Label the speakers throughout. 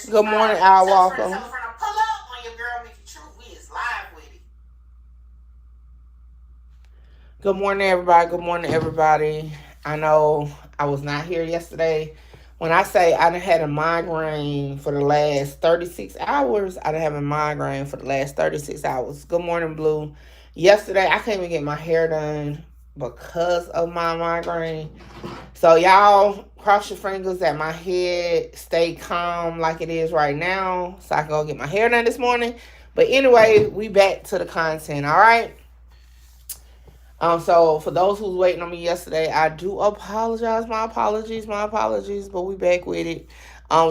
Speaker 1: Good morning, Al Walker. Good morning, everybody. Good morning, everybody. I know I was not here yesterday. When I say I done had a migraine for the last 36 hours, I done have a migraine for the last 36 hours. Good morning, Blue. Yesterday, I couldn't even get my hair done because of my migraine. So y'all cross your fingers that my head stay calm like it is right now so I can go get my hair done this morning. But anyway, we back to the content, all right? So for those who was waiting on me yesterday, I do apologize. My apologies, but we back with it.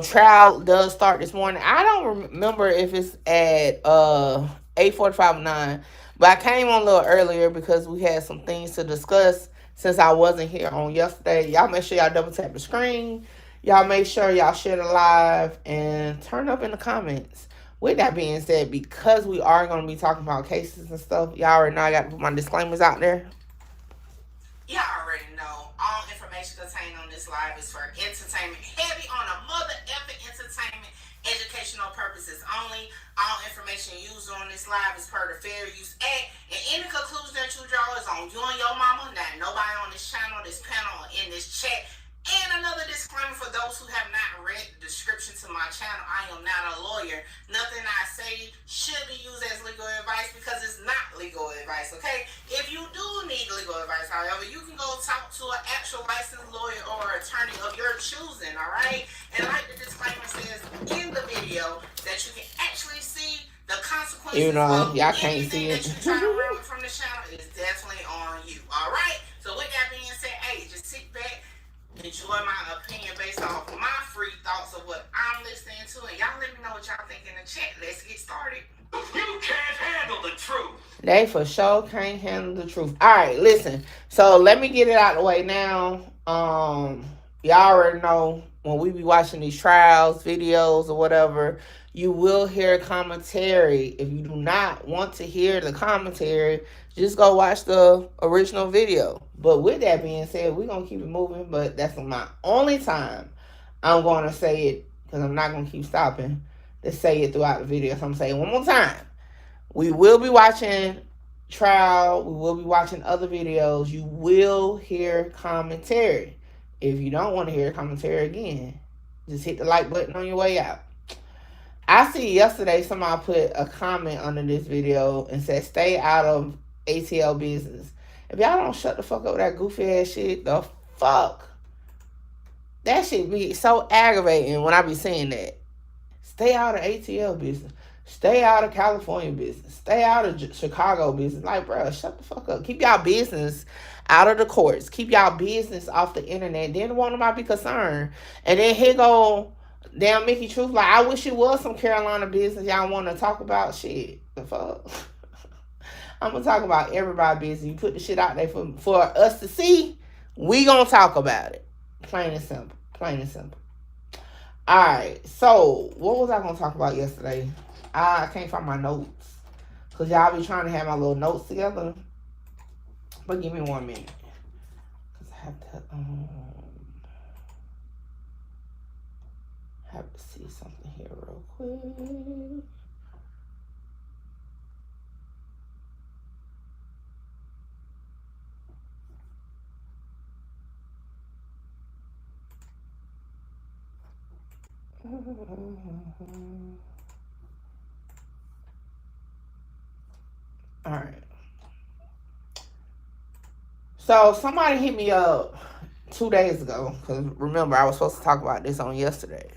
Speaker 1: Trial does start this morning. I don't remember if it's at 8:45 or 9, but I came on a little earlier because we had some things to discuss since I wasn't here on yesterday. Y'all make sure y'all double tap the screen. Y'all make sure y'all share the live and turn up in the comments. With that being said, because we are going to be talking about cases and stuff, y'all already know I got to put my disclaimers out there.
Speaker 2: Y'all already know all information contained on this live is for entertainment, heavy on a mother effing entertainment, educational purposes only. All information used on this live is per the Fair Use Act, and any conclusion that you draw is on you and your mama, not nobody on this channel, this panel, or in this chat. And another disclaimer for those who have not read the description to my channel, I am not a lawyer. Nothing I say should be used as legal advice because it's not legal advice, okay? If you do need legal advice, however, you can go talk to an actual licensed lawyer or attorney of your choosing, all right? And like the disclaimer says in the video, that you can actually see the consequences of
Speaker 1: y'all can't see it.
Speaker 2: That you try to run from the channel is definitely on you, all right? So with that being said, hey, just sit back, enjoy my opinion based off my free thoughts of what I'm listening to, and y'all let me know what y'all think in the chat. Let's get started. You can't handle the truth.
Speaker 1: They for sure can't handle the truth. All right, listen. So let me get it out of the way now. Y'all already know when we be watching these trials, videos, or whatever, you will hear commentary. If you do not want to hear the commentary, just go watch the original video. But with that being said, we're going to keep it moving. But that's my only time I'm going to say it, because I'm not going to keep stopping to say it throughout the video. So I'm going to say it one more time. We will be watching trial. We will be watching other videos. You will hear commentary. If you don't want to hear commentary again, just hit the like button on your way out. I see yesterday somebody put a comment under this video and said, stay out of ATL business. If y'all don't shut the fuck up with that goofy ass shit, the fuck? That shit be so aggravating when I be saying that. Stay out of ATL business. Stay out of California business. Stay out of Chicago business. Like, bro, shut the fuck up. Keep y'all business out of the courts. Keep y'all business off the internet. Then won't nobody be concerned. And then here go damn Mickey Truth. Like, I wish it was some Carolina business y'all want to talk about. Shit. The fuck? I'm going to talk about everybody's business. You put the shit out there for us to see. We going to talk about it. Plain and simple. Plain and simple. All right. So, what was I going to talk about yesterday? I can't find my notes. Because y'all be trying to have my little notes together. But give me 1 minute. Because I have to see something here real quick. All right. So somebody hit me up 2 days ago, because remember I was supposed to talk about this on yesterday.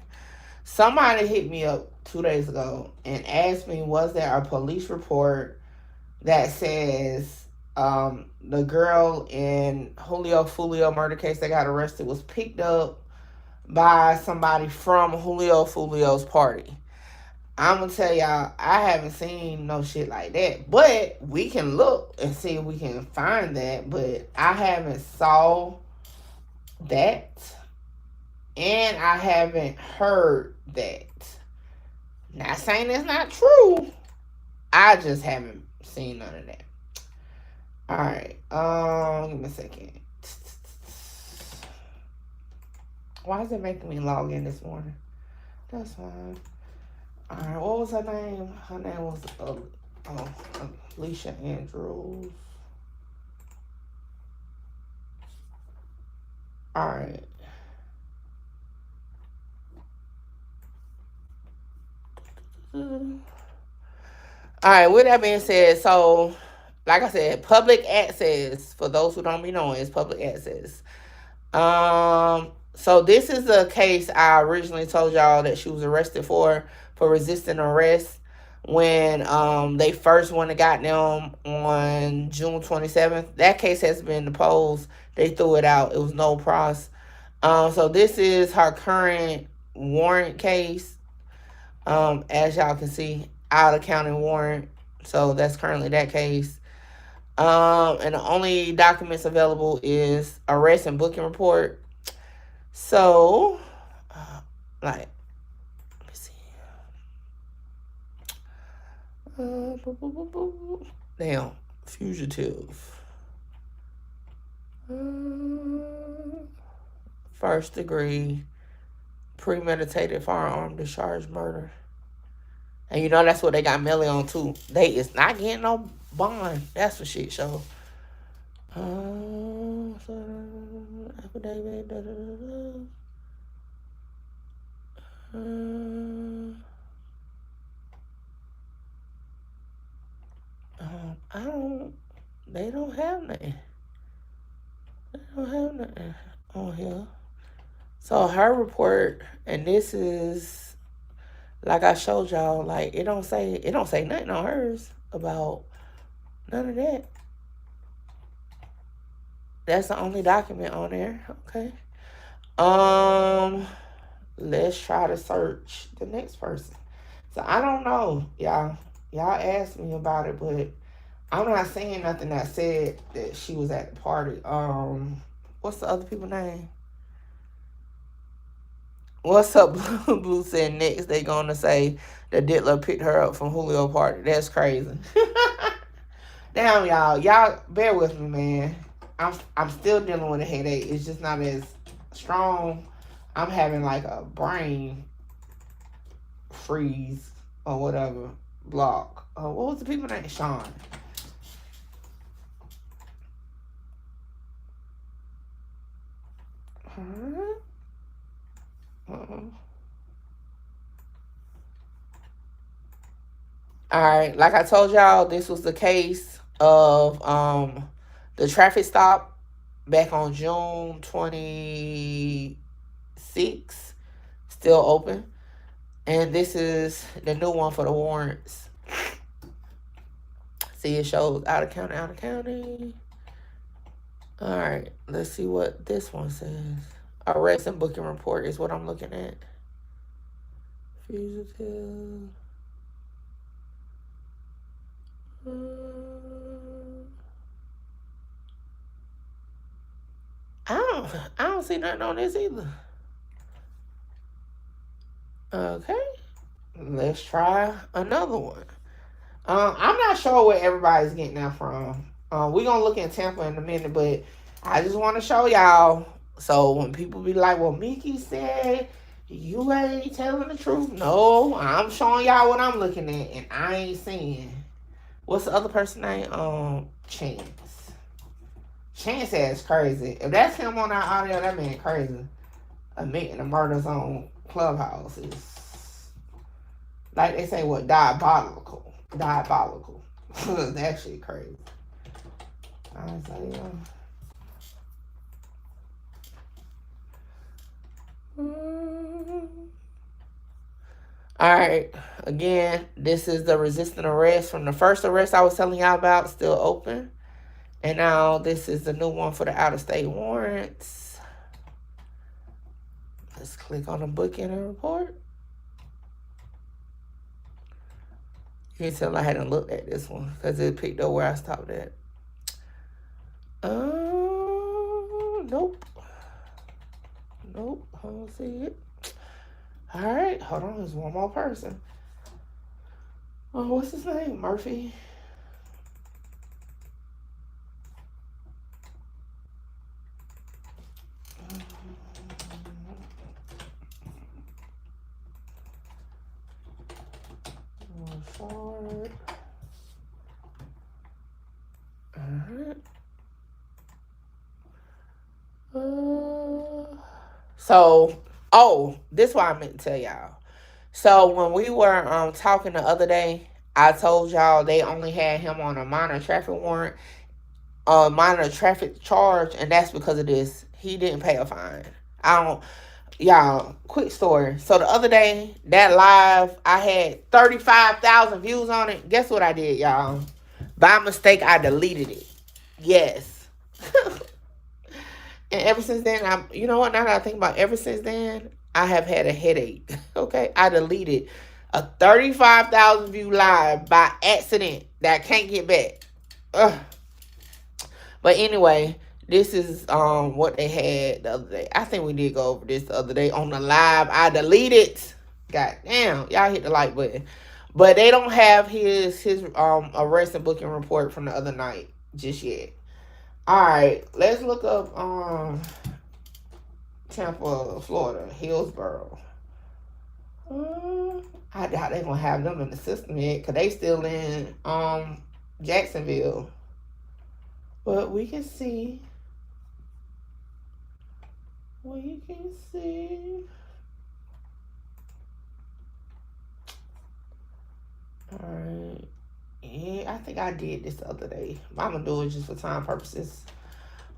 Speaker 1: Somebody hit me up 2 days ago and asked me, was there a police report that says the girl in FOOLIO murder case that got arrested was picked up by somebody from FOOLIO's party. I'm going to tell y'all, I haven't seen no shit like that. But we can look and see if we can find that. But I haven't saw that. And I haven't heard that. Not saying it's not true. I just haven't seen none of that. Alright. Give me a second. Why is it making me log in this morning? That's fine. Alright, what was her name? Her name was Alicia Andrews. Alright. Alright, with that being said, so like I said, public access, for those who don't be knowing, is public access. So this is a case I originally told y'all that she was arrested for resisting arrest when they first went and got them on June 27th. That case has been deposed. They threw it out. It was no pros. So this is her current warrant case. As y'all can see, out of county warrant. So that's currently that case. And the only documents available is arrest and booking report. So, let me see. Damn, fugitive. First degree, premeditated firearm discharge murder. And you know that's what they got Melly on too. They is not getting no bond. That's for shit show. Affidavit. They don't have nothing. They don't have nothing on here. So her report, and this is like I showed y'all, like it don't say nothing on hers about none of that. That's the only document on there. Okay. Let's try to search the next person. So I don't know, y'all. Y'all asked me about it, but I'm not saying nothing that said that she was at the party. What's the other people's name? What's up, Blue? Blue said next they gonna say that Dittler picked her up from Julio party. That's crazy. Damn, y'all. Y'all bear with me, man. I'm still dealing with a headache. It's just not as strong. I'm having like a brain freeze or whatever. Block. What was the people name? Sean. Alright, like I told y'all, this was the case of the traffic stop back on June 26th. Still open. And this is the new one for the warrants. See, it shows out of county. Alright, let's see what this one says. Arrest and booking report is what I'm looking at. Fugitive. I don't see nothing on this either. Okay. Let's try another one. I'm not sure where everybody's getting that from. We're going to look in Tampa in a minute, but I just want to show y'all. So when people be like, well, Mickey said you ain't telling the truth. No, I'm showing y'all what I'm looking at, and I ain't seeing. What's the other person's name? Chance. Chance ass crazy. If that's him on our audio, that man crazy. Admitting the murders on Clubhouse is, like they say, what, diabolical. Diabolical. That shit crazy. Isaiah. Alright, again, this is the resisting arrest from the first arrest I was telling y'all about, still open. And now this is the new one for the out-of-state warrants. Let's click on the booking and report. You can tell I hadn't looked at this one because it picked up where I stopped at. Nope. Nope, I don't see it. Alright, hold on, there's one more person. Oh, what's his name? Murphy? Alright. Alright. So, this is what I meant to tell y'all. So when we were talking the other day, I told y'all they only had him on a minor traffic warrant, a minor traffic charge, and that's because of this. He didn't pay a fine. I don't. Y'all, quick story. So the other day, that live, I had 35,000 views on it. Guess what I did, y'all? By mistake, I deleted it. Yes. And ever since then, you know what? Now that I think about it, ever since then, I have had a headache. Okay, I deleted a 35,000 view live by accident that I can't get back. Ugh. But anyway, this is what they had the other day. I think we did go over this the other day on the live. I deleted. God damn, y'all hit the like button. But they don't have his arrest and booking report from the other night just yet. All right, let's look up Tampa, Florida, Hillsborough. I doubt they're gonna have them in the system yet, cause they still in Jacksonville. But we can see. We can see. All right. Yeah, I think I did this the other day. I'm gonna do it just for time purposes.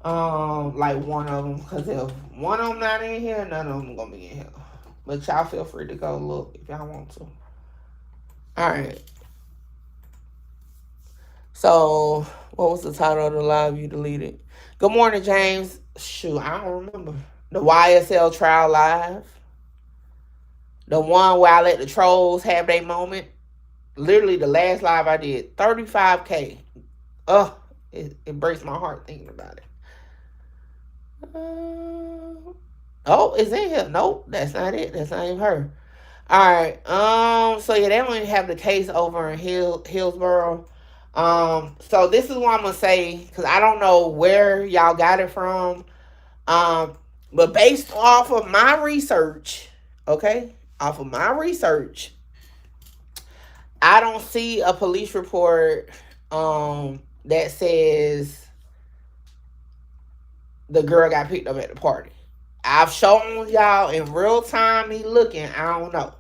Speaker 1: Like one of them, because if one of them not in here, none of them gonna be in here. But y'all feel free to go look if y'all want to. All right. So, what was the title of the live you deleted? Good morning, James. Shoot, I don't remember. The YSL trial live. The one where I let the trolls have their moment. Literally the last live I did. 35K. Ugh. It breaks my heart thinking about it. It's in here. Nope, that's not it. That's not even her. All right. So yeah, they don't even have the case over in Hillsborough. So this is what I'm gonna say, because I don't know where y'all got it from. But based off of my research, okay, I don't see a police report that says the girl got picked up at the party. I've shown y'all in real time me looking. I don't know.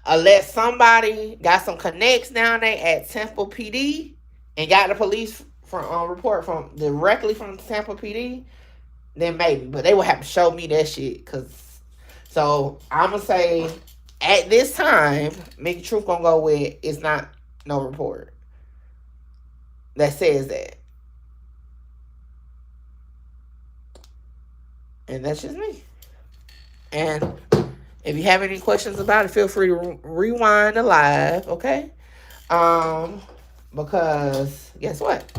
Speaker 1: Unless somebody got some connects down there at Tampa PD and got the police report from directly from Tampa PD, then maybe. But they would have to show me that shit. So I'm going to say at this time, Mickey Truth going to go with it's not no report that says that. And that's just me. And if you have any questions about it, feel free to rewind the live, okay? Because guess what?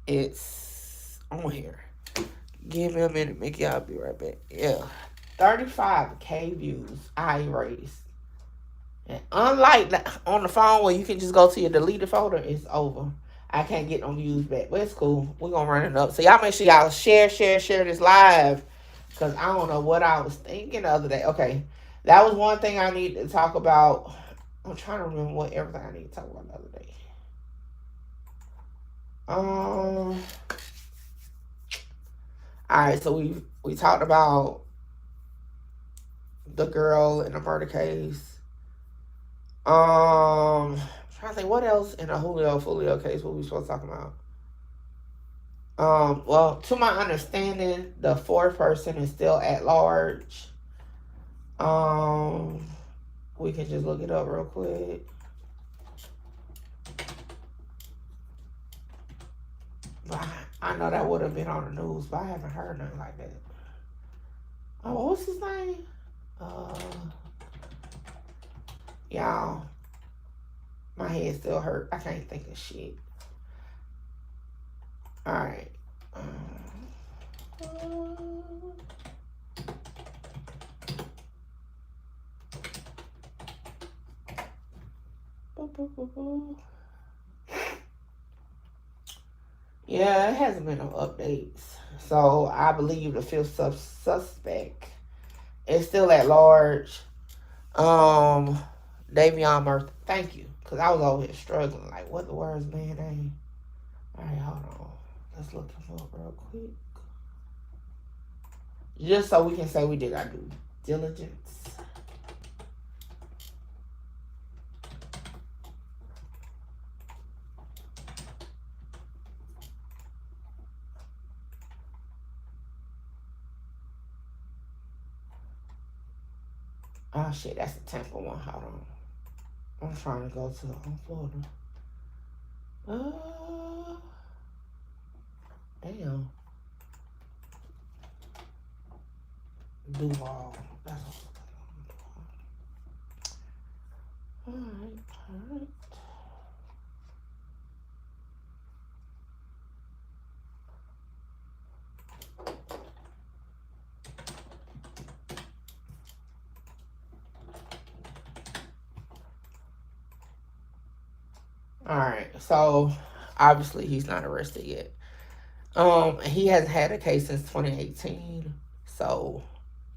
Speaker 1: It's on here. Give me a minute, Mickey. I'll be right back. Yeah. 35K views I erased. And unlike on the phone where you can just go to your deleted folder, it's over. I can't get no views back. But it's cool. We're going to run it up. So y'all make sure y'all share this live. Because I don't know what I was thinking the other day. Okay. That was one thing I need to talk about. I'm trying to remember what everything I need to talk about the other day. Alright, so we talked about the girl in the murder case. I'm trying to think what else in the FOOLIO case what we supposed to talk about. Well, to my understanding, the fourth person is still at large. We can just look it up real quick. But I know that would have been on the news, but I haven't heard nothing like that. Oh, what's his name? Y'all, my head still hurt. I can't think of shit. All right. Yeah, it hasn't been no updates. So I believe the fifth suspect is still at large. Davion Murphy. Thank you. Because I was over here struggling. Like, what the words man name? Alright, hold on. Let's look him up real quick. Just so we can say we did our due diligence. Oh shit, that's the Tampa one. Hold on. I'm trying to go to Florida. Damn. Duval. That's all. Alright. Alright, so obviously he's not arrested yet. He hasn't had a case since 2018. So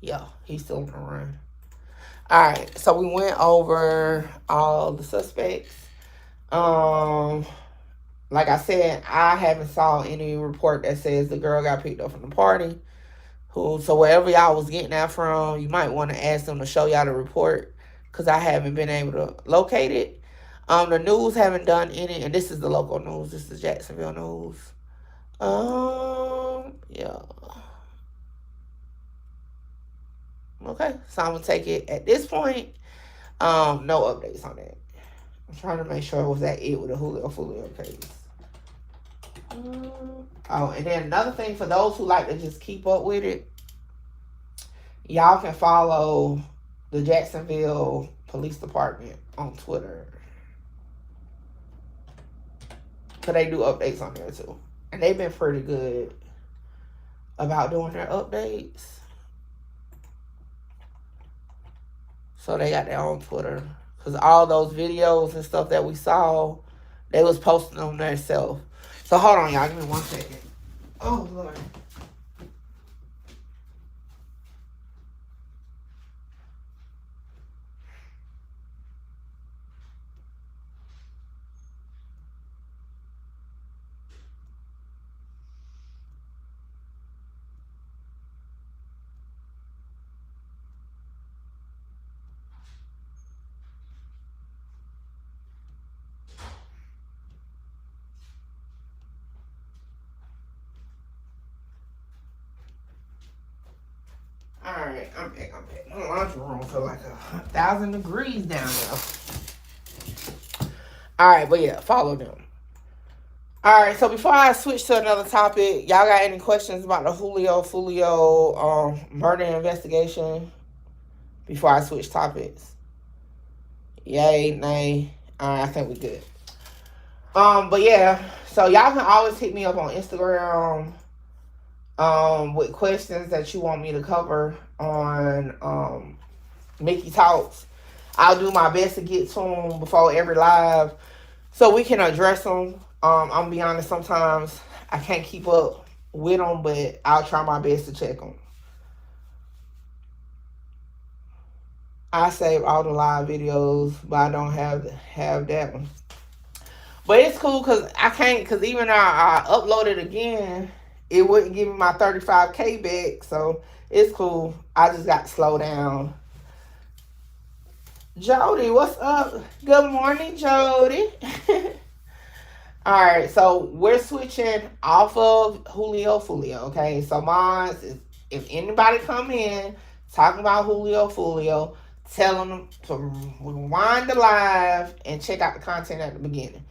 Speaker 1: yeah, he's still on the run. Alright, so we went over all the suspects. Like I said, I haven't saw any report that says the girl got picked up from the party. So wherever y'all was getting that from, you might want to ask them to show y'all the report, because I haven't been able to locate it. The news haven't done any, and this is the local news. This is Jacksonville news. Yeah. Okay, so I'm gonna take it at this point. No updates on that. I'm trying to make sure was that it with the FOOLIO case. Oh, and then another thing for those who like to just keep up with it, y'all can follow the Jacksonville Police Department on Twitter, because they do updates on there too. And they've been pretty good about doing their updates. So they got their own Twitter. Because all those videos and stuff that we saw, they was posting on themselves. So hold on, y'all. Give me 1 second. Oh, Lord. Alright, I'm back. My laundry room feel like 1,000 degrees down there. Alright, but yeah, follow them. Alright, so before I switch to another topic, y'all got any questions about the FOOLIO murder investigation before I switch topics? Yay, nay. Alright, I think we good. But yeah, so y'all can always hit me up on Instagram with questions that you want me to cover on Mickey Talks. I'll do my best to get to them before every live so we can address them. I'm gonna be honest, sometimes I can't keep up with them, but I'll try my best to check them. I save all the live videos, but I don't have that one. But it's cool because I can't, because even I upload it again, it wouldn't give me my 35K back. So it's cool. I just got to slow down. Jody, what's up? Good morning, Jody. Alright, so we're switching off of FOOLIO, okay? So mine is, if anybody come in talking about FOOLIO, tell them to rewind the live and check out the content at the beginning.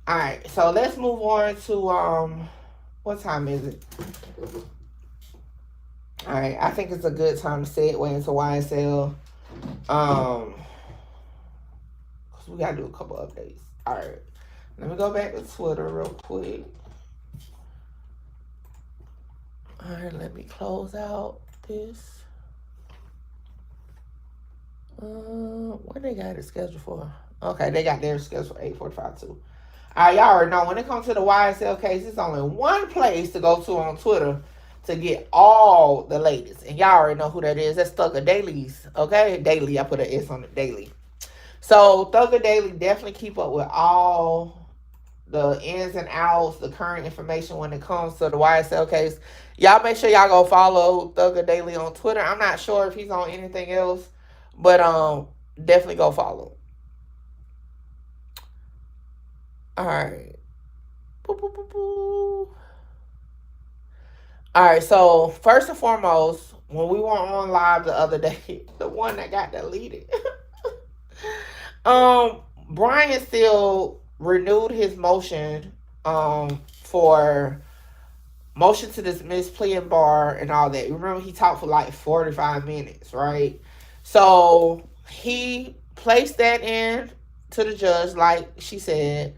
Speaker 1: Alright, so let's move on to what time is it? Alright, I think it's a good time to segue into YSL. Cause we gotta do a couple updates. Alright. Let me go back to Twitter real quick. Alright, let me close out this. What they got it scheduled for? Okay, they got theirs scheduled for 8:45 too. Alright, y'all already know when it comes to the YSL case, it's only one place to go to on Twitter to get all the latest. And y'all already know who that is. That's Thugger Dailies. Okay? Daily. I put an S on it. Daily. So Thugger Daily definitely keep up with all the ins and outs, the current information when it comes to the YSL case. Y'all make sure y'all go follow Thugger Daily on Twitter. I'm not sure if he's on anything else, but definitely go follow. All right. Boop, boop, boop, boop. All right, so first and foremost, when we were on live the other day, the one that got deleted, um, Brian still renewed his motion, for motion to dismiss, plea and bar, and all that. Remember, he talked for like 45 minutes, right? So he placed that in to the judge, like she said.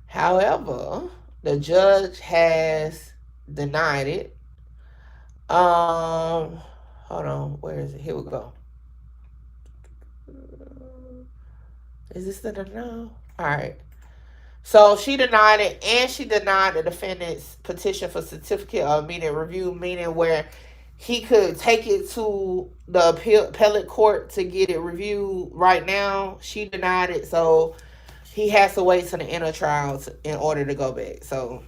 Speaker 1: However, the judge has denied it. Hold on, where is it? Here we go. Is this the no? All right. So she denied it, and she denied the defendant's petition for certificate of immediate review, meaning where he could take it to the appellate court to get it reviewed right now. She denied it, so he has to wait to the end of trial in order to go back. So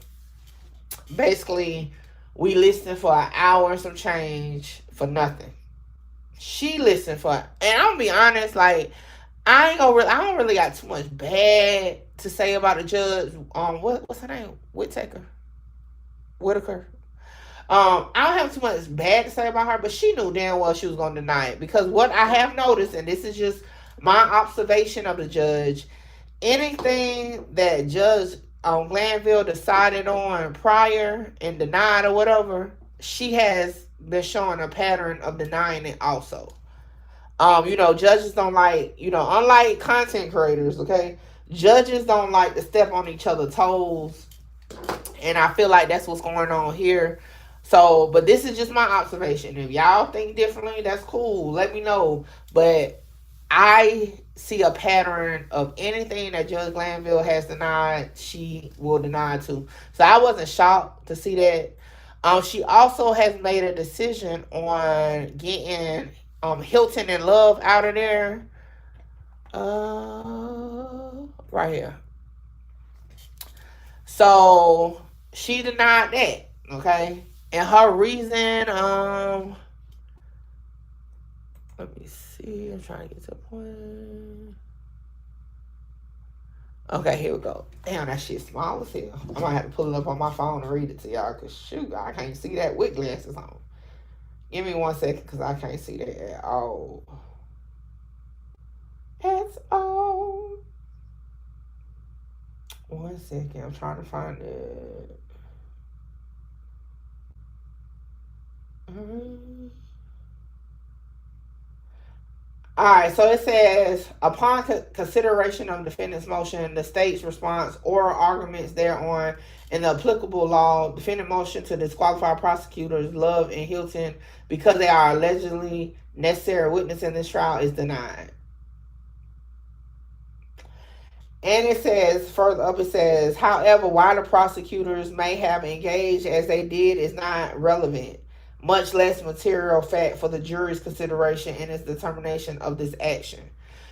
Speaker 1: basically, we listened for an hour and some change for nothing. She listened for, and I'm gonna be honest, like I don't really got too much bad to say about the judge. What's her name? Whitaker. I don't have too much bad to say about her, but she knew damn well she was gonna deny it, because what I have noticed, and this is just my observation of the judge, anything that Judge Glanville decided on prior and denied or whatever, she has been showing a pattern of denying it also. Judges don't like, unlike content creators, okay? Judges don't like to step on each other's toes. And I feel like that's what's going on here. So, but this is just my observation. If y'all think differently, that's cool. Let me know. But I see a pattern of anything that Judge Glanville has denied, she will deny too. So I wasn't shocked to see that. She also has made a decision on getting Hilton and Love out of there. Right here. So she denied that. Okay. And her reason, let me see. I'm trying to get to a point. Okay, here we go. Damn, that shit's small as hell. I might have to pull it up on my phone and read it to y'all, because shoot, I can't see that with glasses on. Give me 1 second, because I can't see that at all. It's all. 1 second, I'm trying to find it. All right, so it says, upon consideration of defendant's motion, the state's response, oral arguments thereon, and the applicable law, defendant motion to disqualify prosecutors Love and Hilton because they are allegedly necessary witness in this trial is denied. And it says, further up, it says, however, why the prosecutors may have engaged as they did is not relevant, much less material fact for the jury's consideration in its determination of this action.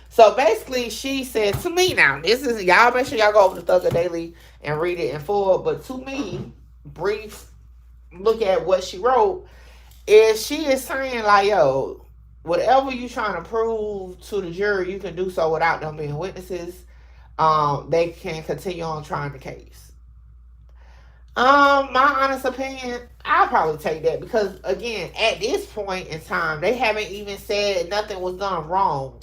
Speaker 1: So basically, she said to me, now, this is, y'all make sure y'all go over to Thugger Daily and read it in full, but to me, brief look at what she wrote, is she is saying, like, yo, whatever you trying to prove to the jury, you can do so without them being witnesses. They can continue on trying the case. My honest opinion, I'll probably take that, because again, at this point in time, they haven't even said nothing was done wrong.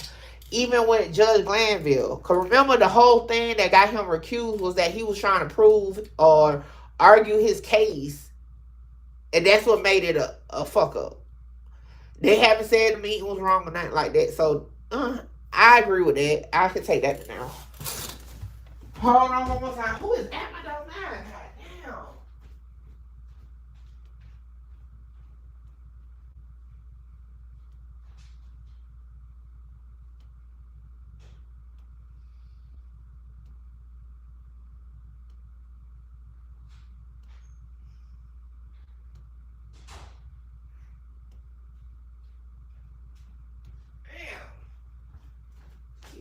Speaker 1: Even with Judge Glanville. Because remember, the whole thing that got him recused was that he was trying to prove or argue his case. And that's what made it a fuck up. They haven't said the meeting was wrong or nothing like that. So, I agree with that. I could take that now. Hold on one more time. Who is at my door now? God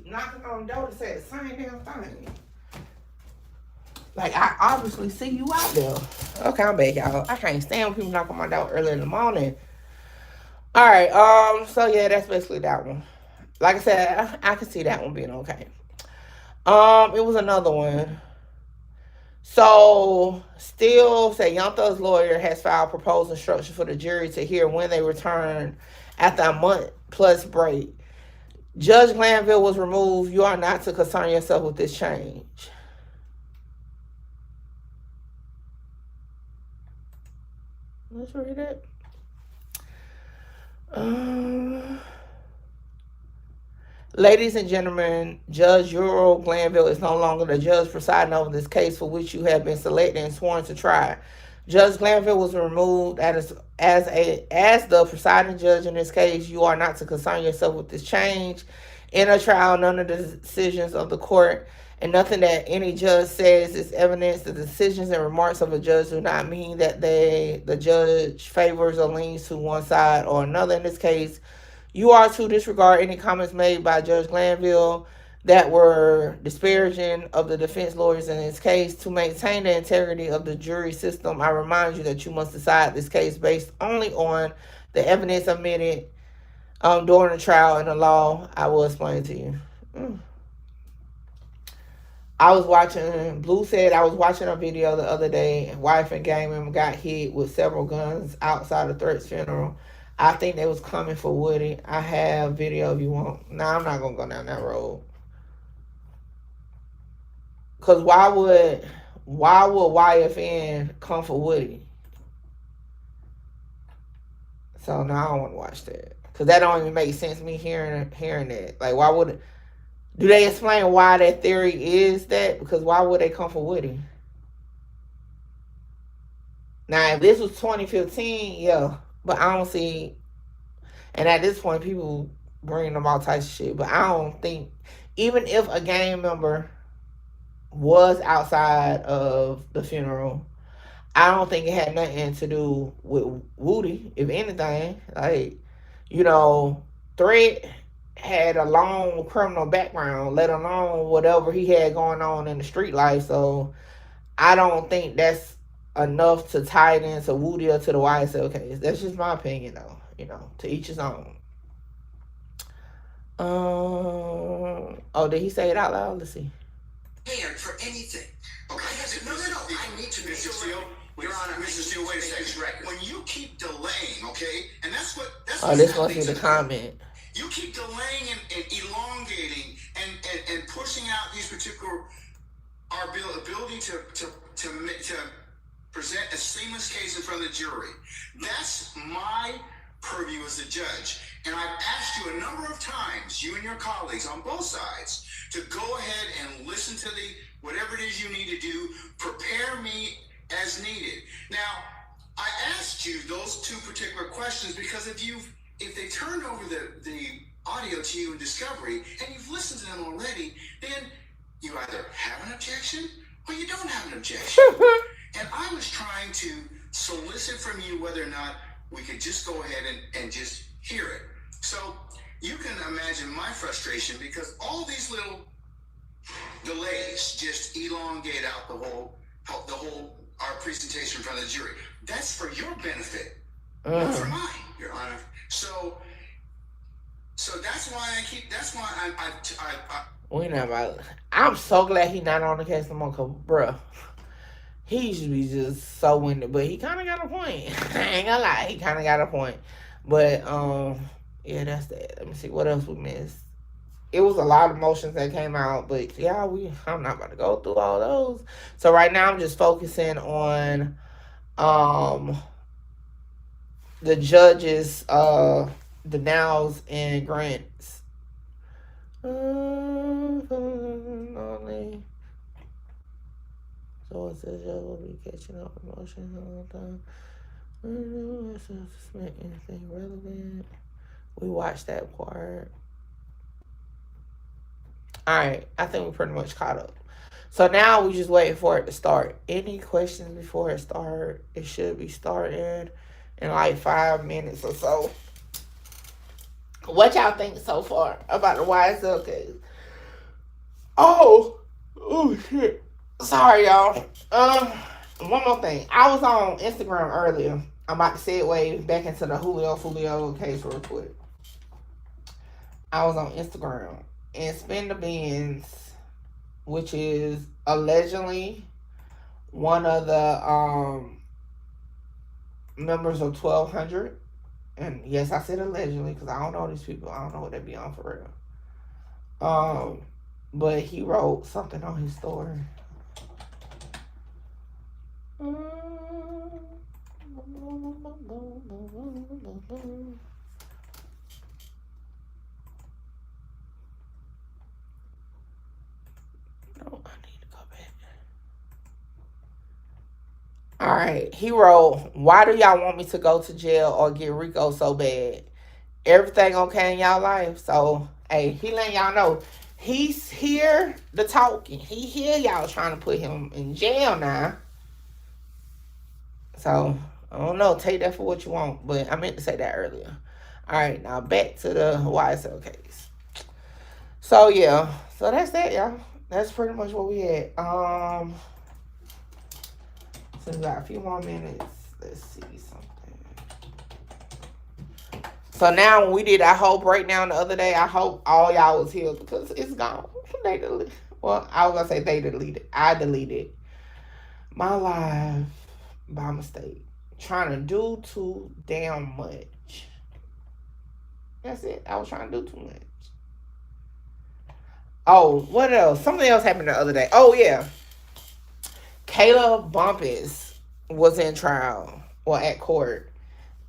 Speaker 1: damn. knocking on the door to say the same damn thing. Like, I obviously see you out there. Okay, I'm back, y'all. I can't stand when people knock on my door early in the morning. All right, so yeah, that's basically that one. Like I said, I can see that one being okay. It was another one. So, still say Young Thug's lawyer has filed proposed instruction for the jury to hear when they return after a month plus break. Judge Glanville was removed. You are not to concern yourself with this change. Let's read it. Ladies and gentlemen, Judge Julio Glanville is no longer the judge presiding over this case for which you have been selected and sworn to try. Judge Glanville was removed as the presiding judge in this case. You are not to concern yourself with this change. In a trial, none of the decisions of the court and nothing that any judge says is evidence. The decisions and remarks of a judge do not mean that the judge favors or leans to one side or another. In this case, you are to disregard any comments made by Judge Glanville that were disparaging of the defense lawyers in this case. To maintain the integrity of the jury system, I remind you that you must decide this case based only on the evidence admitted during the trial and the law I will explain to you. I was watching, Blue said I was watching a video the other day, and wife and gang member got hit with several guns outside of Threat's funeral. I think they was coming for Woody. I have video if you want. Nah, I'm not going to go down that road. Because why would YFN come for Woody? So, no, I don't want to watch that. Because that don't even make sense, me hearing that. Like, why would... Do they explain why that theory is that? Because why would they come for Woody? Now, if this was 2015, yeah. But I don't see... And at this point, people bringing them all types of shit. But I don't think... Even if a gang member was outside of the funeral, I don't think it had nothing to do with Woody, if anything. Like, you know, Threat had a long criminal background, let alone whatever he had going on in the street life. So I don't think that's enough to tie it into Woody or to the YSL case. That's just my opinion, though. You know, to each his own. Oh, did he say it out loud? Let's see.
Speaker 3: For anything. Okay. No. I need to make sure. Your Honor, Mr. Steele, wait a second. When you keep delaying, okay, and that's
Speaker 1: this must be the comment.
Speaker 3: You keep delaying and elongating and pushing out these particular our ability to present a seamless case in front of the jury. That's my purview as a judge. And I've asked you a number of times, you and your colleagues on both sides, to go ahead and listen to whatever it is you need to do, prepare me as needed. Now, I asked you those two particular questions because if they turned over the audio to you in discovery and you've listened to them already, then you either have an objection or you don't have an objection. And I was trying to solicit from you whether or not we could just go ahead and just hear it. So you can imagine my frustration because all these little delays just elongate out our presentation in front of the jury. That's for your benefit, not for mine, Your Honor. So that's why
Speaker 1: we not about. I'm so glad he not on the case no more, cause bruh, he should be just so winded. But he kind of got a point. I ain't gonna lie, he kind of got a point. But yeah, that's that. Let me see what else we missed. It was a lot of motions that came out, but yeah, I'm not about to go through all those. So right now I'm just focusing on the judges' denials and grants. So it says judge will be catching up with motions all the time. Anything relevant? We watched that part. Alright, I think we're pretty much caught up. So now we just waiting for it to start. Any questions before it starts? It should be starting in like 5 minutes or so. What y'all think so far about the YSL case? Oh shit. Sorry, y'all. One more thing. I was on Instagram earlier. I'm about to segue back into the FOOLIO case real quick. I was on Instagram and Spin the Beans, which is allegedly one of the members of 1200. And yes, I said allegedly because I don't know these people. I don't know what they be on for real. But he wrote something on his story. No, I need to go back. Alright, he wrote, why do y'all want me to go to jail or get Rico so bad? Everything okay in y'all life? So, hey, he letting y'all know he's here the talking. He hear y'all trying to put him in jail now. So, I don't know. Take that for what you want. But I meant to say that earlier. Alright, now back to the YSL case. So, yeah. So, that's that, y'all. That's pretty much what we had. So, we got a few more minutes. Let's see something. So, now when we did our whole breakdown the other day, I hope all y'all was here because it's gone. They deleted. Well, I was going to say they deleted. I deleted my live by mistake. Trying to do too damn much. That's it. I was trying to do too much. Oh, what else? Something else happened the other day. Oh, yeah. Kayla Bumpus was in trial or at court.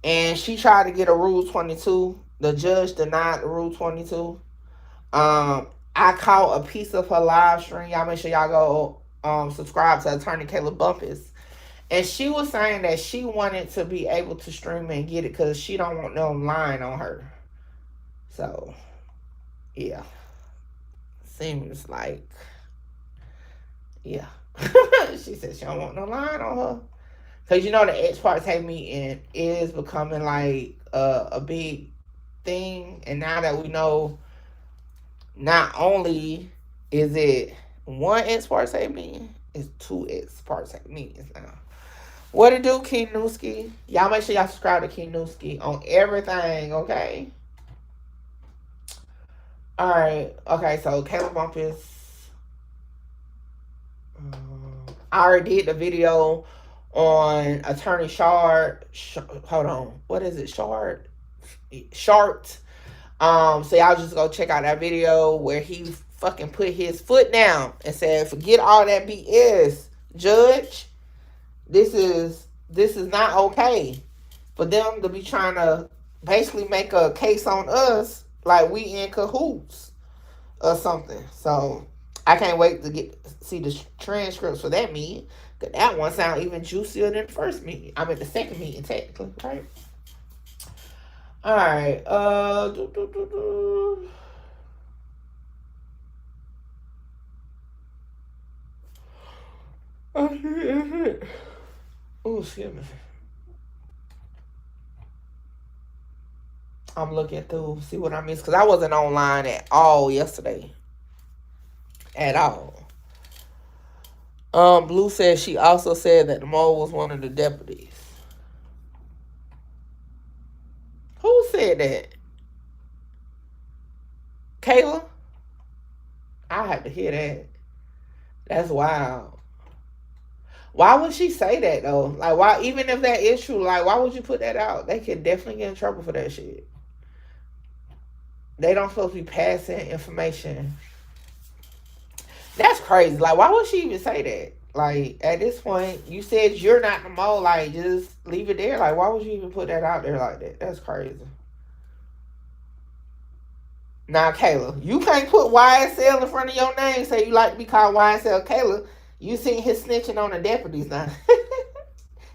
Speaker 1: And she tried to get a Rule 22. The judge denied the Rule 22. I caught a piece of her live stream. Y'all make sure y'all go subscribe to Attorney Kayla Bumpus. And she was saying that she wanted to be able to stream and get it because she don't want no line on her. So, yeah. Seems like, yeah. She said she don't want no line on her. Because, you know, the ex parte meeting is becoming like a big thing. And now that we know not only is it one ex parte meeting, it's two ex parte meetings now. What it do, King Newski? Y'all make sure y'all subscribe to King Newski on everything, okay? Alright, okay, so Kayla Bumpus. I already did the video on Attorney Shard. Hold on. What is it? Shard? Shart. So y'all just go check out that video where he fucking put his foot down and said, forget all that BS, judge. This is not okay for them to be trying to basically make a case on us like we in cahoots or something. So I can't wait to see the transcripts for that meeting. Cause that one sound even juicier than the first meeting. I mean the second meeting technically, right? All right. Oh, excuse me. I'm looking through, see what I missed, because I wasn't online at all yesterday. At all. Blue said she also said that the mole was one of the deputies. Who said that? Kayla? I have to hear that. That's wild. Why would she say that though? Like, why? Even if that is true, like, why would you put that out? They could definitely get in trouble for that shit. They don't supposed to be passing information. That's crazy. Like, why would she even say that? Like, at this point, you said you're not the mole. Like, just leave it there. Like, why would you even put that out there like that? That's crazy. Now, Kayla, you can't put YSL in front of your name. Say you like to be called YSL Kayla. You seen his snitching on the deputies now.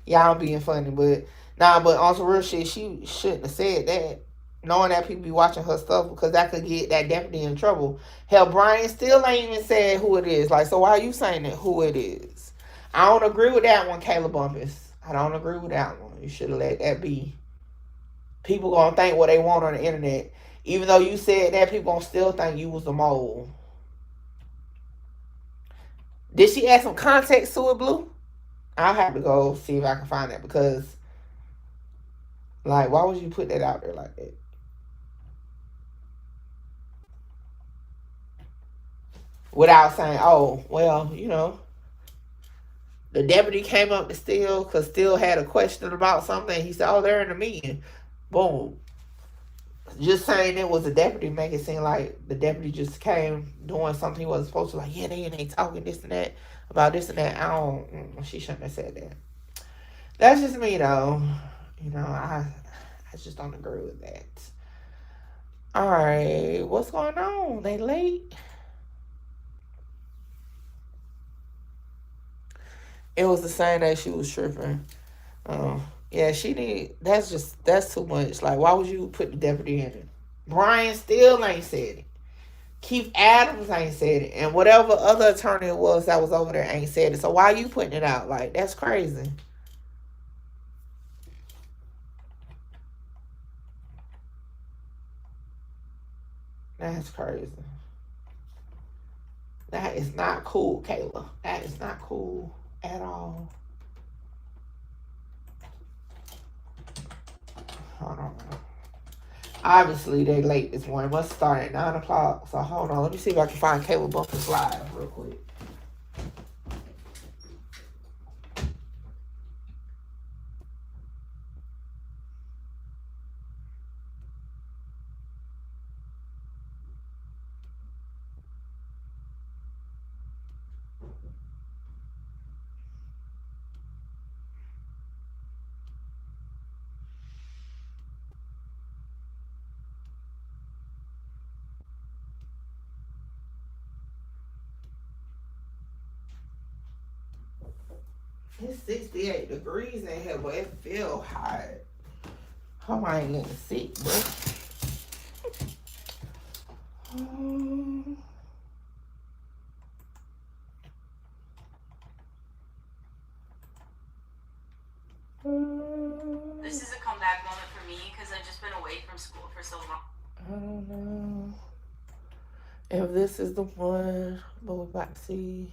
Speaker 1: Y'all being funny, but on some real shit, she shouldn't have said that. Knowing that people be watching her stuff because that could get that deputy in trouble. Hell, Brian still ain't even said who it is. Like, so why are you saying that who it is? I don't agree with that one, Kayla Bumpus. I don't agree with that one. You should have let that be. People gonna think what they want on the internet. Even though you said that, people gonna still think you was the mole. Did she add some context to it, Blue? I'll have to go see if I can find that because, like, why would you put that out there like that? Without saying, oh, well, you know, the deputy came up to Steele because Steele had a question about something. He said, oh, they're in a meeting. Boom. Just saying it was a deputy make it seem like the deputy just came doing something he wasn't supposed to. Like, yeah, they talking this and that about this and that. I don't. She shouldn't have said that. That's just me though. You know, I just don't agree with that. All right, what's going on? They late? It was the same day she was tripping. Yeah, she need. That's too much. Like, why would you put the deputy in it? Brian still ain't said it. Keith Adams ain't said it, and whatever other attorney it was that was over there ain't said it. So why are you putting it out? Like, that's crazy. That's crazy. That is not cool, Kayla. That is not cool at all. Hold on. Obviously, they late this morning. Must start at 9 o'clock. So hold on. Let me see if I can find Kayla Bumpers live real quick. It's 68 degrees in here, but it feel hot. Hope I ain't getting sick, bro.
Speaker 4: This is a comeback moment for me because I've just been away from school for so long.
Speaker 1: I don't know if this is the one, but we're about to see.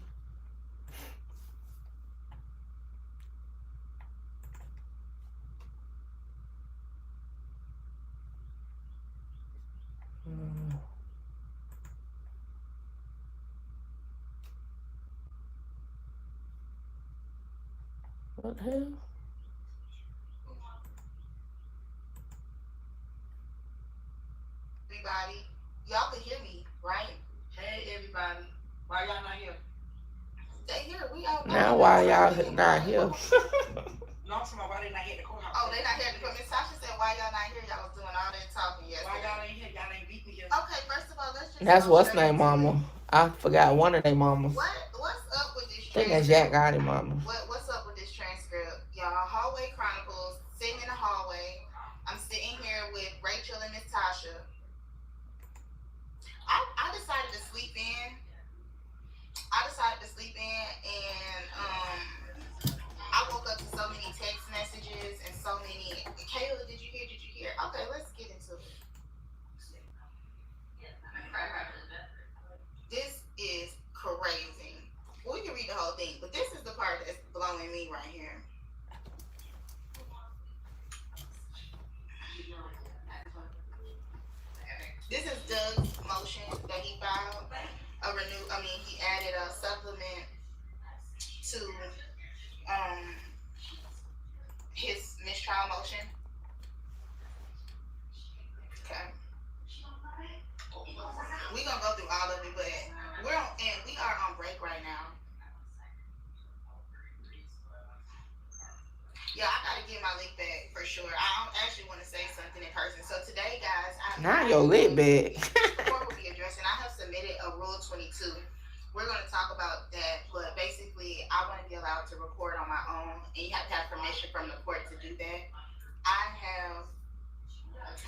Speaker 1: What the hell?
Speaker 2: Everybody, y'all can hear me, right? Hey, everybody. Why y'all not here? They here. We out.
Speaker 1: Now why y'all not here?
Speaker 2: No, I'm talking about why they not here at the courthouse. Oh, they not here at the courthouse. Miss Tasha said, why y'all not here? Y'all was doing all that talking yesterday. Why y'all ain't here? Y'all ain't beat me here. Okay, first of all, let's just.
Speaker 1: That's what's name mama. I forgot one of their mamas.
Speaker 2: What's up with this?
Speaker 1: I think that's Jack Gotti mama.
Speaker 2: What's up with this transcript, y'all? Hallway Chronicles. Sitting in the hallway. I'm sitting here with Rachel and Miss Tasha. I decided to sleep in. And I woke up to so many text messages and so many. Kayla, did you hear? Okay, let's get into it. This is crazy. Well, we can read the whole thing, but this is the part that's blowing me right here. This is Doug's motion that he filed. He added a supplement to his mistrial motion. Okay. We're gonna go through all of it, but we are on break right now. Yeah, I gotta get my link back for sure. I actually want to say something in person. So today, guys,
Speaker 1: not your link back.
Speaker 2: Report will be addressed, and I have submitted a Rule 22. We're going to talk about that, but basically, I want to be allowed to record on my own, and you have to have permission from the court to do that. I have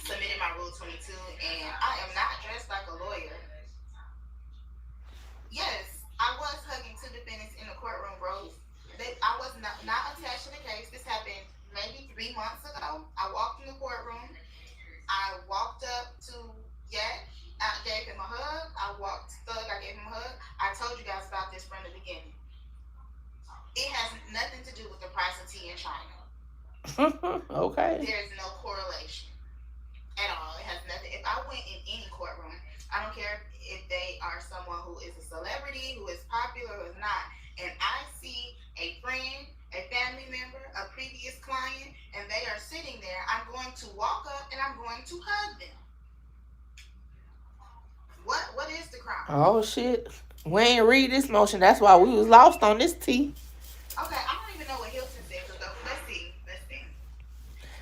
Speaker 2: submitted my Rule 22, and I am not dressed like a lawyer. Yes, I was hugging two defendants in the courtroom, bro. I was not attached to the case. This happened maybe 3 months ago. I walked in the courtroom. I walked up to Yak. I gave him a hug. I walked Thug. I gave him a hug. I told you guys about this from the beginning. It has nothing to do with the price of tea in China.
Speaker 1: Okay.
Speaker 2: There's no correlation at all. It has nothing. If I went in any courtroom, I don't care if they are someone who is a celebrity, who is popular, who is not, and I see a friend, a family member, a previous client, and they are sitting there, I'm going to walk up and I'm going to hug them. What is the crime?
Speaker 1: Oh shit. We ain't read this motion. That's why we was lost on this tea.
Speaker 2: Okay, I don't even know what Hilton said. Let's see.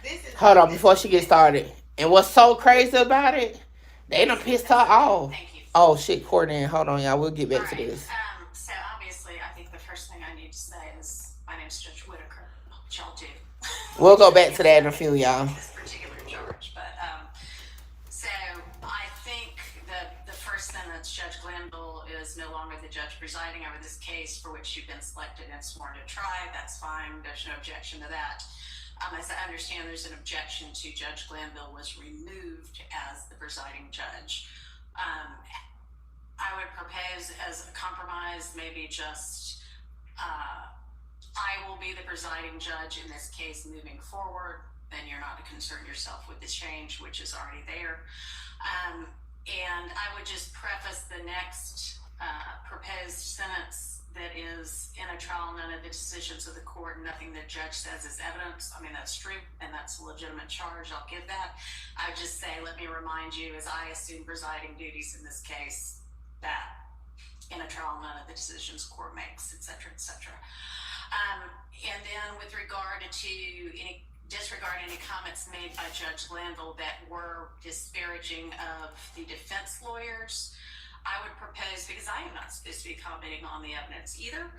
Speaker 2: This is.
Speaker 1: Hold on before she gets started. And what's so crazy about it? They done pissed her off.
Speaker 4: Thank you.
Speaker 1: Oh shit, Courtney. Hold on, y'all. We'll get back to this.
Speaker 4: So obviously, I think the first thing I need to say is my name's Judge Whitaker, which y'all do.
Speaker 1: We'll go back to that in a few, y'all.
Speaker 4: This particular charge, but so I think the first sentence, Judge Glanville is no longer the judge presiding over this case for which you've been selected and sworn to try. That's fine. There's no objection to that. As I understand, there's an objection to Judge Glanville was removed as the presiding judge. I would propose as a compromise, maybe just I will be the presiding judge in this case moving forward. Then you're not to concern yourself with the change, which is already there. And I would just preface the next proposed sentence that is in a trial, none of the decisions of the court, nothing the judge says is evidence. I mean, that's true, and that's a legitimate charge. I'll give that. I would just say, let me remind you, as I assume presiding duties in this case, that in a trial, none of the decisions the court makes, et cetera, et cetera. And then with regard to disregard any comments made by Judge Glanville that were disparaging of the defense lawyers, I would propose, because I am not supposed to be commenting on the evidence either,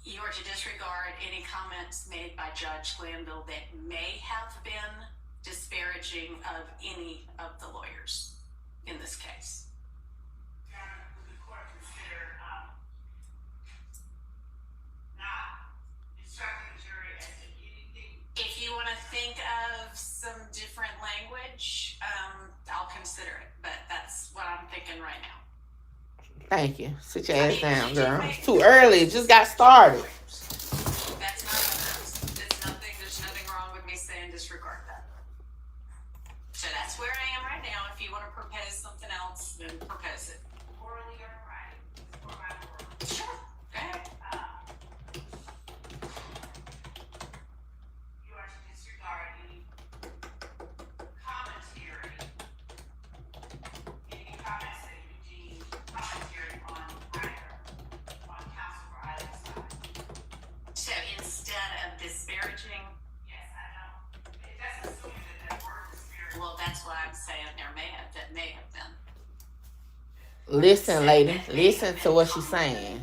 Speaker 4: you are to disregard any comments made by Judge Glanville that may have been disparaging of any of the lawyers in this case.
Speaker 2: Would the court consider not instructing the jury as to anything?
Speaker 4: If you want to think of some different language, I'll consider it, but that's what I'm thinking right now.
Speaker 1: Thank you. Sit your ass down, girl. It's too early. It just got started.
Speaker 4: That's not evidence. There's nothing wrong with me saying disregard that. So that's where I am right now. If you want to propose something else, then propose it.
Speaker 2: Orally or writing? Or my word?
Speaker 4: Sure. Go ahead.
Speaker 2: You are to disregard any commentary, any comments that you deem commentary on counsel for either side.
Speaker 4: So instead of disparaging,
Speaker 2: Yes, I know. That's assuming that word disparaging.
Speaker 4: well, that's what I'm saying. That may have been.
Speaker 1: Listen, lady. Listen to what she's saying.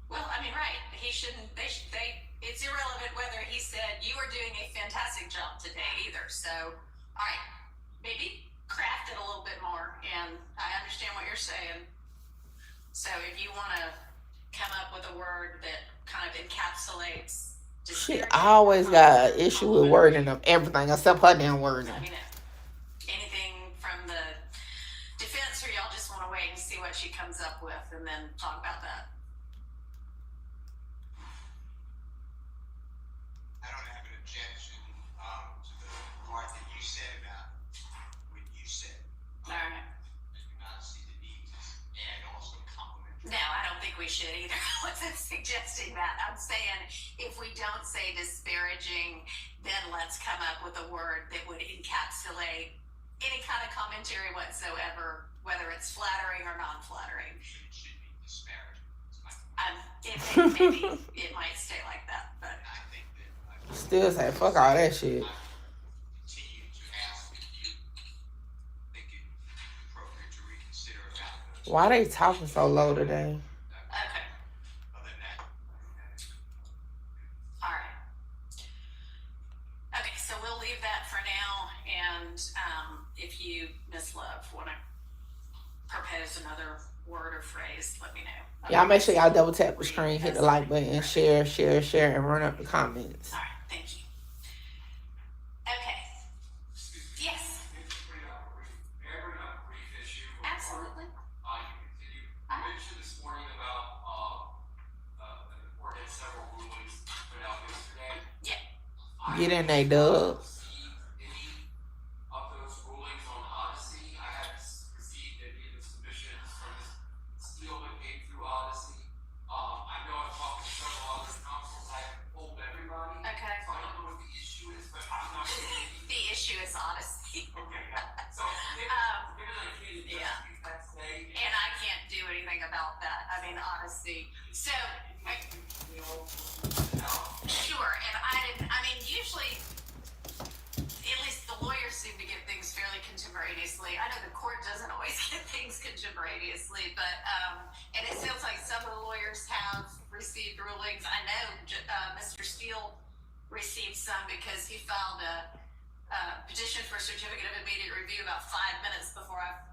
Speaker 4: Well, I mean, right. He shouldn't. It's irrelevant whether he said you are doing a fantastic job today either. So, all right, maybe craft it a little bit more. And I understand what you're saying. So, if you want to come up with a word that kind of encapsulates.
Speaker 1: She always got an issue with wording of everything except her damn wording.
Speaker 4: Let me know. Anything from the defense, or y'all just want to wait and see what she comes up with and then talk about that?
Speaker 3: I don't have an objection to the part that you said about what you said.
Speaker 4: All right.
Speaker 3: I do not see the need to add also compliment.
Speaker 4: No, I don't think we should either. I wasn't suggesting that. I'm saying if we don't say disparaging, then let's come up with a word that would encapsulate any kind of commentary whatsoever, whether it's flattering or non-flattering.
Speaker 3: It should be disparaging.
Speaker 4: Maybe it might stay like that, but
Speaker 3: I think that I
Speaker 1: Still say fuck all that shit.
Speaker 3: continue to ask if you think it appropriate to reconsider about those.
Speaker 1: Why they talking so low today?
Speaker 4: okay.
Speaker 3: Other than that,
Speaker 4: All right. Okay, so we'll leave that for now, and if you, Miss Love, want to propose another word or phrase, let me know.
Speaker 1: Y'all make sure y'all double tap the screen, hit the like button, share, and run up the comments.
Speaker 4: All right, thank you. Okay. Yes.
Speaker 5: May I bring up a brief issue?
Speaker 4: Absolutely.
Speaker 5: You continue. You mentioned this morning about
Speaker 1: Get in there, Doug.
Speaker 4: About that. I mean, honestly. So, sure. And I mean, usually, at least the lawyers seem to get things fairly contemporaneously. I know the court doesn't always get things contemporaneously, but, and it sounds like some of the lawyers have received rulings. I know Mr. Steele received some because he filed a petition for a certificate of immediate review about 5 minutes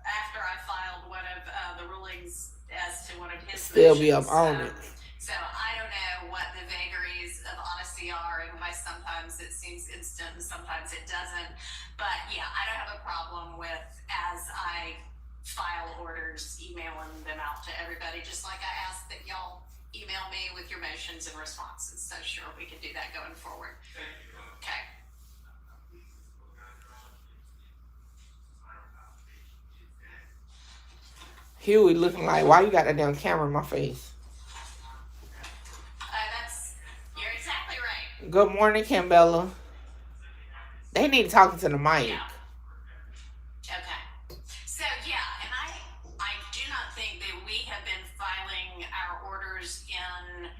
Speaker 4: after I filed one of the rulings as to one of his
Speaker 1: Still
Speaker 4: motions.
Speaker 1: be up on it.
Speaker 4: So I don't know what the vagaries of honesty are and why sometimes it seems instant and sometimes it doesn't. But yeah, I don't have a problem with, as I file orders, emailing them out to everybody, just like I ask that y'all email me with your motions and responses. So sure, we can do that going forward.
Speaker 3: Thank you.
Speaker 4: Okay.
Speaker 1: Huey looking like, why you got that damn camera in my face?
Speaker 4: You're exactly right.
Speaker 1: Good morning, Cambella. They need talking to the mic.
Speaker 4: Yeah. Okay. So yeah, and I do not think that we have been filing our orders in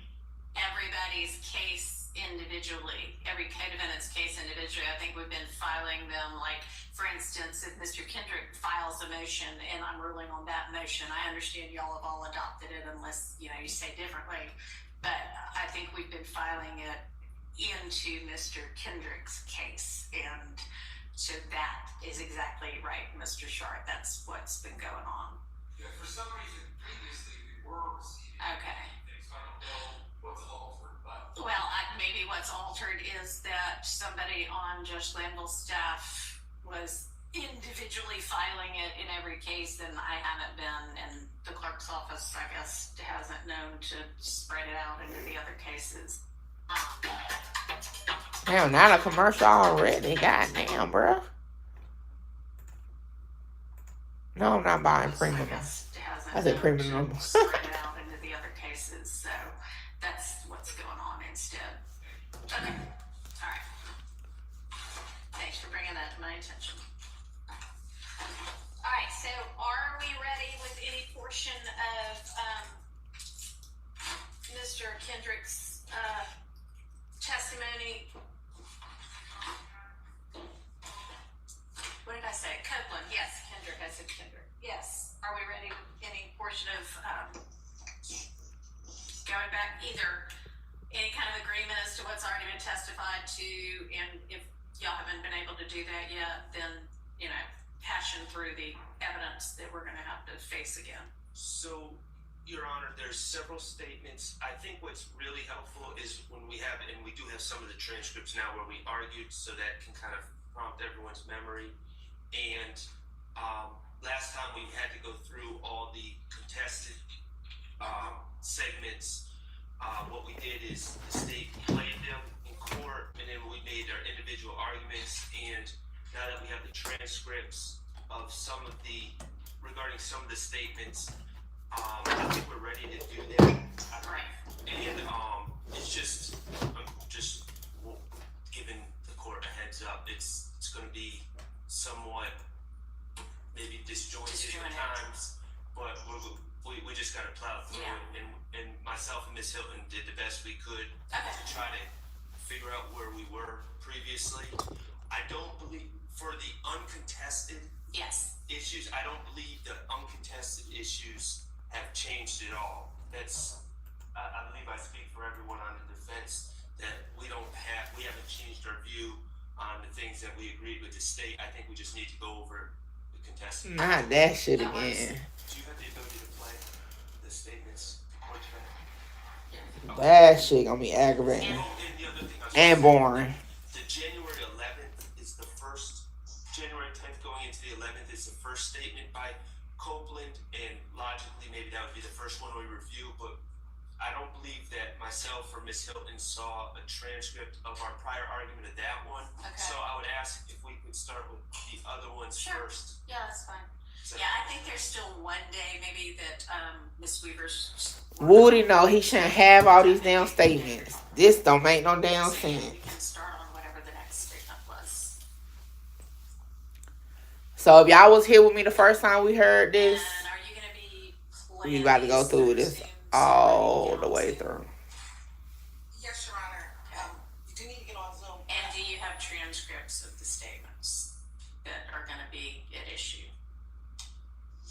Speaker 4: everybody's case individually, every co-defendant's case individually. I think we've been filing them, like, for instance, if Mr. Kendrick files a motion and I'm ruling on that motion, I understand y'all have all adopted it unless, you say differently. But I think we've been filing it into Mr. Kendrick's case. And so that is exactly right, Mr. Sharp. That's what's been going on.
Speaker 3: Yeah, for some reason, previously we were receiving things. I don't know what's altered, but...
Speaker 4: Well, maybe what's altered is that somebody on Judge Glanville's staff was individually filing it in every case, and I haven't been, and the clerk's office, I guess, hasn't known to spread it out into the other cases.
Speaker 1: Damn, not a commercial already. Goddamn, bro. No, I'm not buying premium. I said premium.
Speaker 4: Spread it out into the other cases, so that's what's going on instead. Okay. All right. Thanks for bringing that to my attention. All right, so are we ready with any portion of Mr. Kendrick's testimony? What did I say? Copeland. Yes, Kendrick. I said Kendrick. Yes. Are we ready with any portion of going back, either any kind of agreement as to what's already been testified to, and if y'all haven't been able to do that yet, then, hashing through the evidence that we're going to have to face again?
Speaker 5: So, Your Honor, there's several statements. I think what's really helpful is when we have, and we do have some of the transcripts now where we argued, so that can kind of prompt everyone's memory. And last time we had to go through all the contested segments. What we did is the state played them in court, and then we made our individual arguments. And now that we have the transcripts of regarding some of the statements, I think we're ready to do that. And it's just, I'm just giving the court a heads up. It's going to be somewhat maybe disjointed at times, but we just got to plow through it. And myself and Ms. Hilton did the best we could to try to figure out where we were previously. I don't believe, for the uncontested issues, I don't believe the uncontested issues have changed at all. I believe I speak for everyone on the defense that we haven't changed our view on the things that we agreed with the state. I think we just need to go over the contested.
Speaker 1: Not that shit again.
Speaker 5: Do you have the ability to play the statements?
Speaker 1: That shit gonna be aggravating and boring.
Speaker 5: The January 11th is the first, January 10th going into the 11th is the first statement by Copeland, and logically maybe that would be the first one we review, but I don't believe that myself or Ms. Hilton saw a transcript of our prior argument of that one.
Speaker 4: Okay.
Speaker 5: So I would ask if we could start with the other ones first.
Speaker 4: Yeah, that's fine.
Speaker 5: So,
Speaker 4: Yeah, I think there's still one day maybe that Ms. Weaver's.
Speaker 1: Woody, no, he shouldn't have all these damn statements. This don't make no damn
Speaker 4: So
Speaker 1: sense.
Speaker 4: we can start on whatever the next statement was.
Speaker 1: So if y'all was here with me the first time we heard this,
Speaker 4: And are you gonna be playing?
Speaker 1: we about to go through this all the way through.
Speaker 2: Yes, Your Honor. You do need to get on Zoom.
Speaker 4: And do you have transcripts of the statements that are gonna be at issue?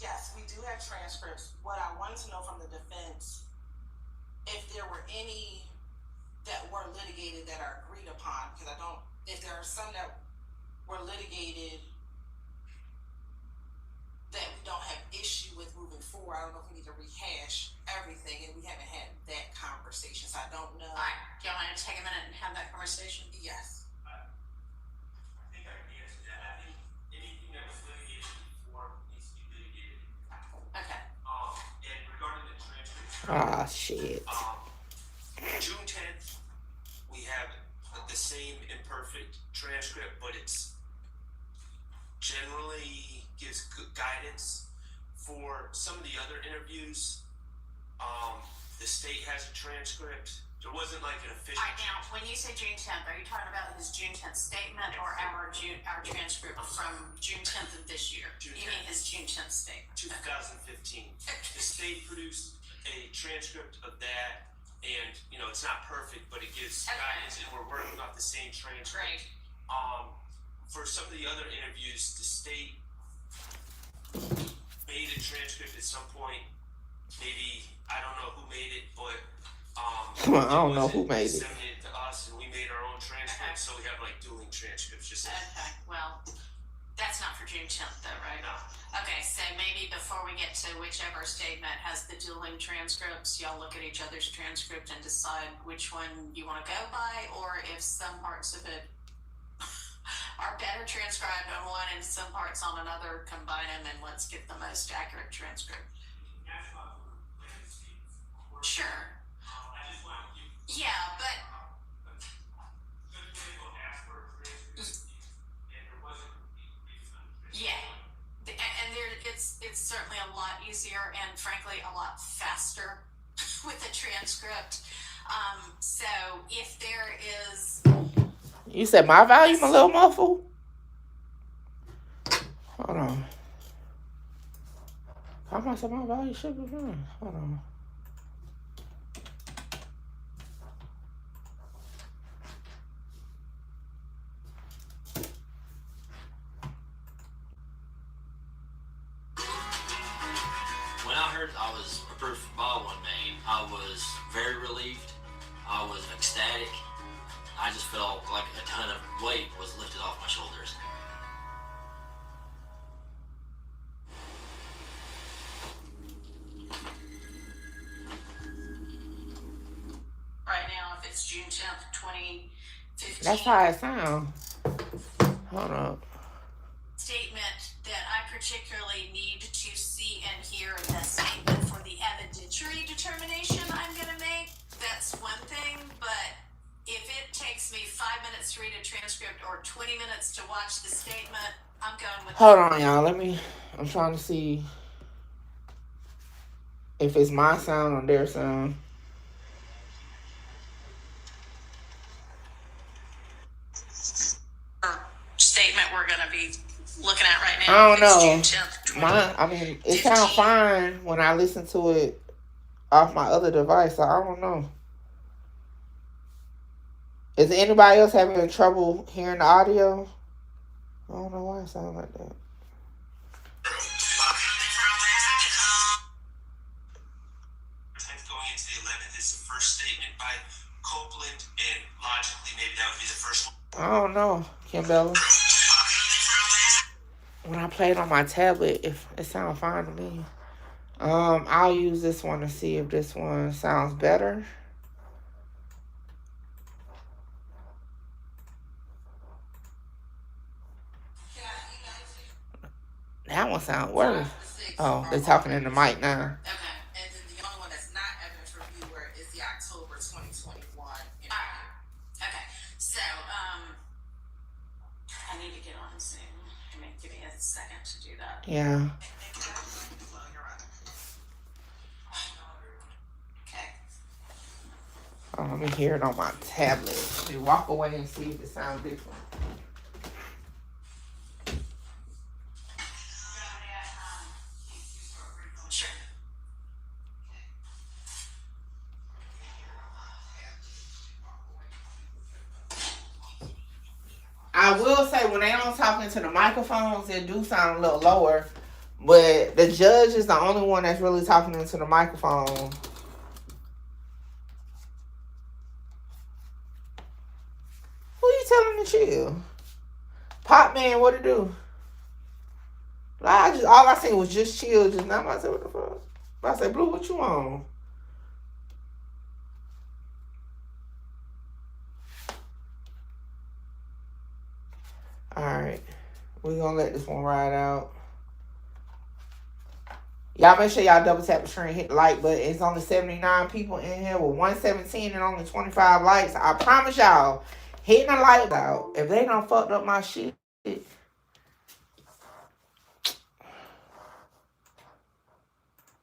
Speaker 2: Yes, we do have transcripts. What I wanted to know from the defense, if there were any that were litigated that are agreed upon, because if there are some that were litigated that we don't have issue with moving forward, I don't know if we need to rehash everything, and we haven't had that conversation, so I don't know.
Speaker 4: All right, do you want to take a minute and have that conversation?
Speaker 2: Yes.
Speaker 5: I think I can answer that. I think anything that was litigated before needs to be litigated.
Speaker 4: Okay.
Speaker 5: And regarding the transcripts.
Speaker 1: Ah, shit.
Speaker 5: June 10th, we have the same imperfect transcript, but it's generally gives good guidance. For some of the other interviews, the state has a transcript. There wasn't like an official.
Speaker 4: All right, now, when you say June 10th, are you talking about his June 10th statement or our transcript from June 10th of this year?
Speaker 5: June
Speaker 4: You mean his June 10th statement?
Speaker 5: 2015. The state produced a transcript of that, and it's not perfect, but it gives guidance, and we're working off the same transcript.
Speaker 4: Right.
Speaker 5: For some of the other interviews, the state made a transcript at some point. Maybe I don't know who made it, but
Speaker 1: I don't know who made it.
Speaker 5: Sent it to us, and we made our own transcript, so we have like dueling transcripts. Just
Speaker 4: Okay, well, that's not for June 10th though, right?
Speaker 5: No.
Speaker 4: Okay, so maybe before we get to whichever statement has the dueling transcripts, y'all look at each other's transcript and decide which one you want to go by, or if some parts of it are better transcribed on one and some parts on another, combine them and let's get the most accurate transcript. Sure. Yeah, but yeah, and it's certainly a lot easier and frankly a lot faster with a transcript. So if there is.
Speaker 1: You said my volume a little muffled? Hold on. How much of my volume should be fine? Hold on.
Speaker 6: When I heard I was approved for Baldwin, Maine, I was very relieved. I was ecstatic. I just felt like a ton of weight was lifted off my shoulders.
Speaker 4: Right now, if it's June 10th, 2015.
Speaker 1: That's how it sounds. Hold on.
Speaker 4: Statement that I particularly need to see and hear the statement for the evidentiary determination I'm going to make. That's one thing, but if it takes me 5 minutes to read a transcript or 20 minutes to watch the statement, I'm going with.
Speaker 1: Hold on, y'all. I'm trying to see if it's my sound or their sound.
Speaker 4: Statement we're going to be looking at right now.
Speaker 1: I don't know.
Speaker 4: It's June 10th,
Speaker 1: It sounds fine when I listen to it off my other device, so I don't know. Is anybody else having trouble hearing the audio? I don't know why it sounds like that.
Speaker 5: Going into the 11th is the first statement by Copeland, and logically maybe that would be the first one.
Speaker 1: I don't know, Kimbella. When I play it on my tablet, if it sounds fine to me. I'll use this one to see if this one sounds better. That one sounds worse. Oh, they're talking in the mic now.
Speaker 2: Okay, and then the only one that's not evidence review where it's
Speaker 4: second to do that.
Speaker 1: Yeah.
Speaker 4: Okay.
Speaker 1: Oh, let me hear it on my tablet. Let me walk away and see if it sounds different.
Speaker 4: Sure.
Speaker 1: I will say when they don't talk into the microphones, it do sound a little lower. But the judge is the only one that's really talking into the microphone. Who you telling to chill? Pop man, what to do? All I seen was just chill just now. I said, what the fuck? I said, Blue, what you on? Alright. We're gonna let this one ride out. Y'all make sure y'all double tap the screen, hit the like button. It's only 79 people in here with 117 and only 25 likes. I promise y'all, hitting the like out. If they done fucked up my shit.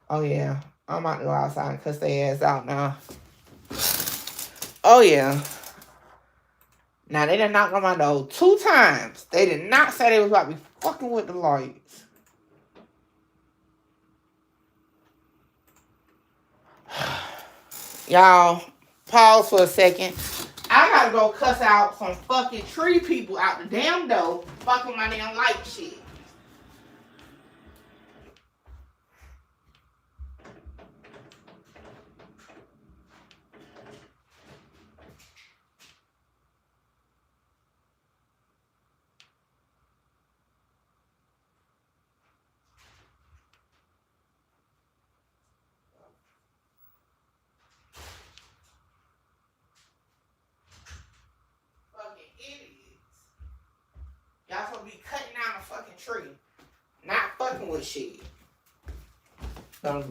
Speaker 1: Oh yeah. I'm about to go outside and cuss their ass out now. Oh yeah. Now they done knocked on my door 2 times. They did not say they was about to be fucking with the lights. Y'all, pause for a second. I gotta go cuss out some fucking tree people out the damn door fucking my damn light shit. Y'all supposed to be cutting down a fucking tree. Not fucking with shit.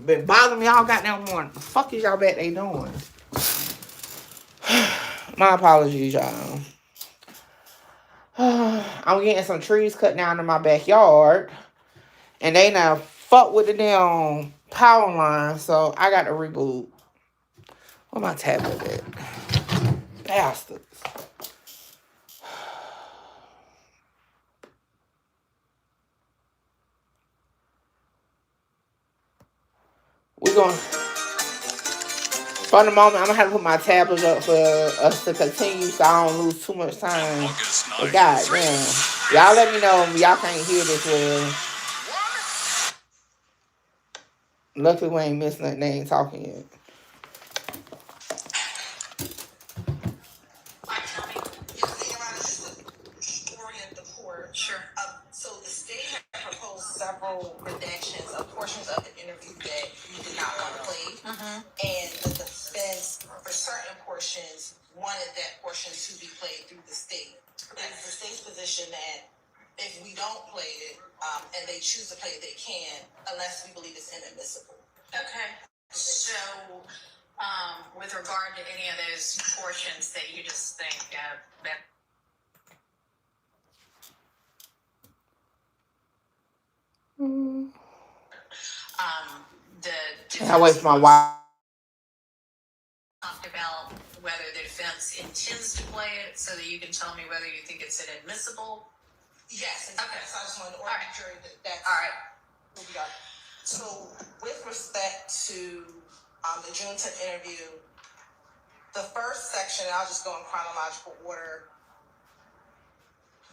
Speaker 1: Been bothering me all goddamn morning. The fuck is y'all bet they doing? My apologies, y'all. I'm getting some trees cut down in my backyard. And they now fuck with the damn power line. So I got to reboot. Where my tablet at? Bastards. We're going, for the moment, I'm going to have to put my tablet up for us to continue so I don't lose too much time. But goddamn. Y'all let me know if y'all can't hear this well. Luckily, we ain't missing nothing. They ain't talking yet.
Speaker 2: Sure. So the state had proposed several redactions of portions of the interview that you did not want to play. And the defense, for certain portions, wanted that portion to be played through the state. It's the state's position that if we don't play it, and they choose to play it, they can, unless we believe it's inadmissible.
Speaker 4: Okay. So, with regard to any of those portions that you just think that
Speaker 1: I wait for my wife.
Speaker 4: Talked about whether the defense intends to play it, so that you can tell me whether you think it's inadmissible.
Speaker 2: Yes. Okay. So I just wanted to order the jury that's
Speaker 4: all right.
Speaker 2: What we got? So with respect to the June 10th interview, the first section, I'll just go in chronological order,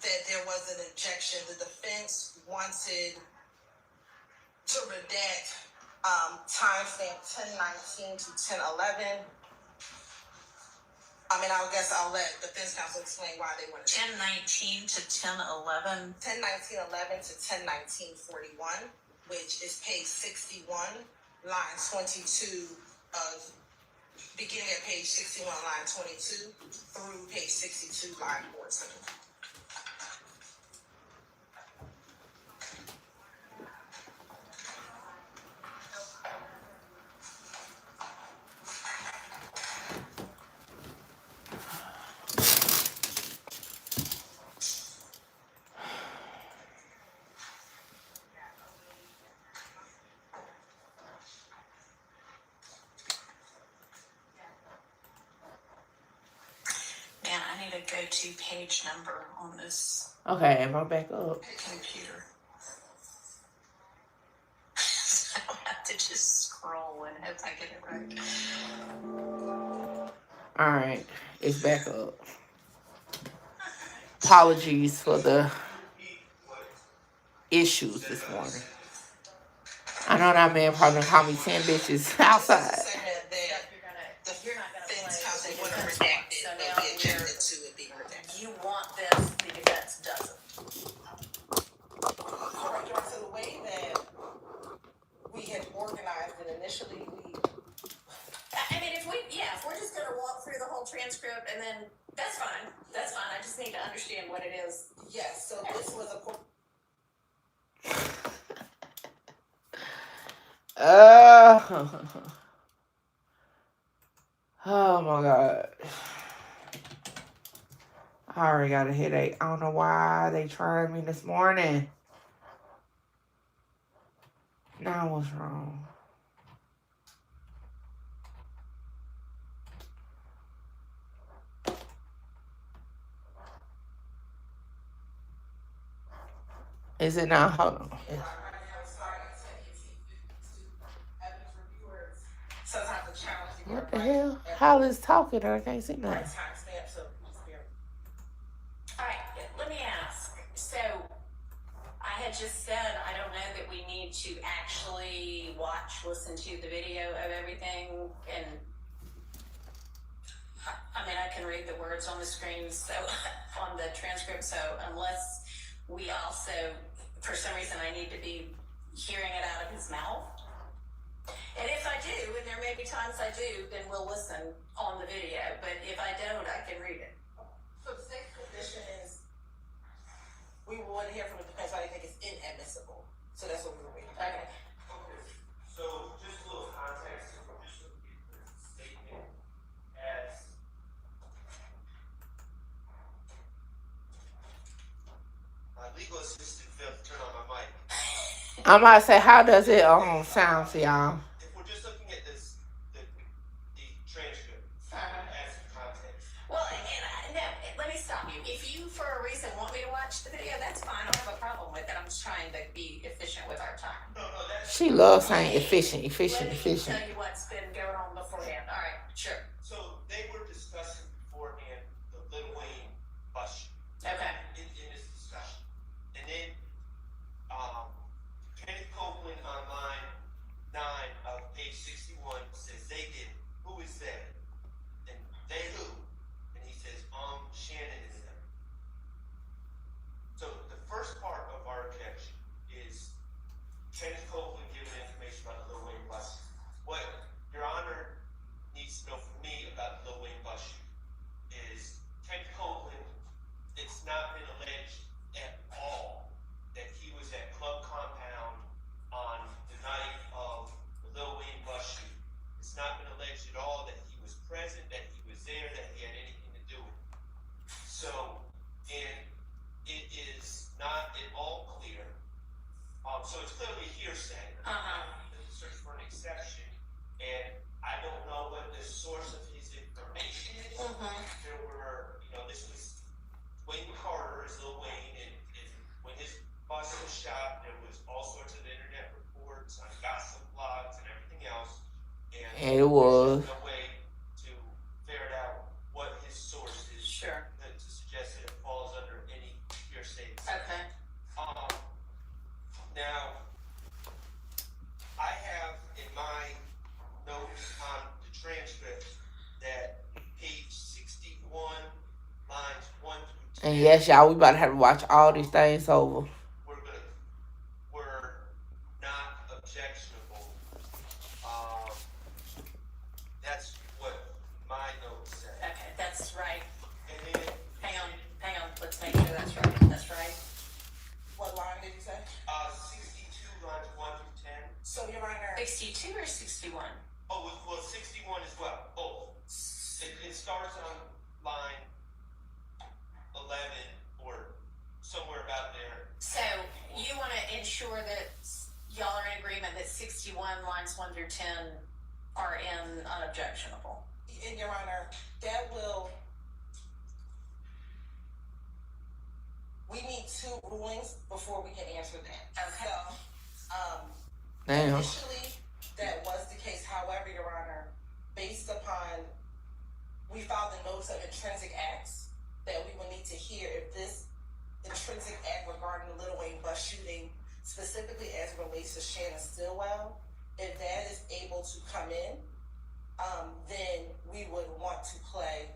Speaker 2: that there was an objection. The defense wanted to redact timestamp 10:19 to 10:11. I mean, I guess I'll let the defense counsel explain why they wanted
Speaker 4: 10:19 to 10:11.
Speaker 2: 10:19:11 to 10:19:41, which is page 61, line 22 of, beginning at page 61, line 22, through page 62, line 14.
Speaker 4: need a go-to page number on this
Speaker 1: Okay, am I back up?
Speaker 4: computer. I don't have to just scroll and hope I get it right.
Speaker 1: All right, it's back up. Apologies for the issues this morning. I know that man probably call me 10 bitches outside.
Speaker 4: You're not gonna play the defense one. So now you want this, the defense doesn't.
Speaker 2: Correct. So the way that we had organized it initially,
Speaker 4: I mean, if we're just gonna walk through the whole transcript and then, that's fine. That's fine. I just need to understand what it is.
Speaker 2: yes, so this was a
Speaker 1: Oh my God. I already got a headache. I don't know why they tried me this morning. Now what's wrong? Is it now? Hold on. What the hell? Holly's talking to her. I can't see nothing.
Speaker 4: Alright, let me ask. So, I had just said I don't know that we need to actually listen to the video of everything, and I mean, I can read the words on the screen, so on the transcript, so unless we also, for some reason, I need to be hearing it out of his mouth. And if I do, and there may be times I do, then we'll listen on the video. But if I don't, I can read it.
Speaker 2: So the state's position is we want to hear from the defense why they think it's inadmissible. So that's what we were reading.
Speaker 4: Okay.
Speaker 5: So just a little context, we're just looking at the statement as my legal assistant failed to turn on my mic.
Speaker 1: I'm about to say, how does it sound to y'all?
Speaker 5: If we're just looking at this, the transcript as context.
Speaker 4: Well, no, let me stop you. If you, for a reason, want me to watch the video, that's fine. I don't have a problem with it. I'm just trying to be efficient with our time.
Speaker 5: No, that's
Speaker 1: She loves saying efficient.
Speaker 4: Let me tell you what's been going on beforehand. All right, sure.
Speaker 5: so they were discussing beforehand the Lil Wayne bus
Speaker 4: Okay.
Speaker 5: in this discussion. And then Kenneth Copeland on line 9 of page 61 says they did. Who is they? And they who? And he says, Shannon is them. So the first part of our objection is Kenneth Copeland giving information about the Lil Wayne bus. What Your Honor needs to know from me about the Lil Wayne bus is Kenneth Copeland, it's not been alleged at all that he was at Club Compound on the night of the Lil Wayne bus shoot. It's not been alleged at all that he was present, that he was there, that he had anything to do with it. So, and it is not at all clear. So it's clearly hearsay. There's a search for an exception, and I don't know what the source of his information is. There were, this was Wayne Carter is Lil Wayne, and when his bus was shot, there was all sorts of internet reports on gossip blogs and everything else. And
Speaker 1: it was.
Speaker 5: There's no way to ferret out what his source is.
Speaker 4: Sure.
Speaker 5: To suggest that it falls under any hearsay.
Speaker 4: Okay.
Speaker 5: Now, I have in my notes on the transcript that page 61, lines 1 through 10.
Speaker 1: And yes, y'all, we about to have to watch all these things over.
Speaker 5: Were not objectionable. That's what my notes say.
Speaker 4: Okay, that's right.
Speaker 5: And then
Speaker 4: Hang on. Let's make sure that's right. That's right.
Speaker 2: What line did you say?
Speaker 5: 62 lines 1 through 10.
Speaker 2: So Your Honor,
Speaker 4: 62 or 61?
Speaker 5: Oh, well, 61 as well. Both. It starts on line 11 or somewhere about there.
Speaker 4: So you want to ensure that y'all are in agreement that 61 lines 1 through 10 are unobjectionable.
Speaker 2: and Your Honor, that will two rulings before we can answer that.
Speaker 4: Okay.
Speaker 2: So,
Speaker 1: Damn.
Speaker 2: initially, that was the case. However, Your Honor, based upon, we filed the notice of intrinsic acts that we would need to hear if this intrinsic act regarding the Lil Wayne bus shooting, specifically as it relates to Shannon Stillwell, if that is able to come in, then we would want to play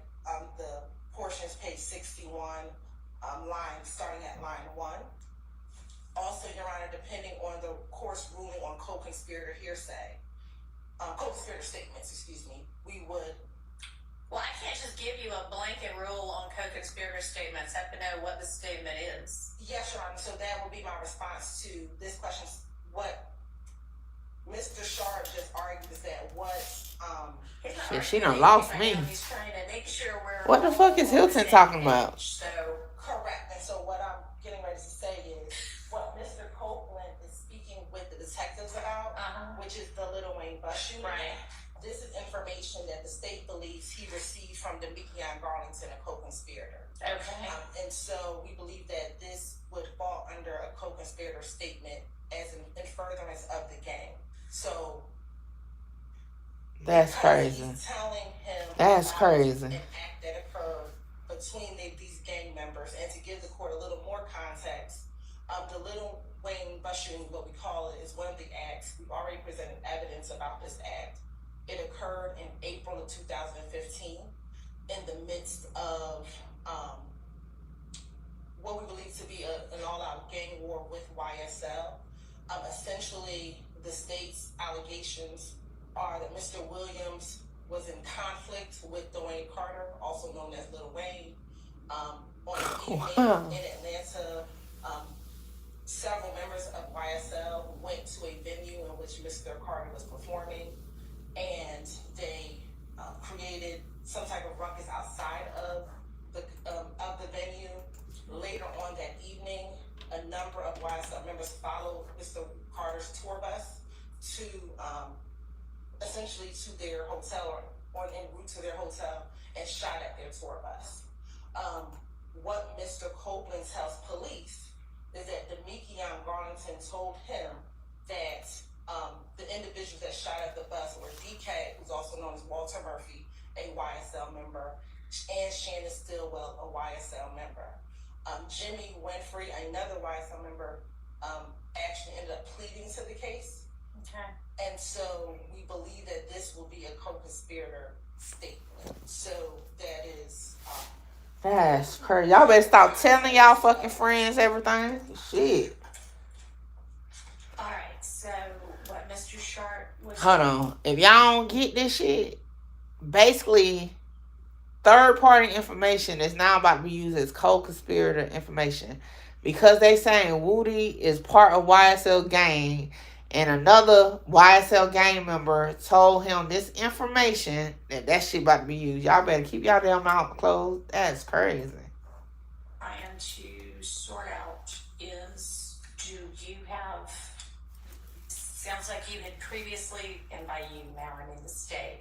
Speaker 2: the portions, page 61, starting at line 1. Also, Your Honor, depending on the court's ruling on co-conspirator hearsay, co-conspirator statements, excuse me, we would.
Speaker 4: Well, I can't just give you a blanket rule on co-conspirator statements. I have to know what the statement is.
Speaker 2: Yes, Your Honor. So that would be my response to this question. What Mr. Sharp just argued is that what
Speaker 1: Shit, she done lost me.
Speaker 4: He's trying to make sure we're
Speaker 1: What the fuck is Hilton talking about?
Speaker 2: So correct. And so what I'm getting ready to say is what Mr. Copeland is speaking with the detectives about, which is the Lil Wayne bus shooting.
Speaker 4: Right.
Speaker 2: This is information that the state believes he received from Demekion Garlington, a co-conspirator.
Speaker 4: Okay.
Speaker 2: And so we believe that this would fall under a co-conspirator statement as in furtherance of the gang. So
Speaker 1: that's crazy.
Speaker 2: He's telling him
Speaker 1: That's crazy.
Speaker 2: An act that occurred between these gang members. And to give the court a little more context, the Lil Wayne bus shooting, what we call it, is one of the acts. We've already presented evidence about this act. It occurred in April of 2015 in the midst of what we believe to be an all-out gang war with YSL. Essentially, the state's allegations are that Mr. Williams was in conflict with Dwayne Carter, also known as Lil Wayne, on an evening in Atlanta. Several members of YSL went to a venue in which Mr. Carter was performing, and they created some type of ruckus outside of the venue. Later on that evening, a number of YSL members followed Mr. Carter's tour bus to essentially to their hotel or en route to their hotel and shot at their tour bus. What Mr. Copeland tells police is that Demekion Garlington told him that the individuals that shot at the bus were DK, who's also known as Walter Murphy, a YSL member, and Shannon Stillwell, a YSL member. Jimmy Winfrey, another YSL member, actually ended up pleading to the case.
Speaker 4: Okay.
Speaker 2: And so we believe that this will be a co-conspirator statement. So that is.
Speaker 1: That's crazy. Y'all better stop telling y'all fucking friends everything. Shit.
Speaker 4: All right. So what Mr. Sharp was.
Speaker 1: Hold on. If y'all don't get this shit, basically, third-party information is now about to be used as co-conspirator information because they saying Woody is part of YSL gang, and another YSL gang member told him this information that shit about to be used. Y'all better keep y'all damn mouth closed. That's crazy.
Speaker 4: Trying to sort out is, do you have, sounds like you had previously, and by you now I mean the state,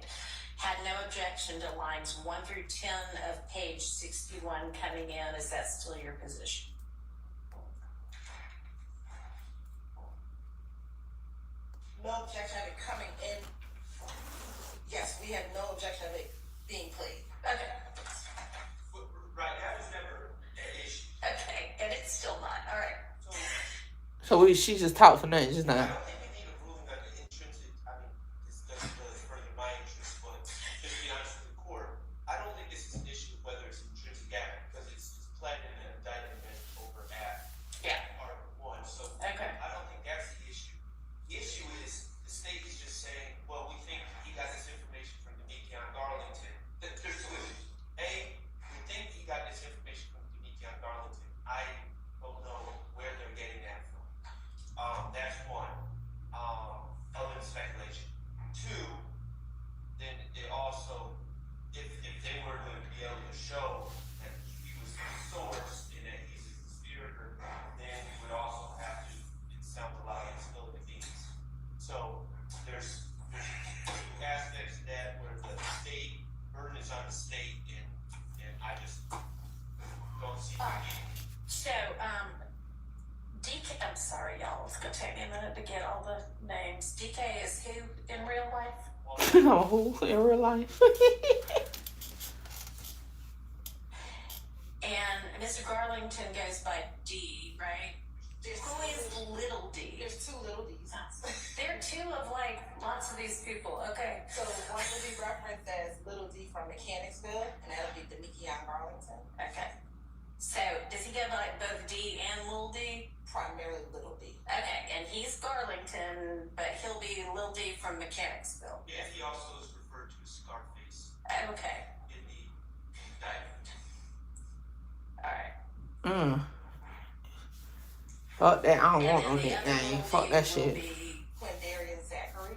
Speaker 4: had no objection to lines 1 through 10 of page 61 coming in. Is that still your position?
Speaker 2: No objection of it coming in. Yes, we have no objection of it being played.
Speaker 4: Okay.
Speaker 5: Right, that was never an issue.
Speaker 4: Okay, and it's still not. All right.
Speaker 1: So she just talked for nothing just
Speaker 5: I
Speaker 1: now.
Speaker 5: don't think we need a ruling on the intrinsic. I mean, this doesn't really further my interest, but just to be honest with the court, I don't think this is an issue of whether it's an intrinsic act because it's pled in an indictment over at Article 1. So
Speaker 4: Okay.
Speaker 5: I don't think that's the issue. The issue is the state is just saying, well, we think he got this information from Demekion Garlington. There's two issues. A, we think he got this information from Demekion Garlington. I don't know where they're getting that from. That's one.
Speaker 4: DK is who in real life?
Speaker 1: No, who in real life?
Speaker 4: And Mr. Garlington goes by D, right? Who is Little D?
Speaker 2: There's two little D's.
Speaker 4: There are two of like lots of these people. Okay.
Speaker 2: So one will be referenced as Little D from Mechanicsville, and that'll be Demikion Garlington.
Speaker 4: Okay. So does he go by both D and Little D?
Speaker 2: Primarily Little D.
Speaker 4: Okay, and he's Garlington, but he'll be Little D from Mechanicsville.
Speaker 5: Yeah, he also is referred to as Scarface
Speaker 4: Okay.
Speaker 5: in the indictment.
Speaker 4: All right.
Speaker 1: Fuck that. I don't
Speaker 4: And
Speaker 1: want
Speaker 4: then
Speaker 1: no
Speaker 4: the other
Speaker 1: nickname.
Speaker 4: Little
Speaker 1: Fuck
Speaker 4: D
Speaker 1: that
Speaker 4: will
Speaker 1: shit.
Speaker 4: be
Speaker 2: Quindarius Zachary,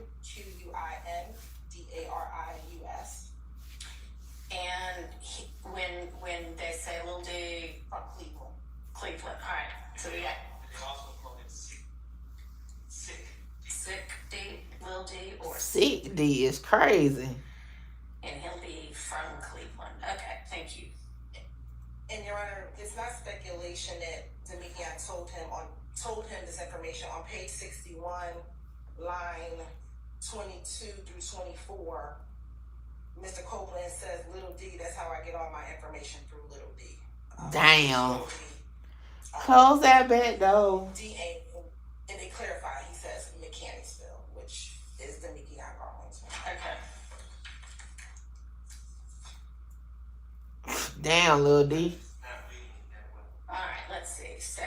Speaker 2: QUINDARIUS.
Speaker 4: And when they say Little D,
Speaker 2: From Cleveland.
Speaker 4: Cleveland. All right. So we got
Speaker 5: They also call him Sick.
Speaker 4: Sick D, Little D, or
Speaker 1: Sick D is crazy.
Speaker 4: and he'll be from Cleveland. Okay, thank you.
Speaker 2: And Your Honor, it's not speculation that Demikion told him this information on page 61, line 22 through 24. Mr. Copeland says, Little D, that's how I get all my information through Little D.
Speaker 1: Damn.
Speaker 2: Little D.
Speaker 1: Close that back though.
Speaker 2: D ain't, and they clarify, he says Mechanicsville, which is Demikion Garlington.
Speaker 4: Okay.
Speaker 1: Damn, Lil D.
Speaker 5: Not reading that well.
Speaker 4: All right, let's see. So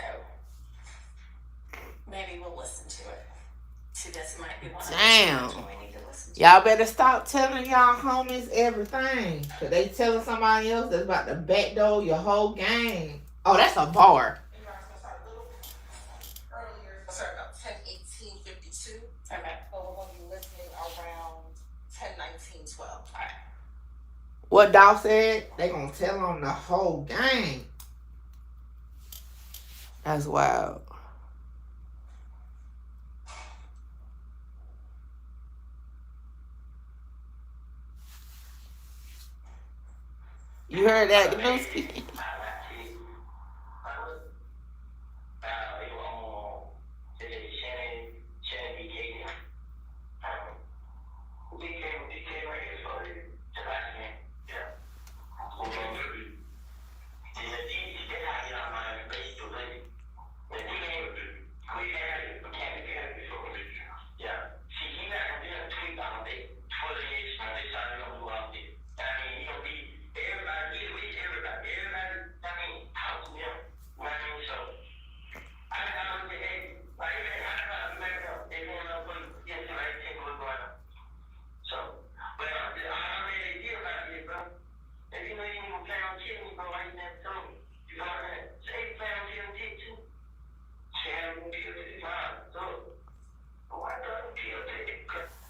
Speaker 4: maybe we'll listen to it. See, this might be one of
Speaker 1: Damn.
Speaker 4: those times when we need to listen to.
Speaker 1: Y'all better stop telling y'all homies everything. Cause they telling somebody else that's about to backdoor your whole game. Oh, that's a bar.
Speaker 2: And Your Honor, it's gonna start a little earlier, it's gonna start about 10:18:52.
Speaker 4: Okay.
Speaker 2: But we're gonna be listening around 10:19:12.
Speaker 4: All right.
Speaker 1: What Dow said, they gonna tell on the whole game. That's wild. You heard that, Gnusky?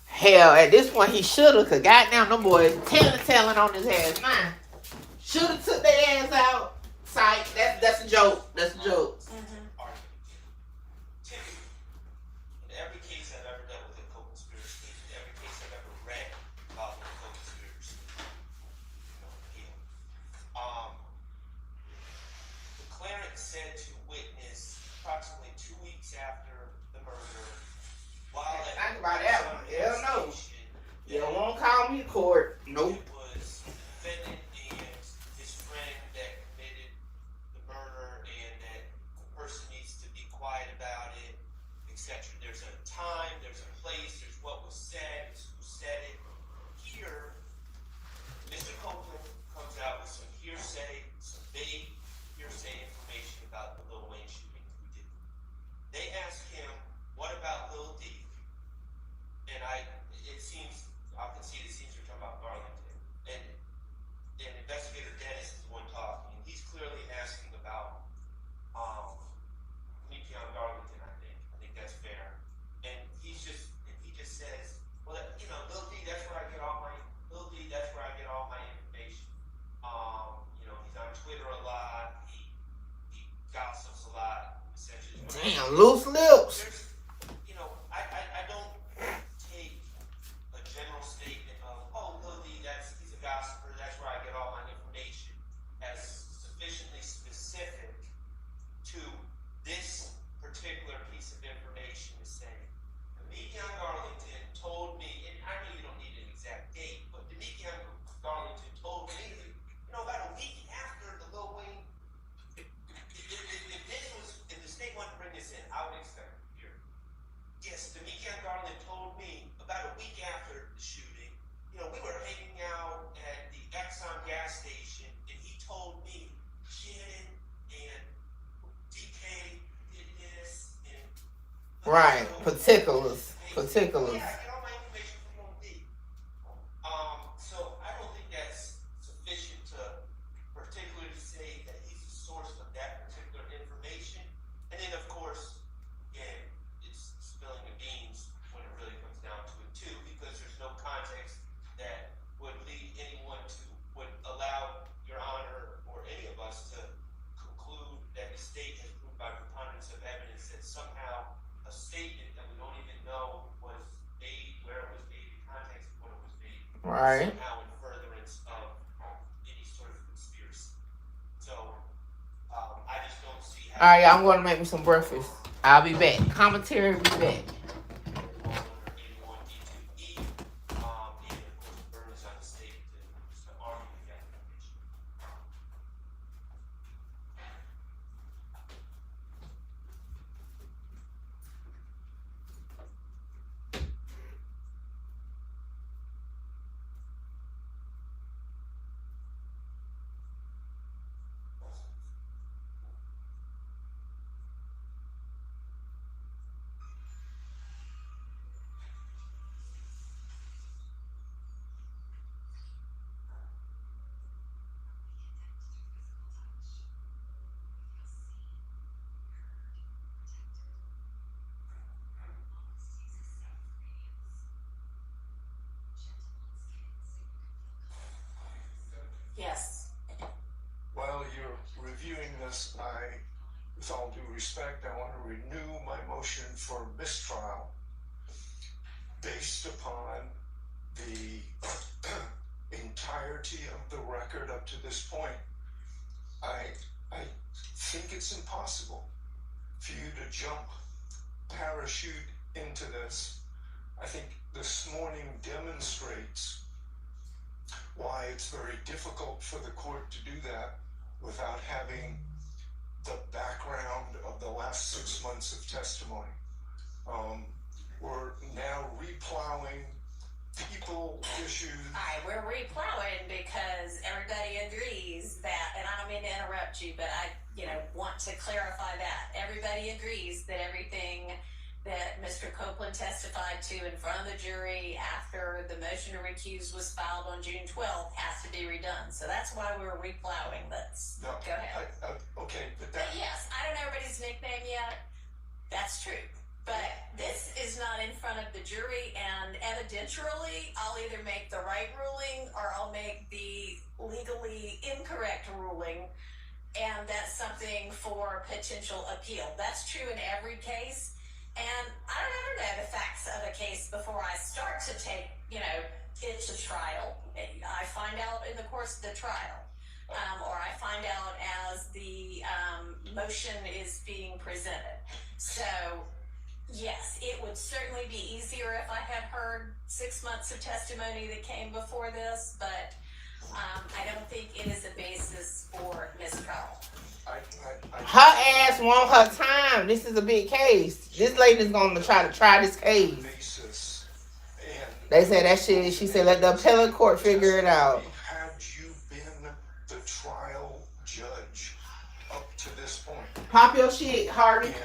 Speaker 1: Hell, at this point he shoulda, cause goddamn them boys telling on his ass. Man, shoulda took their ass out. Psych. That's a joke. That's a joke.
Speaker 5: Argument. Typically, in every case I've ever dealt with a co-conspiracy, in every case I've ever read about a co-conspiracy, the cleric said to witness approximately 2 weeks after the murder, while
Speaker 1: Think about that one. Hell no. You won't call me court. Nope.
Speaker 5: It was the defendant and his friend that committed the murder, and that the person needs to be quiet about it, etc. There's a time, there's a place, there's what was said, it's who said it. Here, Mr. Copeland comes out with some hearsay, some vague hearsay information about the Lil Wayne shooting. Who did it? They ask him, "What about Lil D?" And it seems, I can see it seems you're talking about Garlington. And Investigator Dennis is the one talking, and he's clearly asking about Demikion Garlington, I think that's fair. And he just says, well, Lil D, that's where I get all my information. He's on Twitter a lot, he gossips a lot, essentially.
Speaker 1: Damn, loose lips.
Speaker 5: There's, I don't take a general statement of, oh, Lil D, he's a gossiper, that's where I get all my information, as sufficiently specific to this particular piece of information to say, Demikion Garlington
Speaker 1: Right. Particulars.
Speaker 5: Yeah, and all my information from on D. So I don't think that's sufficient to particularly say that he's the source of that particular information. And then, of course, again, it's spilling the beans when it really comes down to it too, because there's no context that would lead anyone to, would allow Your Honor or any of us to conclude that the state has proved by preponderance of evidence that somehow a statement that we don't even know was made, where it was made, the context of when it was made,
Speaker 1: Right.
Speaker 5: somehow in furtherance of any sort of conspiracy. So I just don't see how.
Speaker 1: All right, I'm going to make me some breakfast. I'll be back. Commentary will be back.
Speaker 4: Yes.
Speaker 7: While you're reviewing this, with all due respect, I want to renew my motion for mistrial based upon the entirety of the record up to this point. I think it's impossible for you to jump, parachute into this. I think this morning demonstrates why it's very difficult for the court to do that without having the background of the last 6 months of testimony. We're now replowing people issues.
Speaker 4: All right, we're replowing because everybody agrees that, and I don't mean to interrupt you, but I, want to clarify that. Everybody agrees that everything that Mr. Copeland testified to in front of the jury after the motion to recuse was filed on June 12th has to be redone. So that's why we're replowing. Go ahead.
Speaker 7: Okay, but
Speaker 4: yes, I don't know everybody's nickname yet. That's true. But this is not in front of the jury, and evidentially, I'll either make the right ruling or I'll make the legally incorrect ruling, and that's something for potential appeal. That's true in every case. And I don't ever know the facts of a case before I start to take, it to trial. I find out in the course of the trial, or I find out as the motion is being presented. So, yes, it would certainly be easier if I had heard 6 months of testimony that came before this, but I don't think it is a basis for mistrial.
Speaker 1: Her ass want her time. This is a big case. This lady's going to try this case. They said that shit. She said let the appellate court figure it out.
Speaker 7: Had you been the trial judge up to this point,
Speaker 1: pop your shit, Harvey.
Speaker 7: And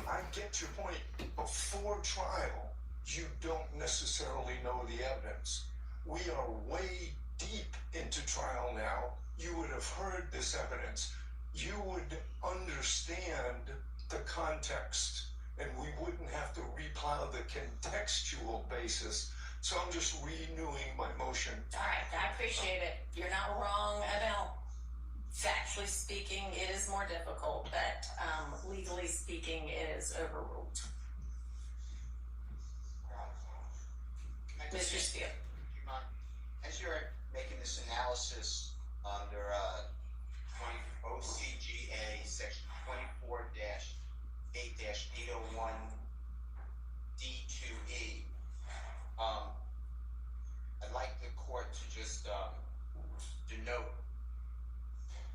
Speaker 7: I get your point. Before trial, you don't necessarily know the evidence. We are way deep into trial now. You would have heard this evidence. You would understand the context, and we wouldn't have to replow the contextual basis. So I'm just renewing my motion.
Speaker 4: All right, I appreciate it. You're not wrong about factually speaking, it is more difficult, but legally speaking, it is overruled. Mr. Steele.
Speaker 3: As you're making this analysis under OCGA section 24-8-801 D2E, I'd like the court to just denote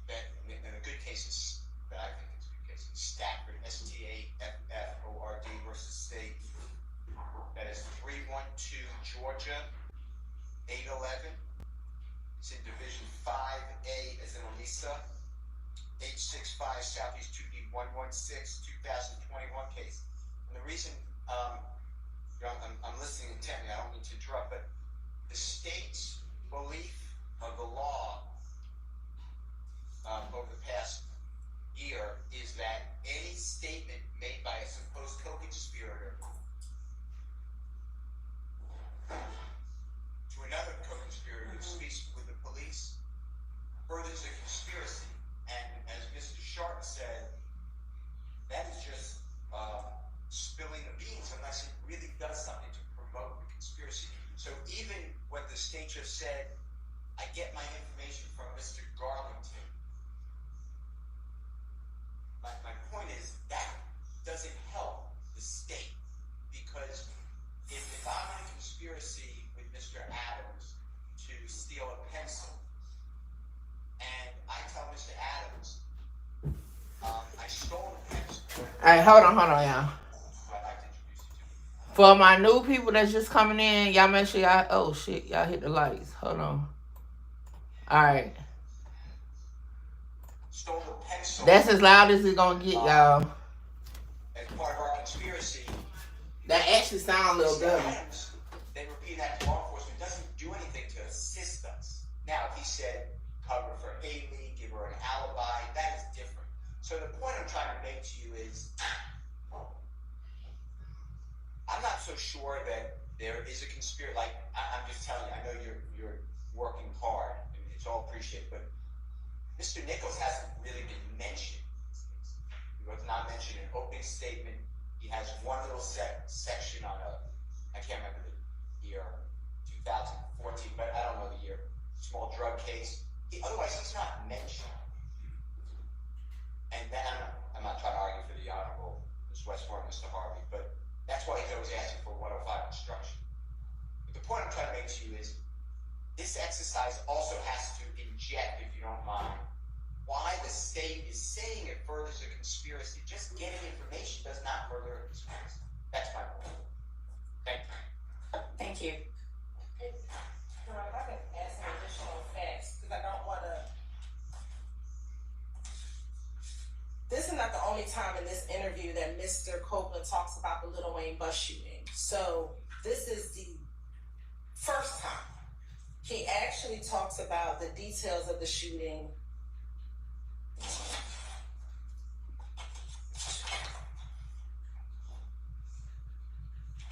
Speaker 3: that in a good case, that I think it's a good case, Stafford, STAFFORD versus State, that is 312 Georgia 811. It's in Division 5A as in Elisa, 865 Southeast 2D 116, 2021 case. And the reason, I'm listening intently, I don't mean to interrupt, but the state's belief of the law over the past year is that any statement made by a supposed co-conspirator to another co-conspirator who speaks with the police furthers a conspiracy. And as Mr. Sharp said, that is just spilling the beans unless it really does something to promote the conspiracy. So even what the state just said, I get my information from Mr. Garlington. My point is that doesn't help the state, because if I'm in a conspiracy with Mr. Adams to steal a pencil, and I tell Mr. Adams I stole the pencil.
Speaker 1: All right, hold on, y'all.
Speaker 3: I'd like to introduce you to.
Speaker 1: For my new people that's just coming in, y'all make sure y'all, oh shit, y'all hit the lights. Hold on. All right.
Speaker 3: Stole the pencil.
Speaker 1: That's as loud as it's gonna get, y'all.
Speaker 3: As part of our conspiracy.
Speaker 1: That actually sounds a little dumb.
Speaker 3: They repeat that to law enforcement, doesn't do anything to assist us. Now, if he said cover for Haley, give her an alibi, that is different. So the point I'm trying to make to you is, I'm not so sure that there is a conspiracy. Like, I'm just telling you, I know you're working hard, and it's all appreciated, but Mr. Nichols hasn't really been mentioned. He was not mentioned in opening statement. He has one little section on I can't remember the year, 2014, but I don't know the year, small drug case. Otherwise, he's not mentioned. And then, I'm not trying to argue for the Honorable Ms. Westmore and Mr. Harvey, but that's why he's always asking for 105 instruction. But the point I'm trying to make to you is, this exercise also has to inject, if you don't mind, why the state is saying it furthers a conspiracy. Just getting information does not further a conspiracy. That's my point. Thank you.
Speaker 4: Thank you.
Speaker 2: If I can add some additional facts, because I don't want to. This is not the only time in this interview that Mr. Copeland talks about the Lil Wayne bus shooting. So this is the first time he actually talks about the details of the shooting.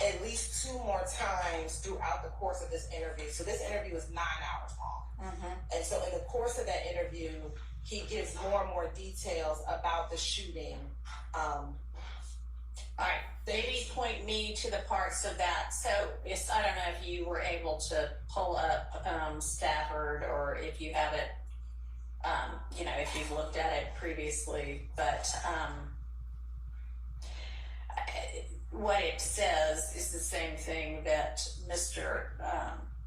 Speaker 2: At least 2 more times throughout the course of this interview. So this interview is 9 hours long. And so in the course of that interview, he gives more and more details about the shooting.
Speaker 4: All right, maybe point me to the parts of that. So it's, I don't know if you were able to pull up Stafford, or if you have it, if you've looked at it previously, but what it says is the same thing that Mr.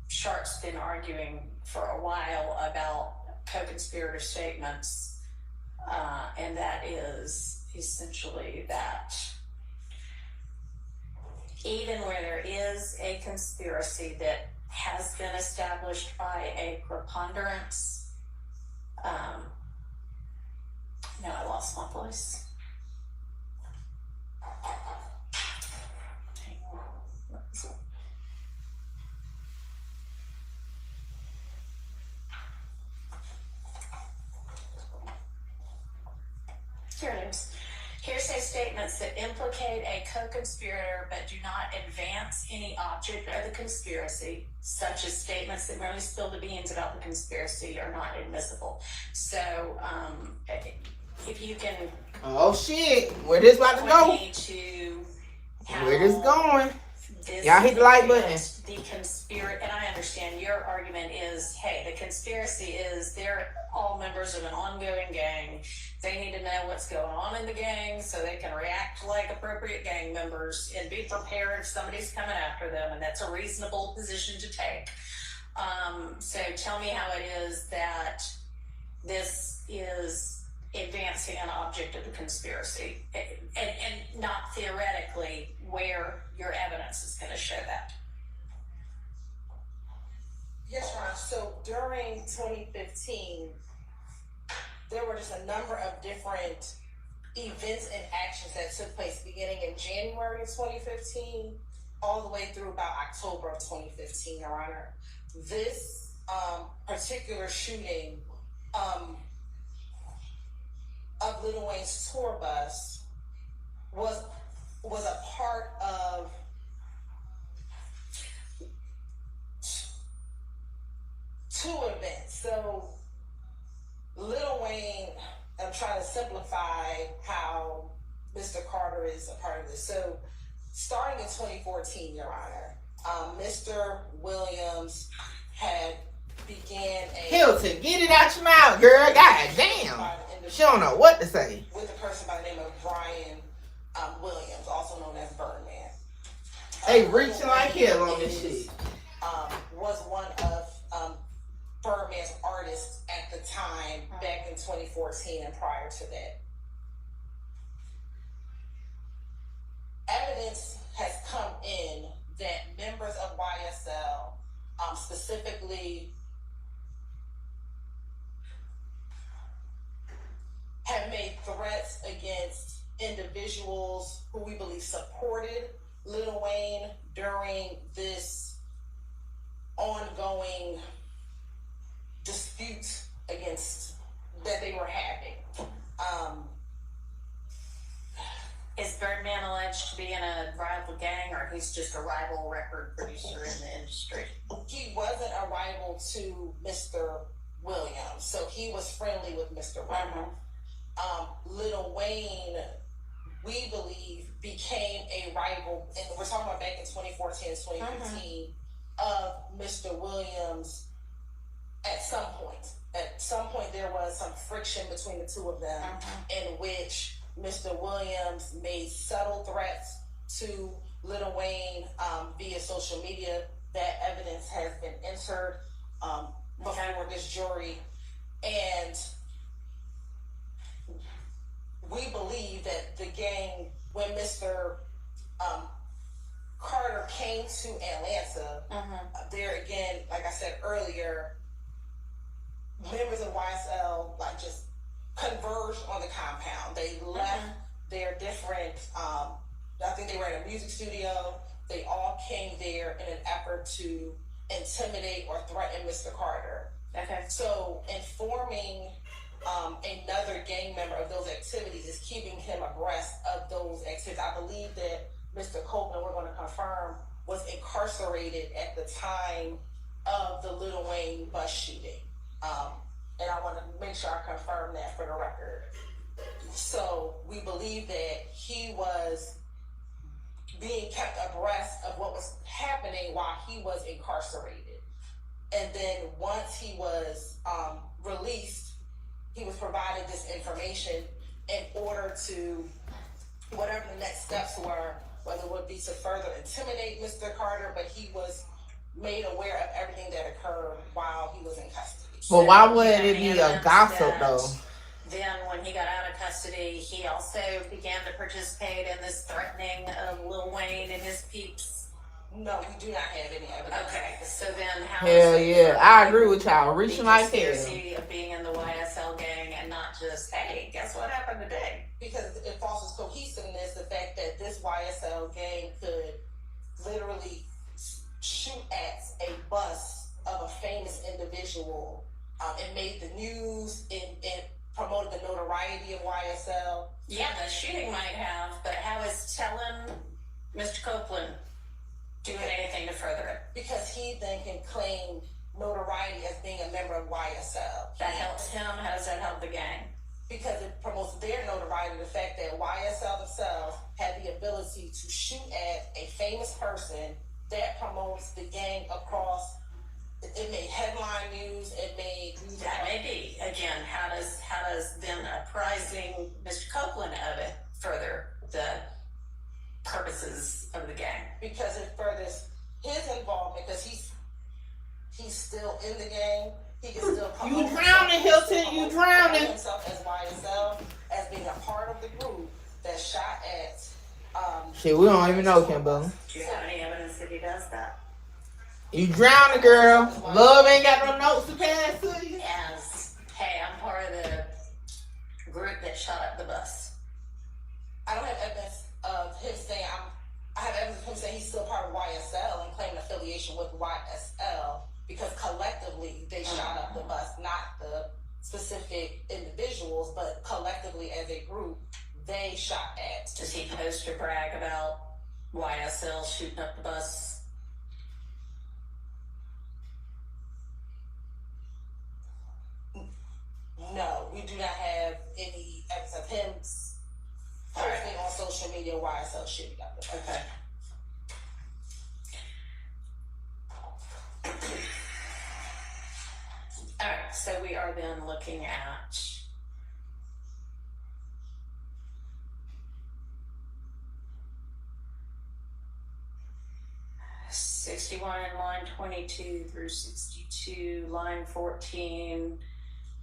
Speaker 4: Sharp's been arguing for a while about co-conspirator statements, and that is essentially that even where there is a conspiracy that has been established by a preponderance, no, I lost my voice. Hang on. What is it? Here it is. Hearsay statements that implicate a co-conspirator but do not advance any object of the conspiracy, such as statements that merely spill the beans about the conspiracy, are not admissible. So, if you can...
Speaker 1: Oh shit, where this about to go? Where this going? Y'all hit the like button.
Speaker 4: The conspiracy, and I understand your argument is, hey, the conspiracy is they're all members of an ongoing gang. They need to know what's going on in the gang so they can react like appropriate gang members and be prepared if somebody's coming after them, and that's a reasonable position to take. So tell me how it is that this is advancing an object of the conspiracy, and not theoretically where your evidence is going to show that.
Speaker 2: Yes, Ron. So during 2015, there were just a number of different events and actions that took place beginning in January of 2015 all the way through about October of 2015, Your Honor. This particular shooting of Lil Wayne's tour bus was a part of two events. So Lil Wayne, I'm trying to simplify how Mr. Carter is a part of this. So starting in 2014, Your Honor, Mr. Williams had began a
Speaker 1: Hilton, get it out your mouth, girl. God damn. She don't know what to say.
Speaker 2: With a person by the name of Brian Williams, also known as Birdman.
Speaker 1: Hey, reaching like hell on this shit.
Speaker 2: Was one of Birdman's artists at the time, back in 2014 and prior to that. Evidence has come in that members of YSL, specifically, have made threats against individuals who we believe supported Lil Wayne during this ongoing dispute that they were having.
Speaker 4: Is Birdman alleged to be in a rival gang, or he's just a rival record producer in the industry?
Speaker 2: He wasn't a rival to Mr. Williams, so he was friendly with Mr. Williams. Lil Wayne, we believe, became a rival, and we're talking about back in 2014 and 2015, of Mr. Williams at some point. At some point, there was some friction between the two of them, in which Mr. Williams made subtle threats to Lil Wayne via social media. That evidence has been entered before this jury, and we believe that the gang, when Mr. Carter came to Atlanta, there again, like I said earlier, members of YSL just converged on the compound. They left their different, I think they were in a music studio. They all came there in an effort to intimidate or threaten Mr. Carter.
Speaker 4: Okay.
Speaker 2: So informing another gang member of those activities is keeping him abreast of those activities. I believe that Mr. Copeland, we're going to confirm, was incarcerated at the time of the Lil Wayne bus shooting. And I want to make sure I confirm that for the record. So we believe that he was being kept abreast of what was happening while he was incarcerated. And then once he was released, he was provided this information in order to, whatever the next steps were, whether it would be to further intimidate Mr. Carter, but he was made aware of everything that occurred while he was in custody.
Speaker 1: Well, why would it be a gossip though?
Speaker 4: Then when he got out of custody, he also began to participate in this threatening of Lil Wayne and his peeps.
Speaker 2: No, we do not have any evidence.
Speaker 4: Okay, so then how
Speaker 1: Hell yeah, I agree with y'all. Reaching like hell.
Speaker 4: conspiracy of being in the YSL gang and not just, hey, guess what happened today?
Speaker 2: Because it fosters cohesiveness, the fact that this YSL gang could literally shoot at a bus of a famous individual. It made the news, it promoted the notoriety of YSL.
Speaker 4: Yeah, the shooting might have, but how is telling Mr. Copeland doing anything to further it?
Speaker 2: Because he then can claim notoriety as being a member of YSL.
Speaker 4: That helps him? How does that help the gang?
Speaker 2: Because it promotes their notoriety, the fact that YSL themselves had the ability to shoot at a famous person. That promotes the gang across. It made headline news. It made news.
Speaker 4: That may be. Again, how does then apprising Mr. Copeland of it further the purposes of the gang?
Speaker 2: Because it furthers his involvement, because he's still in the gang. He can still
Speaker 1: You drowning, Hilton. You drowning.
Speaker 2: Himself as YSL, as being a part of the group that shot at.
Speaker 1: Shit, we don't even know, Kimbo.
Speaker 4: Do you have any evidence that he does that?
Speaker 1: You drowning, girl. Love ain't got no notes to pass to you.
Speaker 4: As, hey, I'm part of the group that shot up the bus.
Speaker 2: I don't have evidence of him saying I have evidence of him saying he's still part of YSL and claiming affiliation with YSL because collectively they shot up the bus, not the specific individuals, but collectively as a group, they shot at.
Speaker 4: Does he post or brag about YSL shooting up the bus?
Speaker 2: No, we do not have any evidence of him posting on social media YSL shooting up the bus.
Speaker 4: Okay. All right, so we are then looking at line 22 through 62, line 14,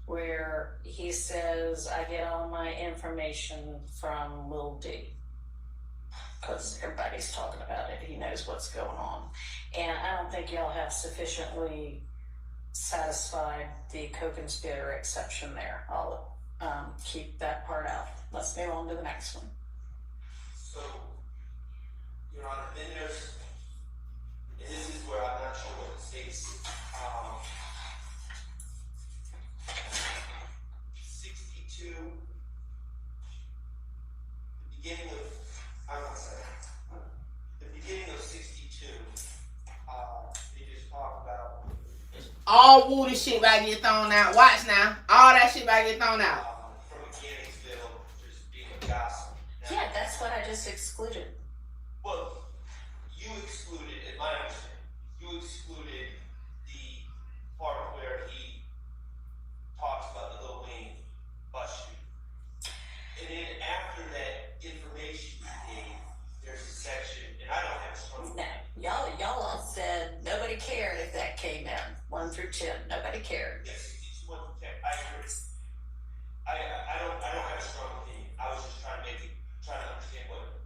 Speaker 4: where he says, I get all my information from Lil D. Because everybody's talking about it. He knows what's going on. And I don't think y'all have sufficiently satisfied the co-conspirator exception there. I'll keep that part out. Let's move on to the next one.
Speaker 5: So, Your Honor, then there's, and this is where I'm not sure what the state's 62, the beginning of, I'm not saying, the beginning of 62, they just talk about
Speaker 1: All Woody shit about to get thrown out. Watch now. All that shit about to get thrown out.
Speaker 5: from Mechanicsville just being a gossip. Now,
Speaker 4: Yeah, that's what I just excluded.
Speaker 5: well, you excluded, in my understanding, you excluded the part where he talks about the Lil Wayne bus shoot. And then after that information you gave, there's a section, and I don't have a strong.
Speaker 4: No, y'all all said nobody cared if that came in 1 through 10. Nobody cared.
Speaker 5: Yes, 62, 1 through 10. I agree. I don't have a strong opinion. I was just trying to understand what,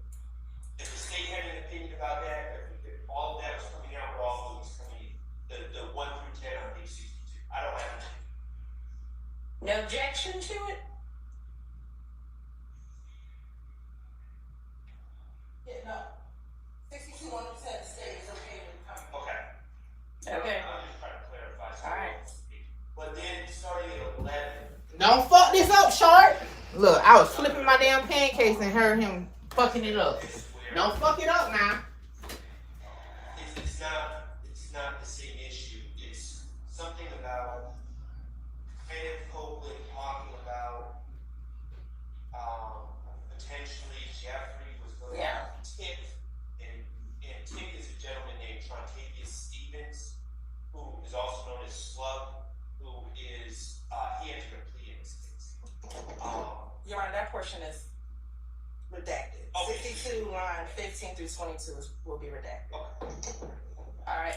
Speaker 5: if the state had an opinion about that, if all of that was coming out, or all of it was coming in. The 1 through 10 on page 62. I don't have an opinion.
Speaker 4: No objection to it?
Speaker 2: Yeah, no. 62 1% the state is okay with coming.
Speaker 5: Okay.
Speaker 4: Okay.
Speaker 5: I'm just trying to clarify.
Speaker 4: All right.
Speaker 5: But then starting at 11.
Speaker 1: Don't fuck this up, short. Look, I was flipping my damn pancakes and heard him fucking it up. Don't fuck it up now.
Speaker 5: It's not the same issue. It's something about Kenneth Copeland talking about potentially Jeffrey was going to tip, and Tip is a gentleman named Trontavious Stevens, who is also known as Slug, who is he entered a plea in this case.
Speaker 2: Your Honor, that portion is redacted.
Speaker 5: Okay.
Speaker 2: 62 line 15 through 22 will be redacted.
Speaker 5: Okay.
Speaker 4: All right.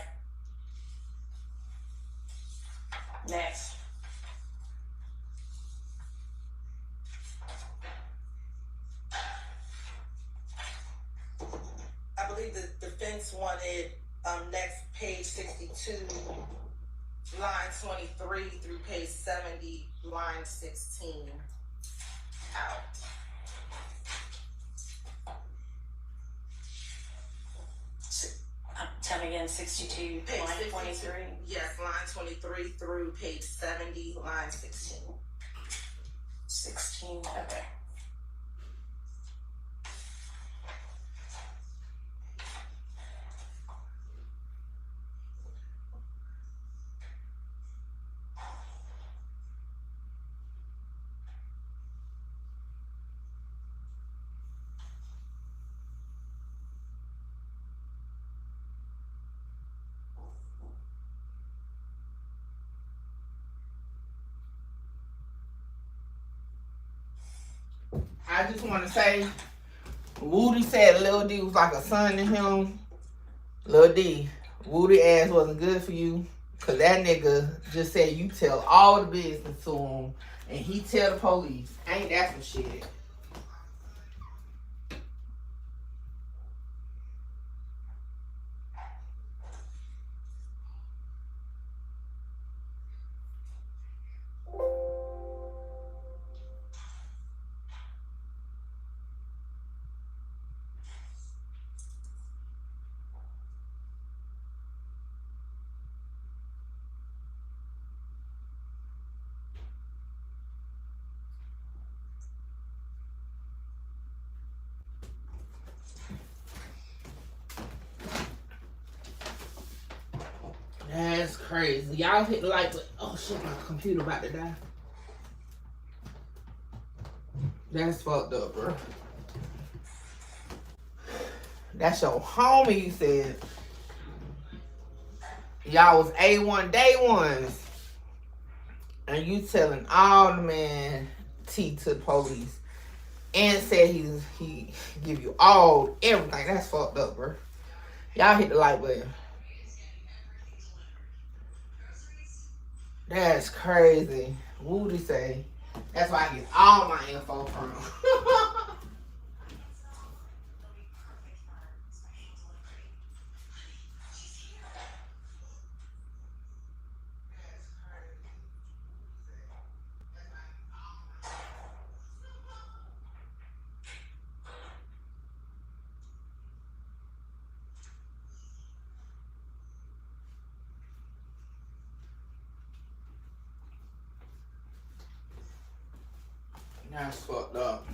Speaker 4: Next.
Speaker 2: I believe the defense wanted next page 62, line 23 through page 70, line 16 out.
Speaker 4: Tell me again, 62,
Speaker 2: Page
Speaker 4: line
Speaker 2: 62.
Speaker 4: 23.
Speaker 2: Yes, line 23 through page 70, line 16.
Speaker 4: 16, okay.
Speaker 1: I just want to say, Woody said Lil D was like a son to him. Lil D, Woody ass wasn't good for you. Because that nigga just said you tell all the business to him. And he tell the police. Ain't that some shit? That's crazy. Y'all hit the like button. Oh shit, my computer about to die. That's fucked up, bro. That's your homie, you said. Y'all was A1 day ones. And you telling all the man T to the police. And said he give you all everything. That's fucked up, bro. Y'all hit the like button. That's crazy. Woody say. That's why I get all my info from. That's fucked up.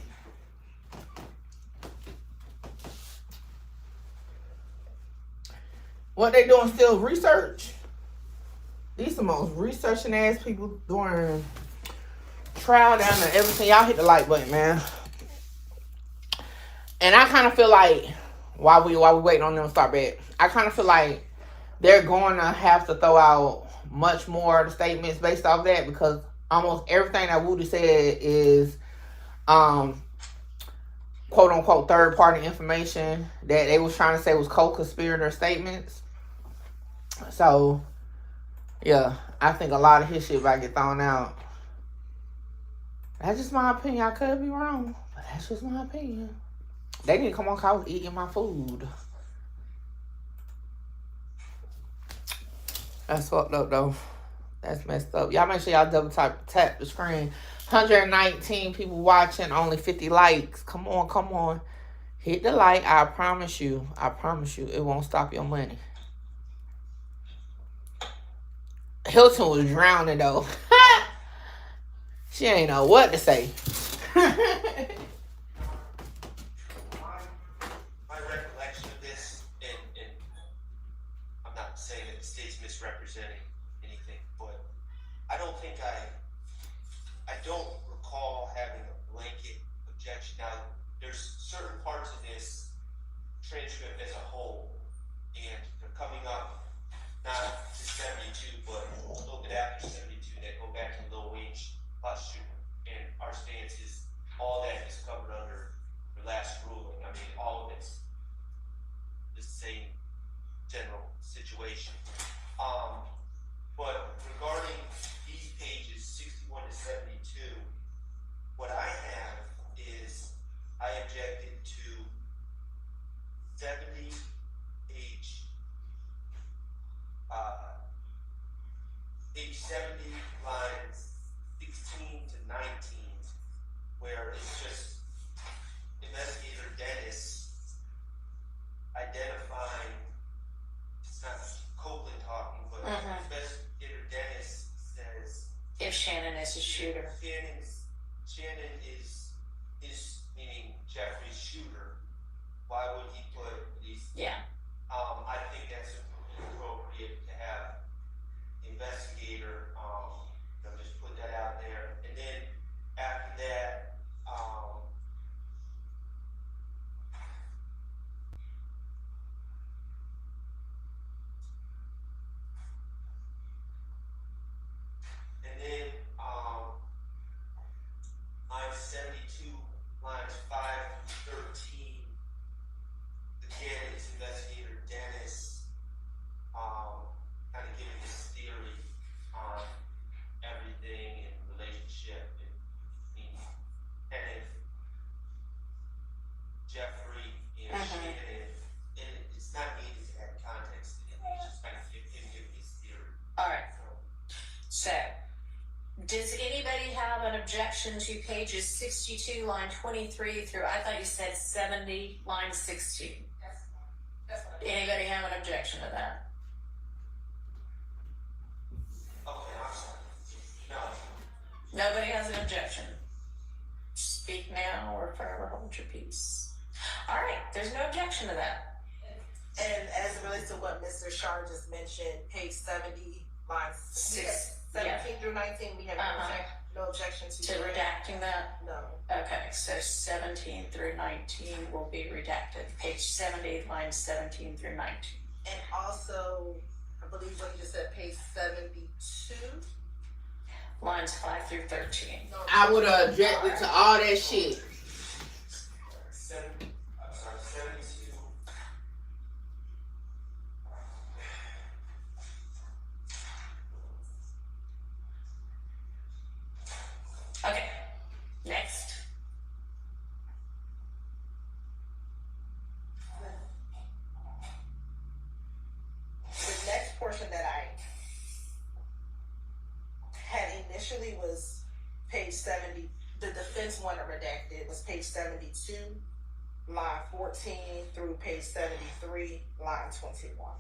Speaker 1: What they doing still research? These the most researching ass people doing trial down and everything. Y'all hit the like button, man. And I kind of feel like while we waiting on them to start back, I kind of feel like they're going to have to throw out much more of the statements based off that, because almost everything that Woody said is quote unquote third party information that they was trying to say was co-conspirator statements. So yeah, I think a lot of his shit about to get thrown out. That's just my opinion. I could be wrong, but that's just my opinion. They didn't come on because I was eating my food. That's fucked up though. That's messed up. Y'all make sure y'all double tap the screen. 119 people watching, only 50 likes. Come on, come on. Hit the like. I promise you, it won't stop your money. Hilton was drowning though. She ain't know what to say.
Speaker 5: My recollection of this, and I'm not saying that the state's misrepresenting anything, but I don't think I don't recall having a blanket objection. Now, there's certain parts of this transcript as a whole, and they're coming up not to 72, but a little bit after 72 that go back to Lil Wayne's plus shooter. And our stance is all that is covered under the last ruling. I mean, all of it's the same general situation. But regarding these pages 61 to 72, what I have is I objected to 70 page 70 lines 16 to 19, where it's just investigator Dennis identifying, it's not Copeland talking, but investigator Dennis says
Speaker 4: if Shannon is a shooter.
Speaker 5: Shannon is meaning Jeffrey's shooter. Why would he put these?
Speaker 4: Yeah.
Speaker 5: I think that's appropriate to have the investigator, just put that out there. And then after that, line 72, lines 5 to 13, again, it's investigator Dennis, kind of giving his theory on everything in relationship and Kenneth, Jeffrey, and Shannon. And it's not needed to add context to it. It's just kind of him giving his theory.
Speaker 4: All right. So, does anybody have an objection to pages 62, line 23 through, I thought you said 70, line 16? Anybody have an objection to that?
Speaker 5: Okay, I'm sorry. No.
Speaker 4: Nobody has an objection. Speak now or forever hold your peace. All right, there's no objection to that.
Speaker 2: And as it relates to what Mr. Shar just mentioned, page 70, lines 17 through 19, we have no objection
Speaker 4: To redacting that?
Speaker 2: No.
Speaker 4: Okay, so 17 through 19 will be redacted. Page 70, lines 17 through 19.
Speaker 2: And also, I believe what you just said, page 72.
Speaker 4: Lines 5 through 13.
Speaker 1: I would have objected to all that shit.
Speaker 5: 72.
Speaker 4: Okay, next.
Speaker 2: The next portion that I had initially was page 70. The defense wanted redacted was page 72, line 14 through page 73, line 21.
Speaker 4: All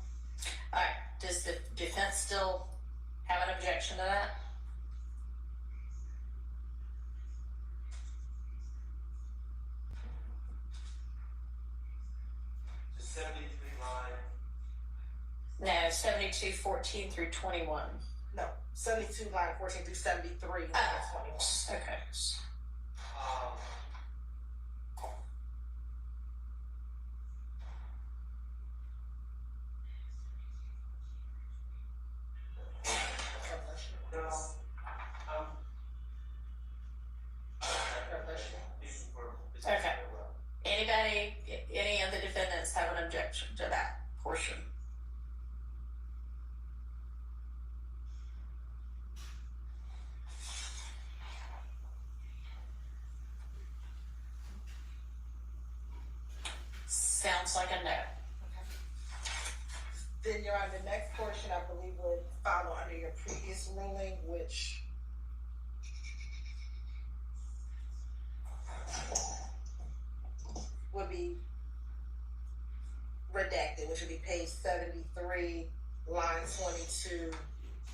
Speaker 4: right, does the defense still have an objection to that?
Speaker 5: The 73 line.
Speaker 4: No, 72, 14 through 21.
Speaker 2: No, 72, line 14 through 73, line 21.
Speaker 4: Okay. Okay. Anybody, any of the defendants have an objection to that portion? Sounds like a no.
Speaker 2: Then you're on the next portion, I believe, would follow under your previous ruling, which would be redacted, which would be page 73, line 22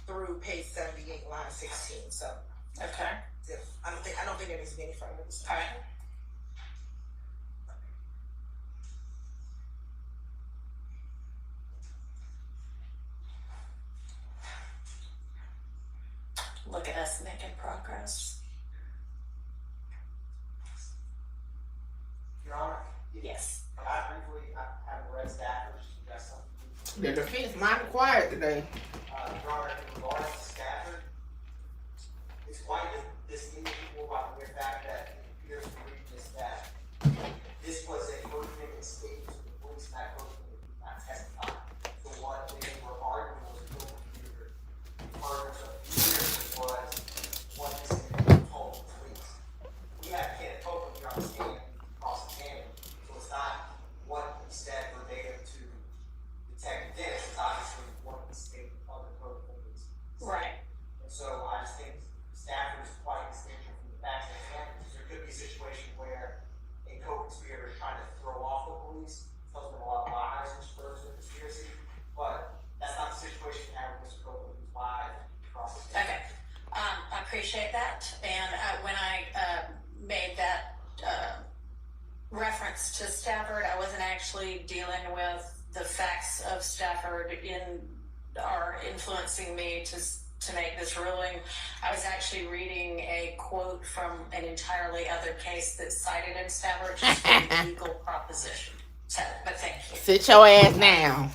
Speaker 2: through page 78, line 16. So,
Speaker 4: Okay.
Speaker 2: I don't think there needs to be any further discussion.
Speaker 4: All right. Look at us making progress.
Speaker 8: Your Honor,
Speaker 4: Yes.
Speaker 8: I briefly have read Stafford's suggest something.
Speaker 1: The defense mighty quiet today.
Speaker 8: Your Honor, in regards to Stafford, it's quite distinguishable by the mere fact that it appears from reading this that this was a first-witness statement to the police, and that first-witness did not testify. So what they were arguing was a co-computer. Further, was what this individual told the police. We have Kenneth Copeland here on the stand, across the table, so it's not what he said verbatim to Detective Dennis, it's obviously what he stated other co-defendants.
Speaker 4: Right.
Speaker 8: And so I just think Stafford is quite distinct from the facts at hand, because there could be a situation where a co-conspirator is trying to throw off the police, tells them a lot of lies, which furthers the conspiracy, but that's not the situation we have with Mr. Copeland, who's live across the table.
Speaker 4: Okay. I appreciate that. And when I made that reference to Stafford, I wasn't actually dealing with the facts of Stafford are influencing me to make this ruling. I was actually reading a quote from an entirely other case that's cited in Stafford, just for the legal proposition. So, but thank you.
Speaker 1: Sit your ass down.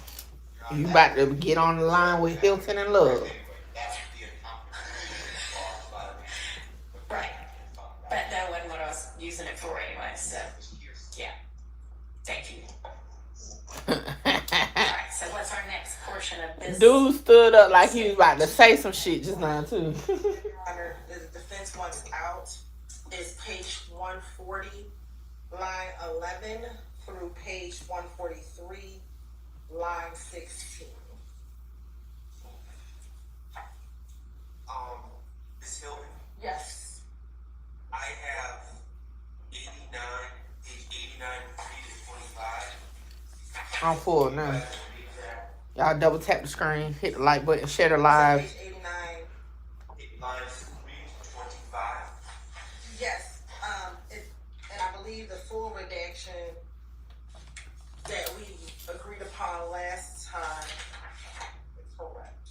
Speaker 1: You about to get on the line with Hilton and Love.
Speaker 4: Right. But that wasn't what I was using it for anyway, so yeah. Thank you. Alright, so what's our next portion of this?
Speaker 1: Dude stood up like he was about to say some shit just now too.
Speaker 2: Your Honor, the defense wants out is page 140, line 11 through page 143, line 16.
Speaker 5: Ms. Hilton,
Speaker 2: Yes.
Speaker 5: I have 89, page 89, 3 to 25.
Speaker 1: I'm full now. Y'all double tap the screen, hit the like button, share the live.
Speaker 2: Page 89.
Speaker 5: Lines 3 to 25.
Speaker 2: Yes. And I believe the full redaction that we agreed upon last time is correct.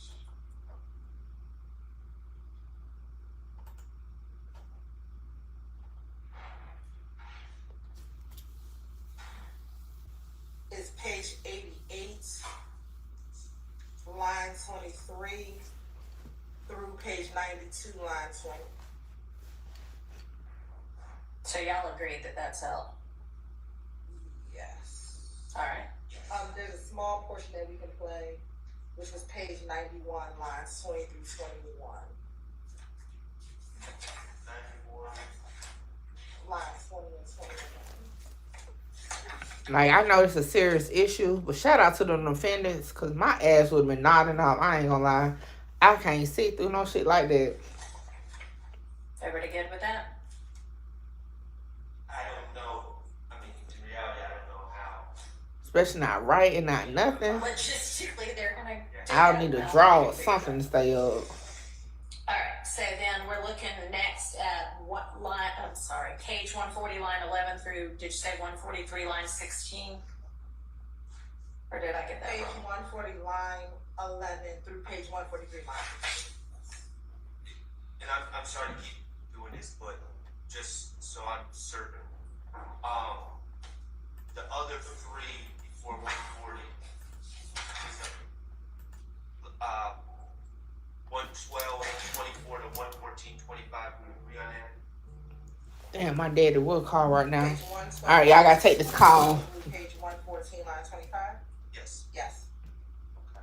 Speaker 2: It's page 88, line 23 through page 92, line 20.
Speaker 4: So y'all agree that that's L?
Speaker 2: Yes.
Speaker 4: All right.
Speaker 2: There's a small portion that we can play, which was page 91, lines 20 through 21.
Speaker 5: 91.
Speaker 2: Lines 20 and 21.
Speaker 1: Like, I know it's a serious issue, but shout out to the defendants, because my ass would have been nodding off. I ain't gonna lie. I can't see through no shit like that.
Speaker 4: Everybody good with that?
Speaker 5: I don't know. I mean, in reality, I don't know how.
Speaker 1: Especially not writing, not nothing.
Speaker 4: Logistically, they're gonna.
Speaker 1: I'll need to draw or something to stay up.
Speaker 4: All right, so then we're looking next at what line, I'm sorry, page 140, line 11 through, did you say 143, line 16? Or did I get that
Speaker 2: Page
Speaker 4: wrong?
Speaker 2: 140, line 11 through page 143, line 16.
Speaker 5: And I'm sorry to keep doing this, but just so I'm certain, the other three before 140 is 112, 24 to 114, 25. We agree on that?
Speaker 1: Damn, my daddy will call right now.
Speaker 2: Page 112.
Speaker 1: All right, y'all gotta take this call.
Speaker 2: Through page 114, line 25.
Speaker 5: Yes.
Speaker 2: Yes.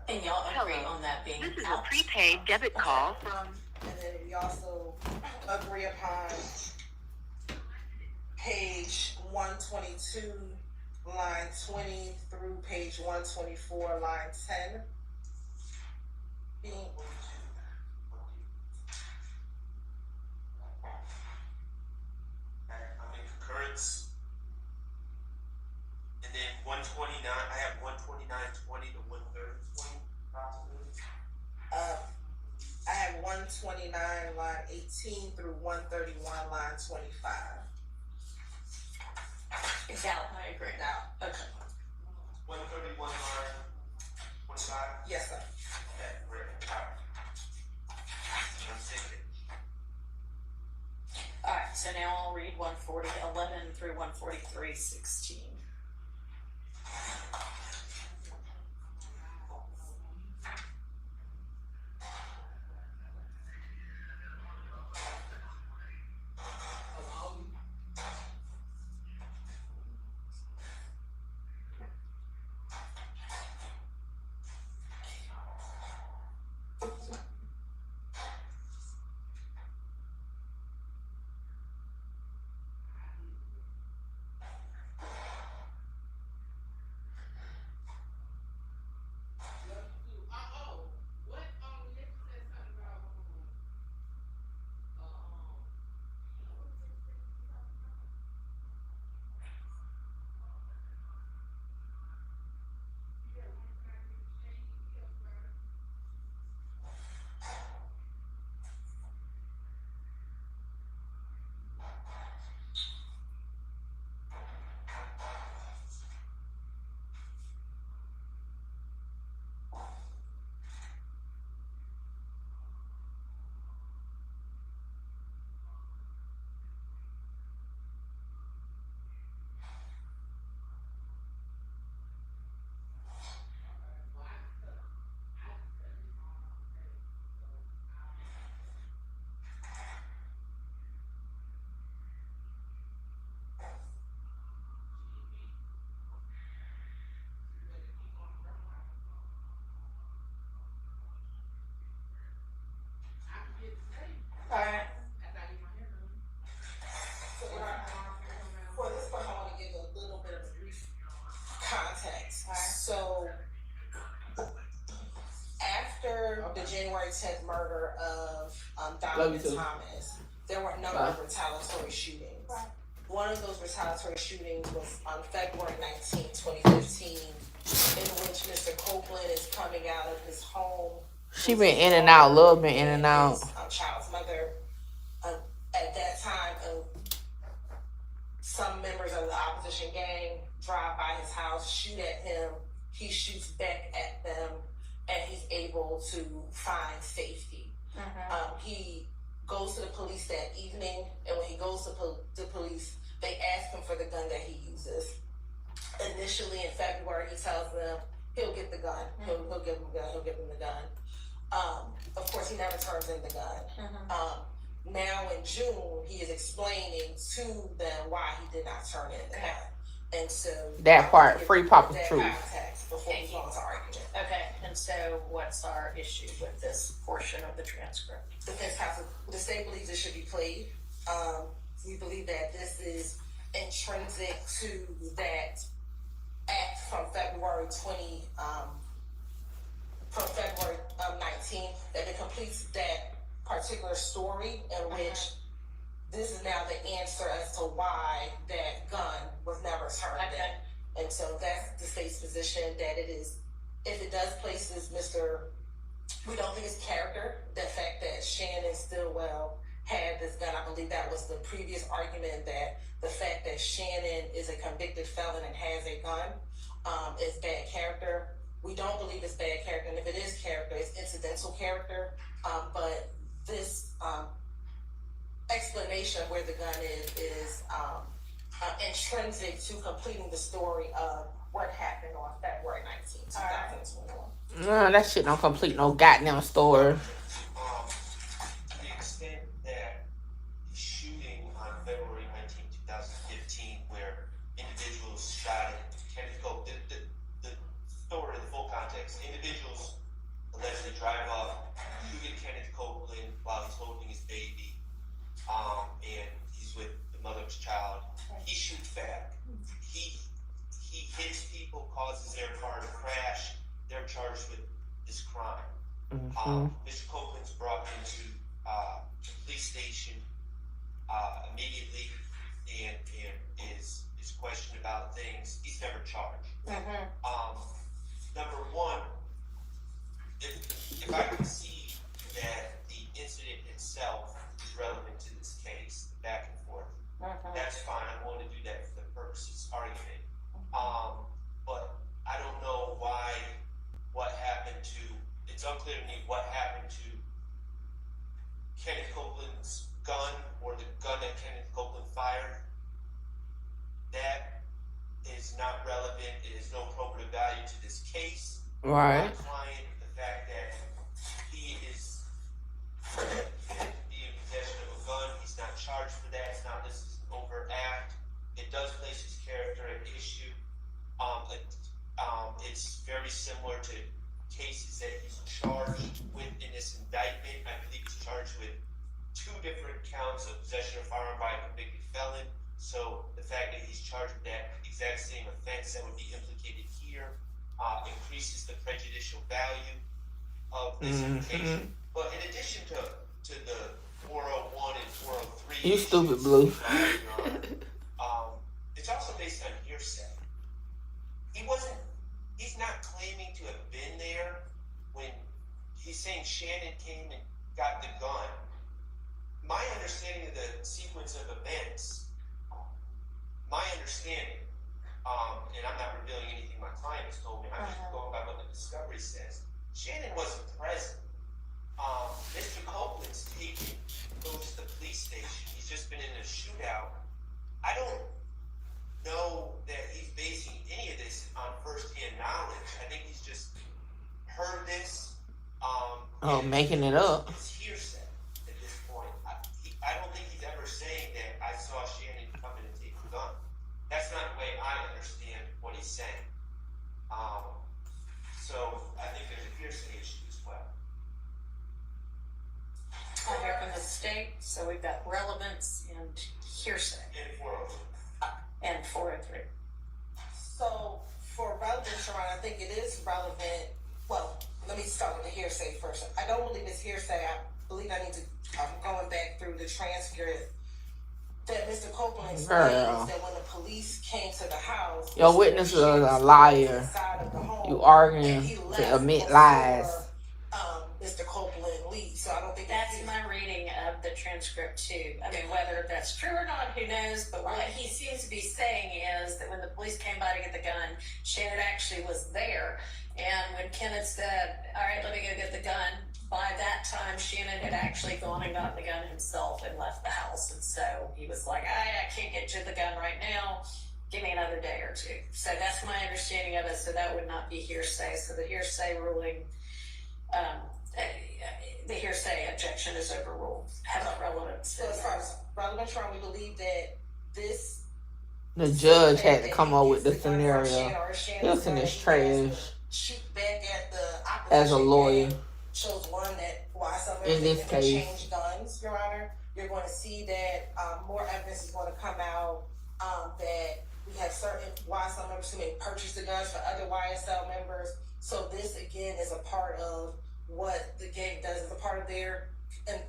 Speaker 4: And y'all agree on that being
Speaker 9: This is
Speaker 4: out?
Speaker 9: a prepaid debit call from...
Speaker 2: And then we also agree upon page 122, line 20 through page 124, line 10. Being
Speaker 5: I'm in concurrence. And then 129, I have 129, 20 to 130, 20 possibly.
Speaker 2: I have 129, line 18 through 131, line 25.
Speaker 4: It's out, I agree.
Speaker 2: Now,
Speaker 4: Okay.
Speaker 5: 131 line 25.
Speaker 2: yes, sir.
Speaker 5: Okay, great. All right. I'm thinking.
Speaker 4: All right, so now I'll read 140, 11 through 143, 16. All right.
Speaker 2: For this part, I want to give a little bit of a brief context. So, after the January 10th murder of
Speaker 1: Love
Speaker 2: Donovan
Speaker 1: you too.
Speaker 2: Thomas, there were a number of retaliatory shootings. One of those retaliatory shootings was on February 19, 2015, in which Mr. Copeland is coming out of his home.
Speaker 1: She been in and out, love been in and out.
Speaker 2: His child's mother, at that time,
Speaker 10: some members of the opposition gang drive by his house, shoot at him. He shoots back at them, and he's able to find safety. He goes to the police that evening, and when he goes to the police, they ask him for the gun that he uses. Initially in February, he tells them he'll get the gun. He'll give them the gun. He'll give them the gun. Of course, he never turns in the gun. Now in June, he is explaining to them why he did not turn in the gun. And so
Speaker 1: that part, free Papa Truth.
Speaker 10: Before we go into argument.
Speaker 4: Okay, and so what's our issue with this portion of the transcript?
Speaker 10: Defense counsel, the state believes it should be played. We believe that this is intrinsic to that act from February 19, that it completes that particular story in which this is now the answer as to why that gun was never turned in. And so that's the state's position, that it is, if it does place this we don't think it's character, the fact that Shannon Stillwell had this gun. I believe that was the previous argument, that the fact that Shannon is a convicted felon and has a gun is bad character. We don't believe it's bad character, and if it is character, it's incidental character. But this explanation of where the gun is intrinsic to completing the story of what happened on February 19, 2021.
Speaker 1: No, that shit don't complete no goddamn story.
Speaker 5: To the extent that the shooting on February 19, 2015, where individuals shot at Kenneth Copeland, the story, the full context, individuals allegedly drive up, shoot at Kenneth Copeland while he's holding his baby, and he's with the mother of his child. He shoots back. He hits people, causes their car to crash. They're charged with this crime. Mr. Copeland's brought into the police station immediately and is questioned about things. He's never charged. Number one, if I can see that the incident itself is relevant to this case, back and forth, that's fine. I'm willing to do that for the purposes of argument. But I don't know what happened to, it's unclear to me what happened to Kenneth Copeland's gun, or the gun that Kenneth Copeland fired. That is not relevant. It is no probative value to this case.
Speaker 1: Right.
Speaker 5: My client, the fact that he is in possession of a gun, he's not charged for that. It's not listed as an overt act. It does place his character at issue. It's very similar to cases that he's charged with in this indictment. I believe he's charged with 2 different counts of possession of firearm by a convicted felon. So the fact that he's charged with that exact same offense that would be implicated here increases the prejudicial value of this implication. But in addition to the 401 and 403,
Speaker 1: you stupid Blue.
Speaker 5: it's also based on hearsay. He's not claiming to have been there when he's saying Shannon came and got the gun. My understanding of the sequence of events, my understanding, and I'm not revealing anything my client has told me, I'm just going by what the discovery says. Shannon wasn't present. Mr. Copeland's goes to the police station. He's just been in a shootout. I don't know that he's basing any of this on first-hand knowledge. I think he's just heard this.
Speaker 1: Making it up.
Speaker 5: It's hearsay at this point. I don't think he's ever saying that I saw Shannon come in and take the gun. That's not the way I understand what he's saying. So I think there's a hearsay issue as well.
Speaker 4: I hear from the state, so we've got relevance and hearsay.
Speaker 5: And 403.
Speaker 4: And 403.
Speaker 10: So for relevance, Sharon, I think it is relevant. Well, let me start with the hearsay first. I don't believe it's hearsay. I believe I'm going back through the transcript, that Mr. Copeland explains that when the police came to the house,
Speaker 1: your witness is a liar. You arguing to admit lies.
Speaker 10: Mr. Copeland leaves. So I don't think
Speaker 4: that's my reading of the transcript. transcript too. I mean, whether that's true or not, who knows? But what he seems to be saying is that when the police came by to get the gun, Shannon actually was there. And when Kenneth said, all right, let me go get the gun, by that time, Shannon had actually gone and got the gun himself and left the house. And so he was like, I can't get you the gun right now. Give me another day or two. So that's my understanding of it. So that would not be hearsay. So the hearsay ruling, the hearsay objection is overruled. How about relevance?
Speaker 10: So as far as relevance, we believe that this
Speaker 1: The judge had to come up with the scenario. Wilson is trash
Speaker 10: shoot back at the
Speaker 1: as a lawyer.
Speaker 10: Shows one that YSL
Speaker 1: In this case,
Speaker 10: change guns, Your Honor. You're going to see that more evidence is going to come out that we have certain YSL members who may purchase the guns for other YSL members. So this again is a part of what the gang does. It's a part of their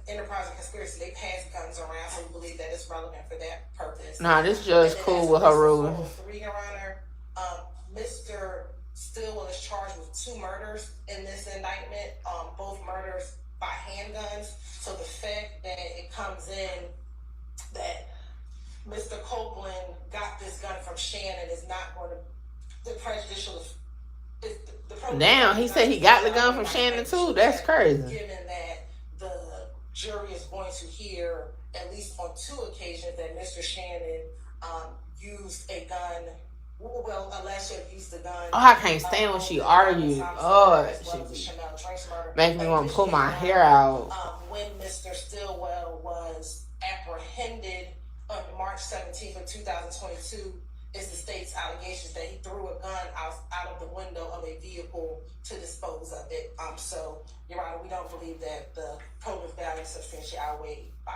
Speaker 10: enterprise and conspiracy. They pass guns around, so we believe that it's relevant for that purpose.
Speaker 1: Nah, this judge cool with her ruling.
Speaker 10: 403, Your Honor. Mr. Stillwell is charged with 2 murders in this indictment, both murders by handguns. So the fact that it comes in that Mr. Copeland got this gun from Shannon is not going to the prejudicial.
Speaker 1: Damn, he said he got the gun from Shannon too. That's crazy.
Speaker 10: Given that the jury is going to hear at least on 2 occasions that Mr. Shannon used a gun. Well, Alessia used the gun.
Speaker 1: Oh, I can't stand when she argued. Oh, she make me want to pull my hair out.
Speaker 10: When Mr. Stillwell was apprehended on March 17th of 2022, is the state's allegations that he threw a gun out of the window of a vehicle to dispose of it. So, Your Honor, we don't believe that the probative value substantially outweighed by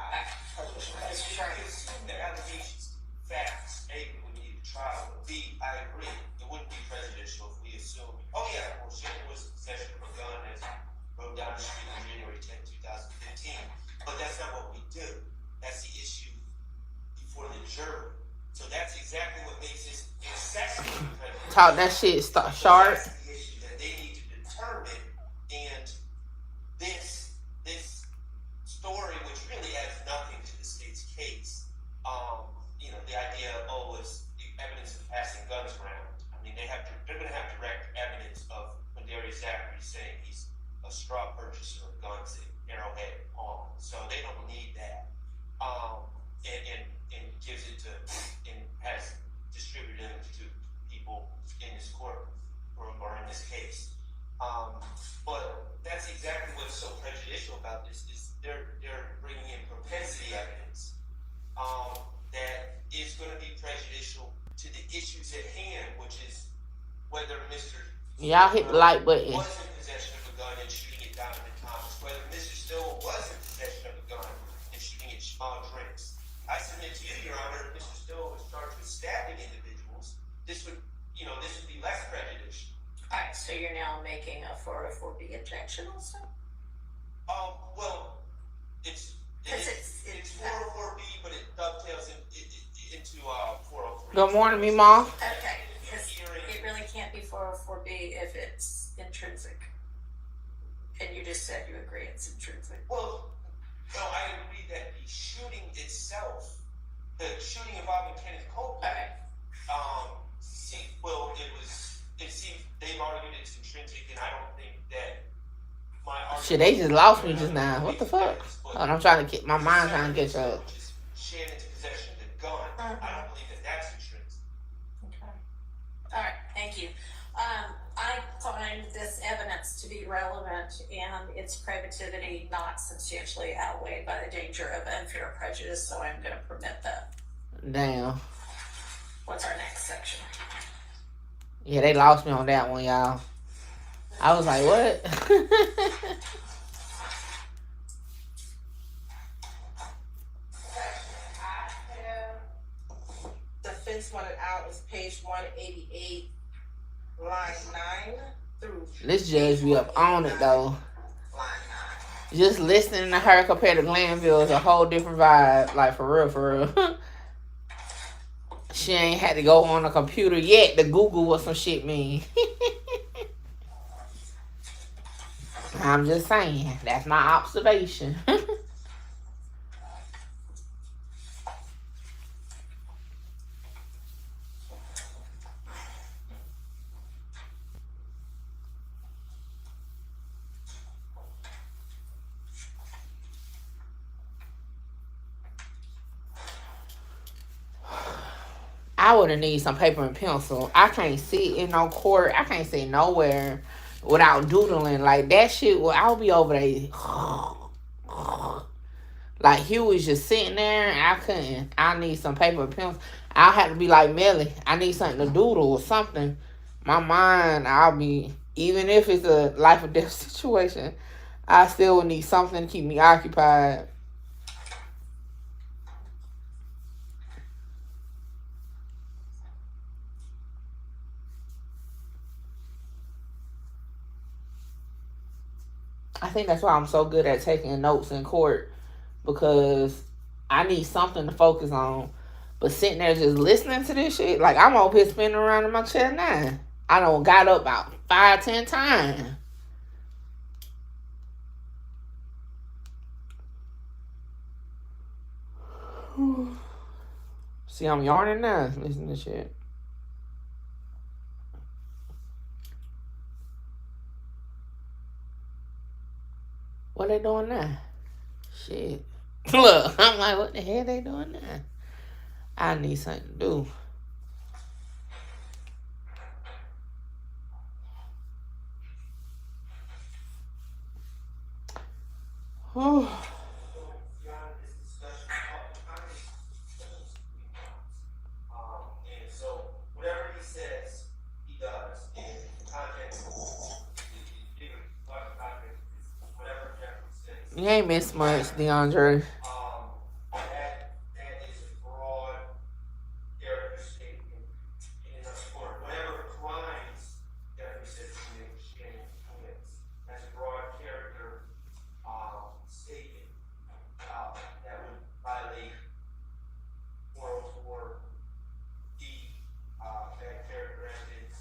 Speaker 10: prejudicial.
Speaker 5: Assume the allegations, facts, A, we would need a trial, but B, I agree, it wouldn't be prejudicial if we assume, oh yeah, well, Shannon was in possession of a gun as rode down the street on January 10, 2015, but that's not what we do. That's the issue before the jury. So that's exactly what makes this excessively prejudicial.
Speaker 1: Talk that shit sharp.
Speaker 5: That's the issue that they need to determine, and this story, which really adds nothing to the state's case, the idea, it's evidence of passing guns around. I mean, they're going to have direct evidence of Darius Zachary saying he's a straw purchaser of guns at Arrowhead Palm. So they don't need that. And gives it to, and has distributed them to people in this court or in this case. But that's exactly what's so prejudicial about this is they're bringing in propensity evidence that is going to be prejudicial to the issues at hand, which is whether Mr.
Speaker 1: Y'all hit the like button.
Speaker 5: Was in possession of a gun and shooting it down in Thomas, whether Mr. Stillwell was in possession of a gun and shooting at small drinks. I submit to you, Your Honor, if Mr. Stillwell was charged with stabbing individuals, this would be less prejudicial.
Speaker 4: All right, so you're now making a 404B objection also?
Speaker 5: Well, it's 404B, but it dovetails into 403.
Speaker 1: Good morning, me mom.
Speaker 4: Okay, because it really can't be 404B if it's intrinsic. And you just said you agree it's intrinsic.
Speaker 5: Well, no, I agree that the shooting itself, the shooting involving Kenneth Copeland, it seems they've argued it's intrinsic, and I don't think that my argument.
Speaker 1: Shit, they just lost me just now. What the fuck? And I'm trying to get my mind trying to catch up.
Speaker 5: Shannon's possession of the gun. I don't believe that that's intrinsic.
Speaker 4: Okay. All right, thank you. I find this evidence to be relevant and its probativity not substantially outweighed by the danger of unfair prejudice, so I'm going to permit that.
Speaker 1: Damn.
Speaker 4: What's our next section?
Speaker 1: Yeah, they lost me on that one, y'all. I was like, what?
Speaker 10: Defense wanted out is page 188, line 9 through.
Speaker 1: This judge be up on it, though.
Speaker 10: Line 9.
Speaker 1: Just listening to her compared to Glanville is a whole different vibe. Like, for real. She ain't had to go on a computer yet to Google what some shit mean. I'm just saying. That's my observation. I would have need some paper and pencil. I can't sit in no court. I can't sit nowhere without doodling. Like that shit, well, I'll be over there. Like he was just sitting there and I couldn't. I need some paper and pencil. I'll have to be like Melly. I need something to doodle or something. My mind, I'll be, even if it's a life or death situation, I still would need something to keep me occupied. I think that's why I'm so good at taking notes in court, because I need something to focus on. But sitting there just listening to this shit, like I'm over here spinning around in my chair now. I done got up about 5-10 times. See, I'm yarning now. Listen to shit. What they doing now? Shit. Look, I'm like, what the hell they doing now? I need something to do.
Speaker 8: And so whatever he says, he does. And context, whatever Jeffrey says.
Speaker 1: You ain't missed much, DeAndre.
Speaker 8: That is a broad character statement in the sport. Whatever crimes Jeffrey says she commits, that's a broad character statement that would violate 404 D, bad character evidence,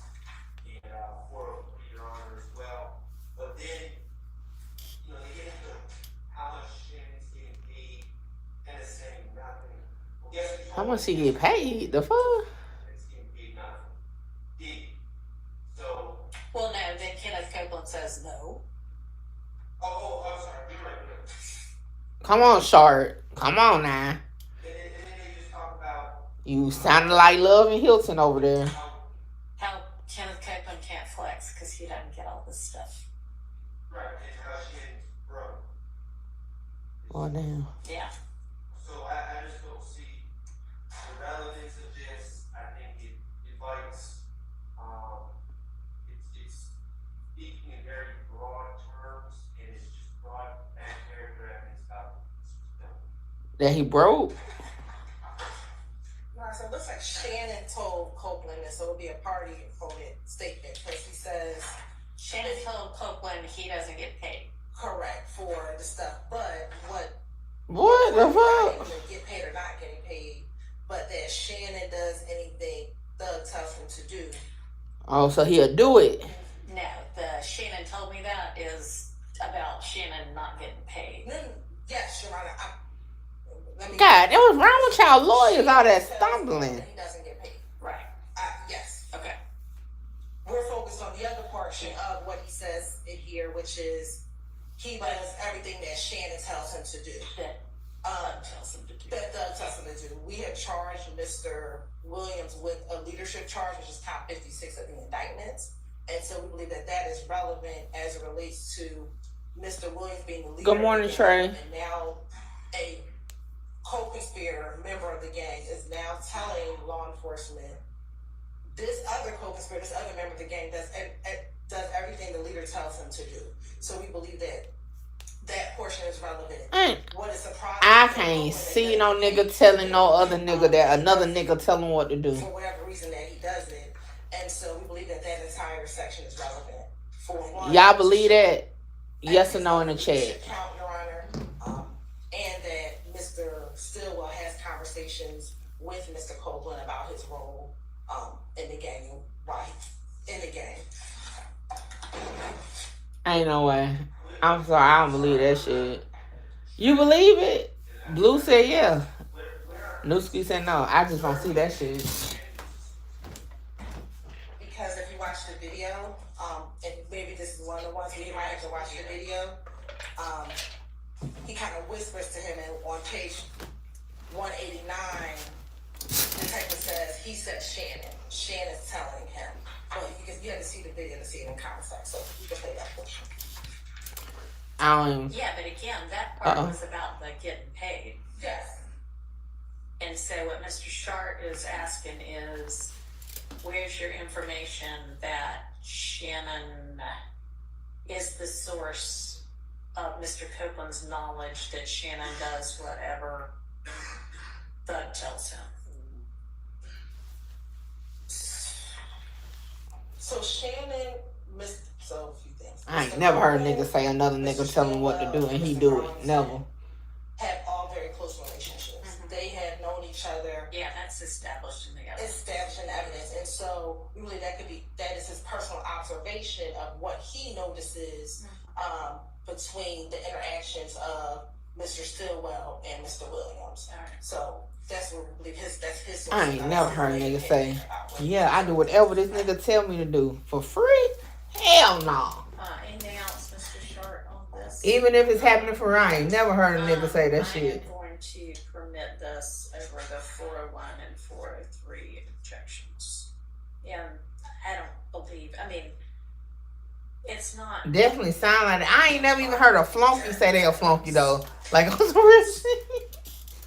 Speaker 8: and 403, Your Honor, as well. But then, they get into how much Shannon's getting paid, and it's saying nothing. Well, guess what?
Speaker 1: How much he get paid? The fuck?
Speaker 8: It's getting paid nothing. So.
Speaker 4: Well, no, then Kenneth Copeland says no.
Speaker 8: I'm sorry. You're right.
Speaker 1: Come on, Short. Come on now.
Speaker 8: And then they just talk about.
Speaker 1: You sounding like Love and Hilton over there.
Speaker 4: How Kenneth Copeland can't flex because he doesn't get all this stuff.
Speaker 8: Right, and how Shannon's broke.
Speaker 1: Oh, damn.
Speaker 4: Yeah.
Speaker 8: So I just don't see the relevance of this. I think it invites, it's speaking in very broad terms, and it's just broad bad character evidence about
Speaker 1: That he broke?
Speaker 10: Right, so it looks like Shannon told Copeland this, so it would be a party opponent statement, because he says,
Speaker 4: Shannon told Copeland he doesn't get paid.
Speaker 10: correct, for the stuff, but what
Speaker 1: The fuck?
Speaker 10: either get paid or not getting paid, but that Shannon does anything Thug tells him to do.
Speaker 1: Oh, so he'll do it.
Speaker 4: No, the Shannon told me that is about Shannon not getting paid.
Speaker 10: Yes, Your Honor.
Speaker 1: God, that was wrong with y'all lawyers, all that stumbling.
Speaker 10: He doesn't get paid.
Speaker 4: Right.
Speaker 10: Yes.
Speaker 4: Okay.
Speaker 10: We're focused on the other portion of what he says in here, which is he does everything that Shannon tells him to do.
Speaker 4: That tells him to do.
Speaker 10: That Thug tells him to do. We have charged Mr. Williams with a leadership charge, which is count 56 of the indictments. And so we believe that that is relevant as it relates to Mr. Williams being the leader.
Speaker 1: Good morning, Trey.
Speaker 10: And now a co-conspirator, member of the gang, is now telling law enforcement this other co-conspirator, this other member of the gang does everything the leader tells him to do. So we believe that that portion is relevant. What is surprising?
Speaker 1: I can't see no nigga telling no other nigga that another nigga tell him what to do.
Speaker 10: For whatever reason that he does it. And so we believe that that entire section is relevant. For one,
Speaker 1: Y'all believe that? Yes or no in the chat.
Speaker 10: Count, Your Honor. And that Mr. Stillwell has conversations with Mr. Copeland about his role in the gang, right? In the gang.
Speaker 1: Ain't no way. I'm sorry, I don't believe that shit. You believe it? Blue said yeah. Newski said no. I just don't see that shit.
Speaker 10: Because if you watch the video, and maybe this is one of the ones where you might have to watch the video, he kind of whispers to him, and on page 189, this detective says he said Shannon. Shannon's telling him. Well, you have to see the video to see it in context. So you can play that portion.
Speaker 4: Yeah, but again, that part was about the getting paid.
Speaker 10: Yes.
Speaker 4: And so what Mr. Shart is asking is, where's your information that Shannon is the source of Mr. Copeland's knowledge that Shannon does whatever Thug tells him?
Speaker 10: So Shannon missed a few things.
Speaker 1: I ain't never heard a nigga say another nigga tell him what to do and he do it. Never.
Speaker 10: Had all very close relationships. Mm-hmm. They had known each other.
Speaker 4: Yeah, that's established in the evidence.
Speaker 10: Established in evidence. And so really that is his personal observation of what he notices between the interactions of Mr. Stillwell and Mr. Williams.
Speaker 4: All right.
Speaker 10: So that's what we believe that's his.
Speaker 1: I ain't never heard a nigga say, yeah, I do whatever this nigga tell me to do for free. Hell no.
Speaker 4: Anything else, Mr. Short, on this?
Speaker 1: Even if it's happening for real, I ain't never heard a nigga say that shit.
Speaker 4: I'm going to permit this over the 401 and 403 objections. And I don't believe, it's not.
Speaker 1: Definitely sound like that. I ain't never even heard a flunky say they a flunky though. Like on some real shit.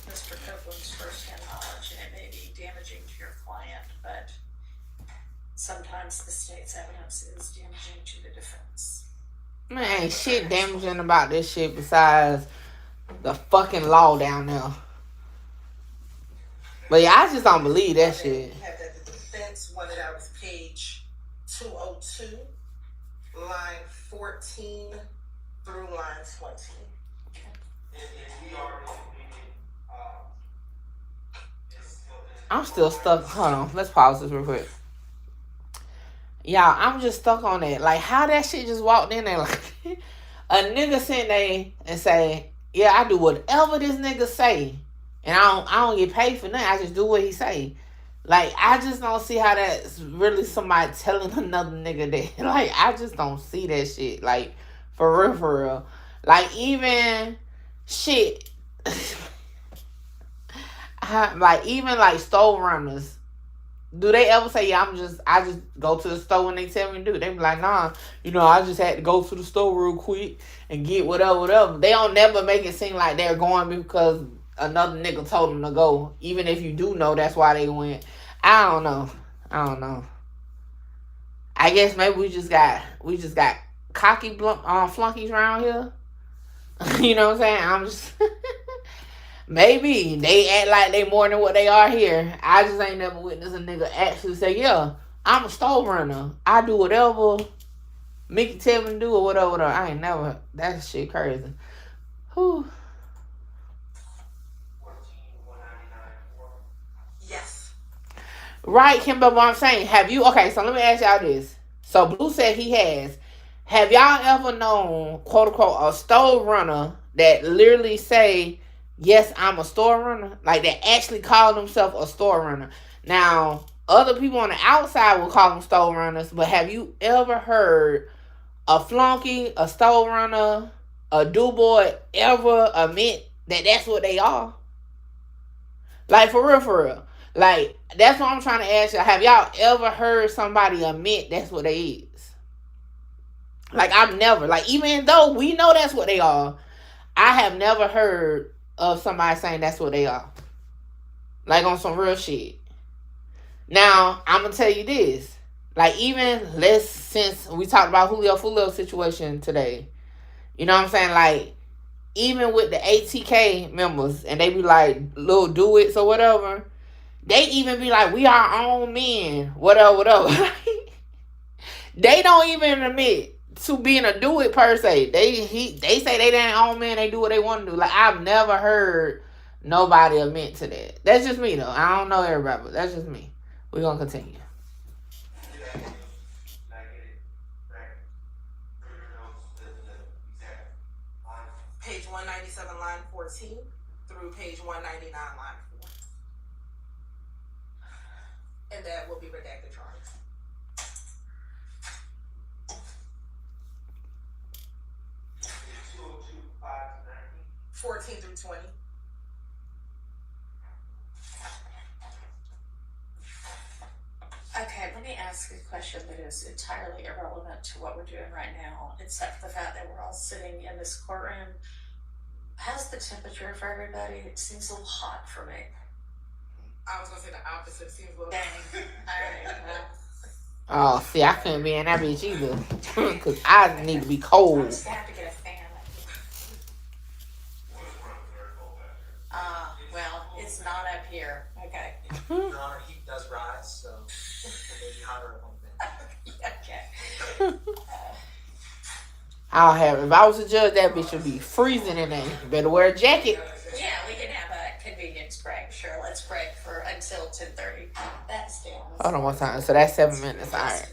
Speaker 4: Mr. Copeland's first-hand knowledge, and it may be damaging to your client, but sometimes the state's evidence is damaging to the defense.
Speaker 1: Man, ain't shit damaging about this shit besides the fucking law down there. But yeah, I just don't believe that shit.
Speaker 10: We have that the defense wanted out was page 202, line 14 through line 20.
Speaker 1: I'm still stuck. Hold on, let's pause this real quick. Y'all, I'm just stuck on that. Like, how that shit just walked in there. Like, a nigga sitting there and say, yeah, I do whatever this nigga say. And I don't get paid for nothing. I just do what he say. Like, I just don't see how that's really somebody telling another nigga that. Like, I just don't see that shit. Like, for real. Like, even shit. Even store runners. Do they ever say, yeah, I just go to the store when they tell me to do it? They be like, nah, I just had to go to the store real quick and get whatever. They don't never make it seem like they're going because another nigga told them to go. Even if you do know that's why they went. I don't know. I guess maybe we just got cocky flunkies around here. You know what I'm saying? I'm just... Maybe they act like they more than what they are here. I just ain't never witnessed a nigga actually say, yeah, I'm a store runner. I do whatever Mickey tell me to do or whatever. I ain't never. That shit crazy. Whew.
Speaker 10: Yes.
Speaker 1: Right, Kimber, what I'm saying. Have you, okay, so let me ask y'all this. So Blue said he has. Have y'all ever known, quote unquote, a store runner that literally say, yes, I'm a store runner? Like, they actually call themselves a store runner. Now, other people on the outside will call them store runners, but have you ever heard a flunky, a store runner, a do-boy ever admit that that's what they are? Like, for real. Like, that's what I'm trying to ask you. Have y'all ever heard somebody admit that's what they is? Like, I've never. Like, even though we know that's what they are, I have never heard of somebody saying that's what they are. Like, on some real shit. Now, I'm going to tell you this. Like, even since we talked about FOOLIO situation today. You know what I'm saying? Like, even with the ATK members, and they be like, little do-its or whatever, they even be like, we our own men, whatever. They don't even admit to being a do-it per se. They say they their own man, they do what they want to do. Like, I've never heard nobody admit to that. That's just me, though. I don't know everybody, but that's just me. We're going to continue.
Speaker 10: Page 197, line 14 through page 199, line 4. And that will be redacted drawings. 14 through 20.
Speaker 4: Okay, let me ask a question that is entirely irrelevant to what we're doing right now, except for the fact that we're all sitting in this courtroom. How's the temperature for everybody? It seems a little hot for me.
Speaker 10: I was gonna say the opposite. Seems a little.
Speaker 4: Dang. All right. Well,
Speaker 1: Oh, see, I couldn't be in that bitch either. Because I need to be cold.
Speaker 4: I'm just gonna have to get a fan. Well, it's not up here. Okay.
Speaker 8: Your Honor, heat does rise, so it may be hotter at one thing.
Speaker 4: Okay.
Speaker 1: I'll have it. If I was a judge, that bitch would be freezing in there. You better wear a jacket.
Speaker 4: Yeah, we can have a convenience break. Sure, let's break for until 10:30. That's down.
Speaker 1: Hold on one time. So that's 7 minutes. All right.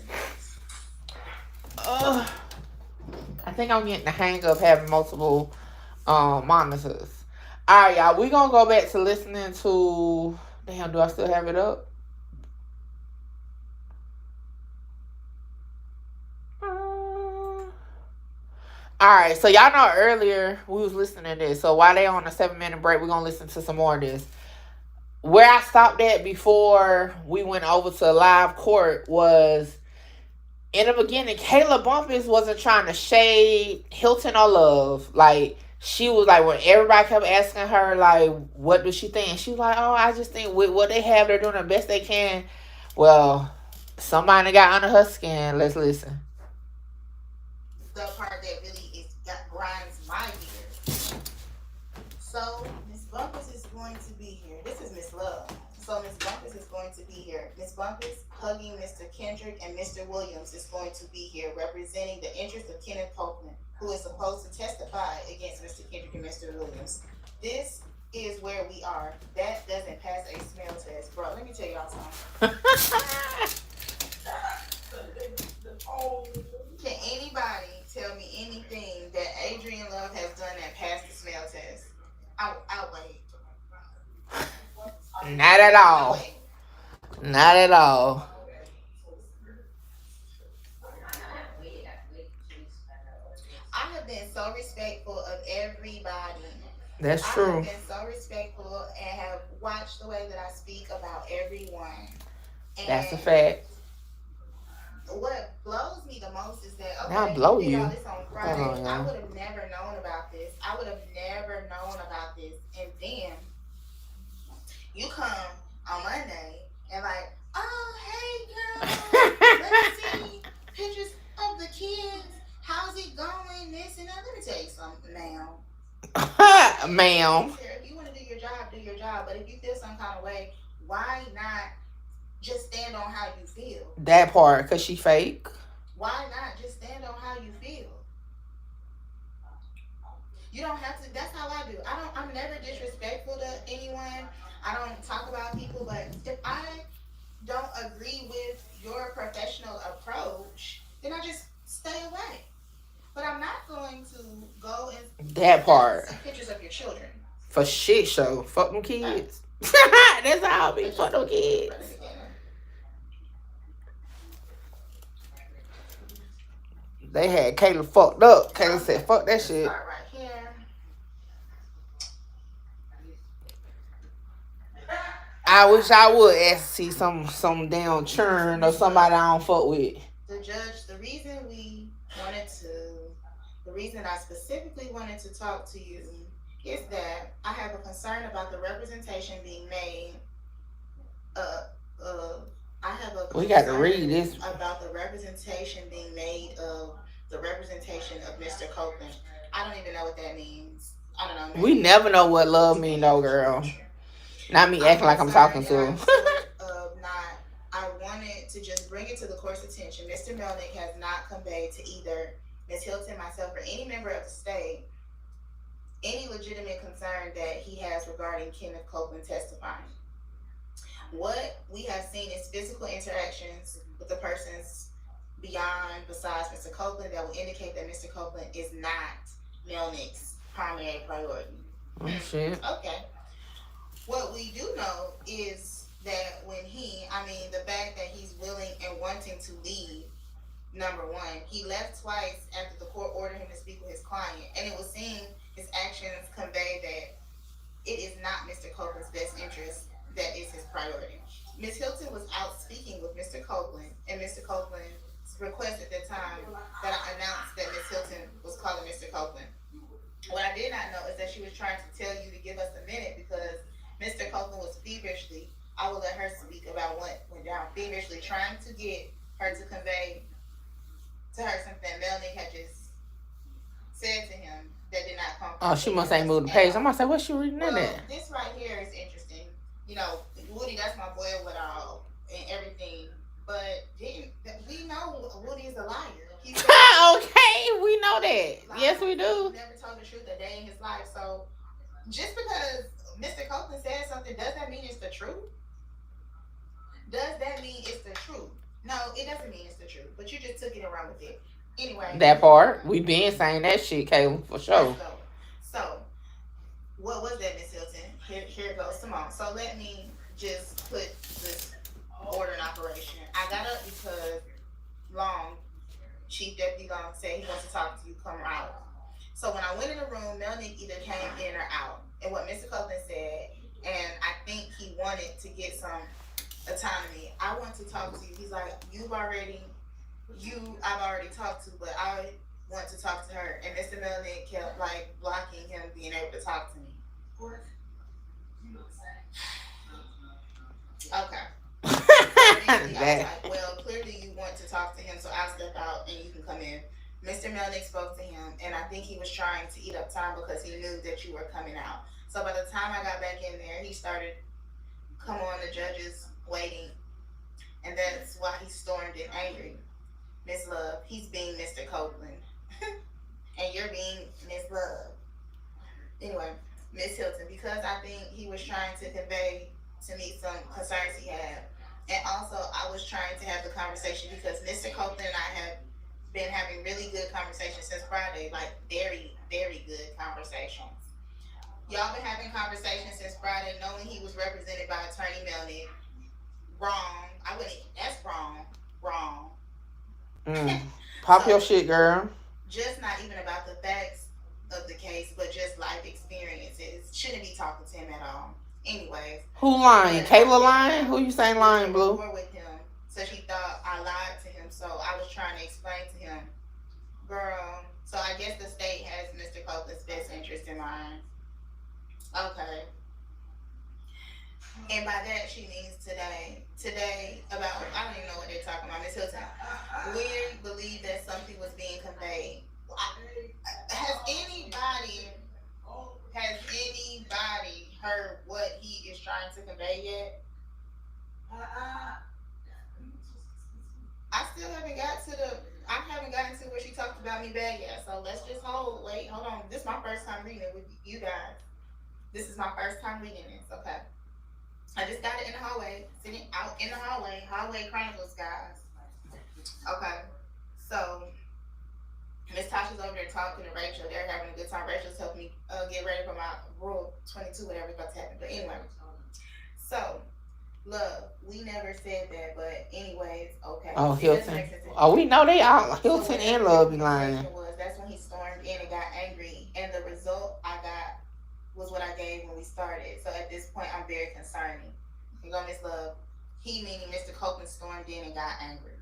Speaker 1: I think I'm getting the hang of having multiple monitors. All right, y'all. We're going to go back to listening to... Damn, do I still have it up? All right, so y'all know earlier we was listening to this. So while they on a 7-minute break, we're going to listen to some more of this. Where I stopped at before we went over to live court was... In the beginning, Kayla Bumpus wasn't trying to shade Hilton or Love. Like, she was like, when everybody kept asking her, like, what does she think? She was like, oh, I just think with what they have, they're doing the best they can. Well, somebody got under her skin. Let's listen.
Speaker 10: The part that really grinds my gears. So, Miss Bumpus is going to be here. This is Miss Love. So Miss Bumpus is going to be here. Miss Bumpus hugging Mr. Kendrick and Mr. Williams is going to be here representing the interest of Kenneth Copeland, who is supposed to testify against Mr. Kendrick and Mr. Williams. This is where we are. That doesn't pass a smell test. Bro, let me tell y'all something. Can anybody tell me anything that Adrian Love has done that passed the smell test? I'll wait.
Speaker 1: Not at all. Not at all.
Speaker 10: I have been so respectful of everybody.
Speaker 1: That's true.
Speaker 10: I have been so respectful and have watched the way that I speak about everyone. And
Speaker 1: that's a fact.
Speaker 10: What blows me the most is that, okay,
Speaker 1: Not blow
Speaker 10: we did
Speaker 1: you.
Speaker 10: all this on Friday.
Speaker 1: Hold on,
Speaker 10: I
Speaker 1: y'all.
Speaker 10: would have never known about this. I would have never known about this. And then you come on Monday and like, oh, hey, girl, let me see pictures of the kids. How's it going? This and that. Let me tell you something, ma'am.
Speaker 1: Ma'am.
Speaker 10: If you want to do your job, do your job. But if you feel some kind of way, why not just stand on how you feel?
Speaker 1: That part, because she fake.
Speaker 10: Why not just stand on how you feel? You don't have to. That's how I do. I'm never disrespectful to anyone. I don't talk about people, but if I don't agree with your professional approach, then I just stay away. But I'm not going to go and
Speaker 1: That part.
Speaker 10: see pictures of your children.
Speaker 1: For shit show. Fuck them kids. That's how I be. Fuck them kids. They had Kayla fucked up. Kayla said, fuck that shit.
Speaker 10: Start right here.
Speaker 1: I wish I would ask to see some damn churn or somebody I don't fuck with.
Speaker 10: The judge, the reason I specifically wanted to talk to you is that I have a concern about the representation being made. I have a
Speaker 1: We got to read this.
Speaker 10: about the representation being made of the representation of Mr. Copeland. I don't even know what that means. I don't know.
Speaker 1: We never know what love mean though, girl. Not me acting like I'm talking to him.
Speaker 10: I wanted to just bring it to the court's attention. Mr. Melnick has not conveyed to either Ms. Hilton, myself, or any member of the state any legitimate concern that he has regarding Kenneth Copeland testifying. What we have seen is physical interactions with the persons besides Mr. Copeland that will indicate that Mr. Copeland is not Melnick's primary priority.
Speaker 1: Oh, shit.
Speaker 10: Okay. What we do know is that the fact that he's willing and wanting to leave, number one, he left twice after the court ordered him to speak with his client, and it was seen his actions convey that it is not Mr. Copeland's best interest that is his priority. Ms. Hilton was out speaking with Mr. Copeland request at that time that I announced that Miss Hilton was calling Mr. Copeland. What I did not know is that she was trying to tell you to give us a minute because Mr. Copeland was feverishly, I will let her speak about what went down, feverishly trying to get her to convey to her something that Melanie had just said to him that did not come from.
Speaker 1: Oh, she must ain't moved the page. I'm gonna say, what's she reading in
Speaker 10: Well,
Speaker 1: it?
Speaker 10: this right here is interesting. You know, Woody, that's my boy with all and everything. But we know Woody is a liar.
Speaker 1: Okay, we know that. Yes, we do.
Speaker 10: He never told the truth a day in his life. So just because Mr. Copeland said something, does that mean it's the truth? Does that mean it's the truth? No, it doesn't mean it's the truth. But you just took it and run with it. Anyway.
Speaker 1: That part, we been saying that shit, Caleb, for sure.
Speaker 10: So what was that, Miss Hilton? Here it goes. Come on. So let me just put this order in operation. I got up because Chief Deputy Long said he wants to talk to you. Come out. So when I went in the room, Melanie either came in or out. And what Mr. Copeland said, and I think he wanted to get some autonomy. I want to talk to you. He's like, I've already talked to, but I want to talk to her. And Mr. Melanie kept like blocking him being able to talk to me. Okay. I was like, well, clearly you want to talk to him, so I'll step out and you can come in. Mr. Melnick spoke to him, and I think he was trying to eat up time because he knew that you were coming out. So by the time I got back in there, he started, come on, the judge is waiting. And that's why he stormed it angry. Miss Love, he's being Mr. Copeland. And you're being Miss Love. Anyway, Miss Hilton, because I think he was trying to convey to me some concerns he had. And also, I was trying to have the conversation because Mr. Copeland and I have been having really good conversations since Friday, like very, very good conversations. Y'all been having conversations since Friday, knowing he was represented by Attorney Melnick. Wrong. That's wrong. Wrong.
Speaker 1: Pop your shit, girl.
Speaker 10: Just not even about the facts of the case, but just life experiences. Shouldn't be talking to him at all. Anyways.
Speaker 1: Who lying? Kayla lying? Who you saying lying, Blue?
Speaker 10: With him, so she thought I lied to him. So I was trying to explain to him, girl. So I guess the state has Mr. Copeland's best interest in mind. Okay. And by that she means today about, I don't even know what they're talking about, Miss Hilton. We believe that something was being conveyed. Has anybody heard what he is trying to convey yet? I haven't gotten to where she talked about me bad yet. So let's just hold on. This is my first time reading it with you guys. This is my first time reading this, okay? I just got it in the hallway, sitting out in the hallway Chronicles, guys. Okay, so Miss Tasha's over there talking to Rachel. They're having a good time. Rachel's helping me get ready for my Rule 22, whatever's about to happen. But anyway, so, Love, we never said that, but anyways, okay.
Speaker 1: Oh, Hilton. Oh, we know they all, Hilton and Love be lying.
Speaker 10: That's when he stormed in and got angry. And the result I got was what I gave when we started. So at this point, I'm very concerning. You go, Miss Love. He, meaning Mr. Copeland, stormed in and got angry.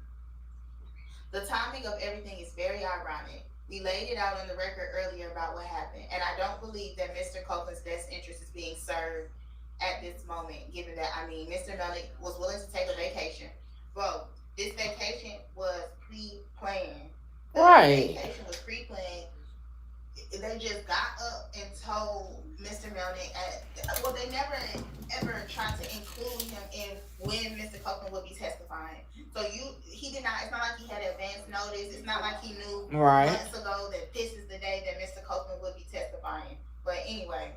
Speaker 10: The timing of everything is very ironic. We laid it out on the record earlier about what happened, and I don't believe that Mr. Copeland's best interest is being served at this moment, given that, Mr. Melnick was willing to take a vacation. Bro, this vacation was pre-planned.
Speaker 1: Right.
Speaker 10: Vacation was pre-planned. They just got up and told Mr. Melnick, they never ever tried to include him in when Mr. Copeland would be testifying. So he did not, it's not like he had advance notice. It's not like he knew months ago that this is the day that Mr. Copeland would be testifying. But anyway.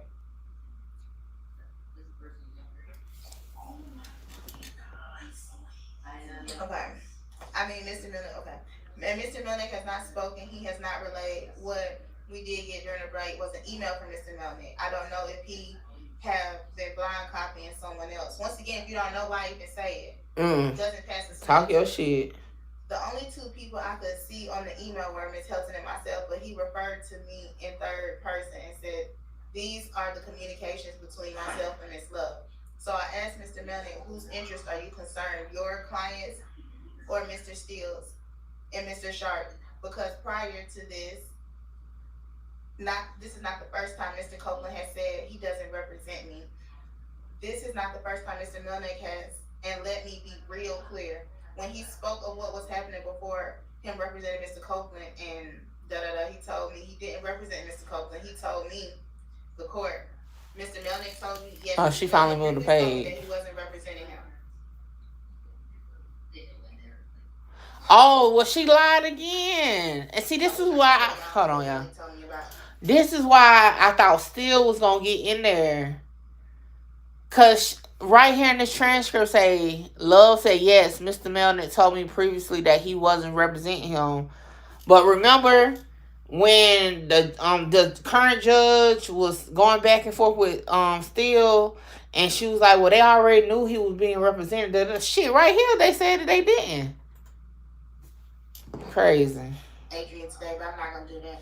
Speaker 10: Okay. Mr. Melnick, okay. And Mr. Melnick has not spoken. He has not relayed what we did get during the break was an email from Mr. Melnick. I don't know if he have been blind copying someone else. Once again, if you don't know why you can say it, it doesn't pass the
Speaker 1: talk your shit.
Speaker 10: The only two people I could see on the email were Ms. Hilton and myself, but he referred to me in third person and said, these are the communications between myself and Ms. Love. So I asked Mr. Melnick, whose interest are you concerned, your clients or Mr. Steele's? and Mr. Sharp, because prior to this, this is not the first time Mr. Copeland has said he doesn't represent me. This is not the first time Mr. Melnick has, and let me be real clear. When he spoke of what was happening before him representing Mr. Copeland and he told me he didn't represent Mr. Copeland. He told me, the court, Mr. Melnick told me, yes,
Speaker 1: Oh, she finally moved the page.
Speaker 10: that he wasn't representing him.
Speaker 1: Oh, well, she lied again. And see, this is why. Hold on, y'all. This is why I thought Steele was gonna get in there. Cause right here in this transcript say, Love said, yes, Mr. Melnick told me previously that he wasn't representing him. But remember when the current judge was going back and forth with Steele, and she was like, well, they already knew he was being represented. The shit right here, they said that they didn't. Crazy.
Speaker 10: Adrian today, but I'm not gonna do that.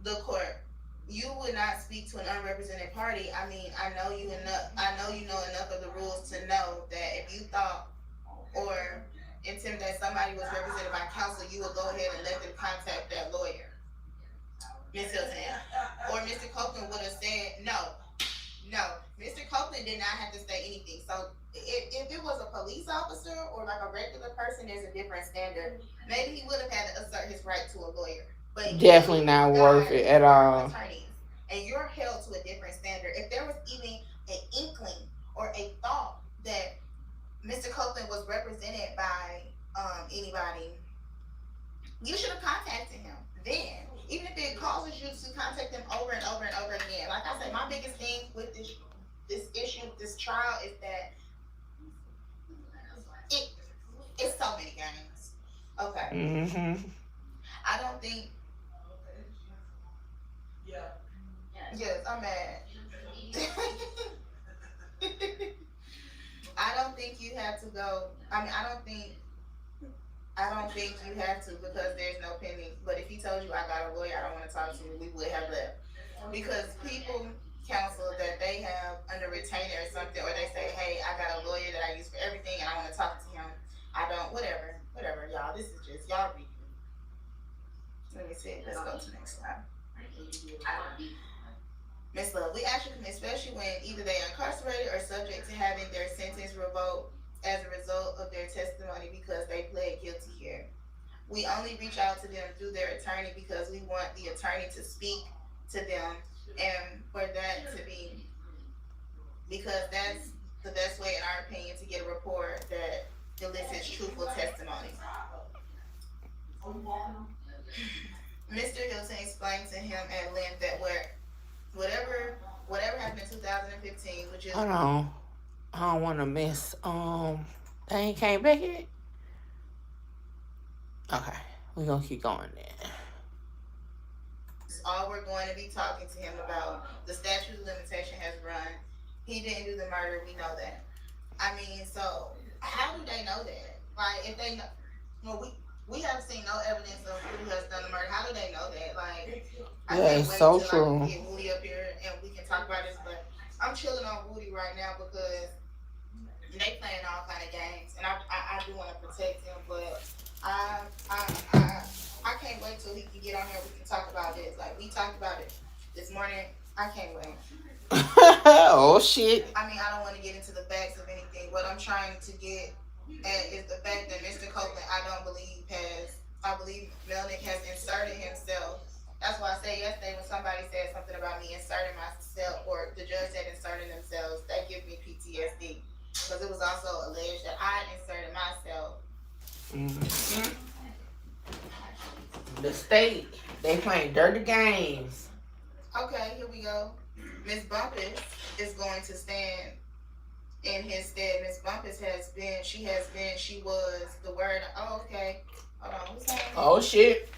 Speaker 10: The court, you would not speak to an unrepresented party. I mean, I know you enough. I know you know enough of the rules to know that if you thought or intended that somebody was represented by counsel, you would go ahead and let them contact that lawyer. Ms. Hilton. Or Mr. Copeland would have said no. Mr. Copeland did not have to say anything. So if it was a police officer or like a regular person, there's a different standard. Maybe he would have had to assert his right to a lawyer. But
Speaker 1: definitely not worth it at all.
Speaker 10: Attorneys, and you're held to a different standard. If there was even an inkling or a thought that Mr. Copeland was represented by anybody, you should have contacted him then. Even if it causes you to contact them over and over and over again. Like I said, my biggest thing with this issue, this trial, is that it's so many games. Okay.
Speaker 1: Mm-hmm.
Speaker 10: I don't think. Yes, I'm mad. I don't think you have to go. I mean, I don't think you have to, because there's no pending. But if he told you, I got a lawyer, I don't want to talk to you, we would have left. Because people counsel that they have under retainer or something, or they say, hey, I got a lawyer that I use for everything and I want to talk to him. I don't, whatever, y'all. This is just, y'all read. Let me see. Let's go to the next slide. Miss Love, we actually, especially when either they are incarcerated or subject to having their sentence revoked as a result of their testimony because they pled guilty here. We only reach out to them through their attorney because we want the attorney to speak to them, and for that to be, because that's the best way, in our opinion, to get a report that elicits truthful testimony. Mr. Hilton explained to him at length that whatever happened in 2015, which is...
Speaker 1: Hold on. I don't want to miss. They ain't came back yet? Okay. We're going to keep going then.
Speaker 10: All we're going to be talking to him about. The statute of limitation has run. He didn't do the murder. We know that. I mean, so how do they know that? Like, if they know... Well, we have seen no evidence of who has done the murder. How do they know that? Like, I can't wait
Speaker 1: so
Speaker 10: till
Speaker 1: true.
Speaker 10: I can get Woody up here and we can talk about this. But I'm chilling on Woody right now because they playing all kind of games, and I do want to protect him. But I can't wait till he can get on here. We can talk about this. Like, we talked about it this morning. I can't wait.
Speaker 1: Oh shit.
Speaker 10: I mean, I don't want to get into the facts of anything. What I'm trying to get at is the fact that Mr. Copeland, I believe Melnick has inserted himself. That's why I said yesterday when somebody said something about me inserting myself, or the judge said inserting themselves, that gives me PTSD. Because it was also alleged that I inserted myself.
Speaker 1: Mm-hmm. The state, they playing dirty games.
Speaker 10: Okay, here we go. Ms. Bumpus is going to stand in his stead. Ms. Bumpus she was the word. Oh, okay. Hold on, who's saying?
Speaker 1: Oh shit.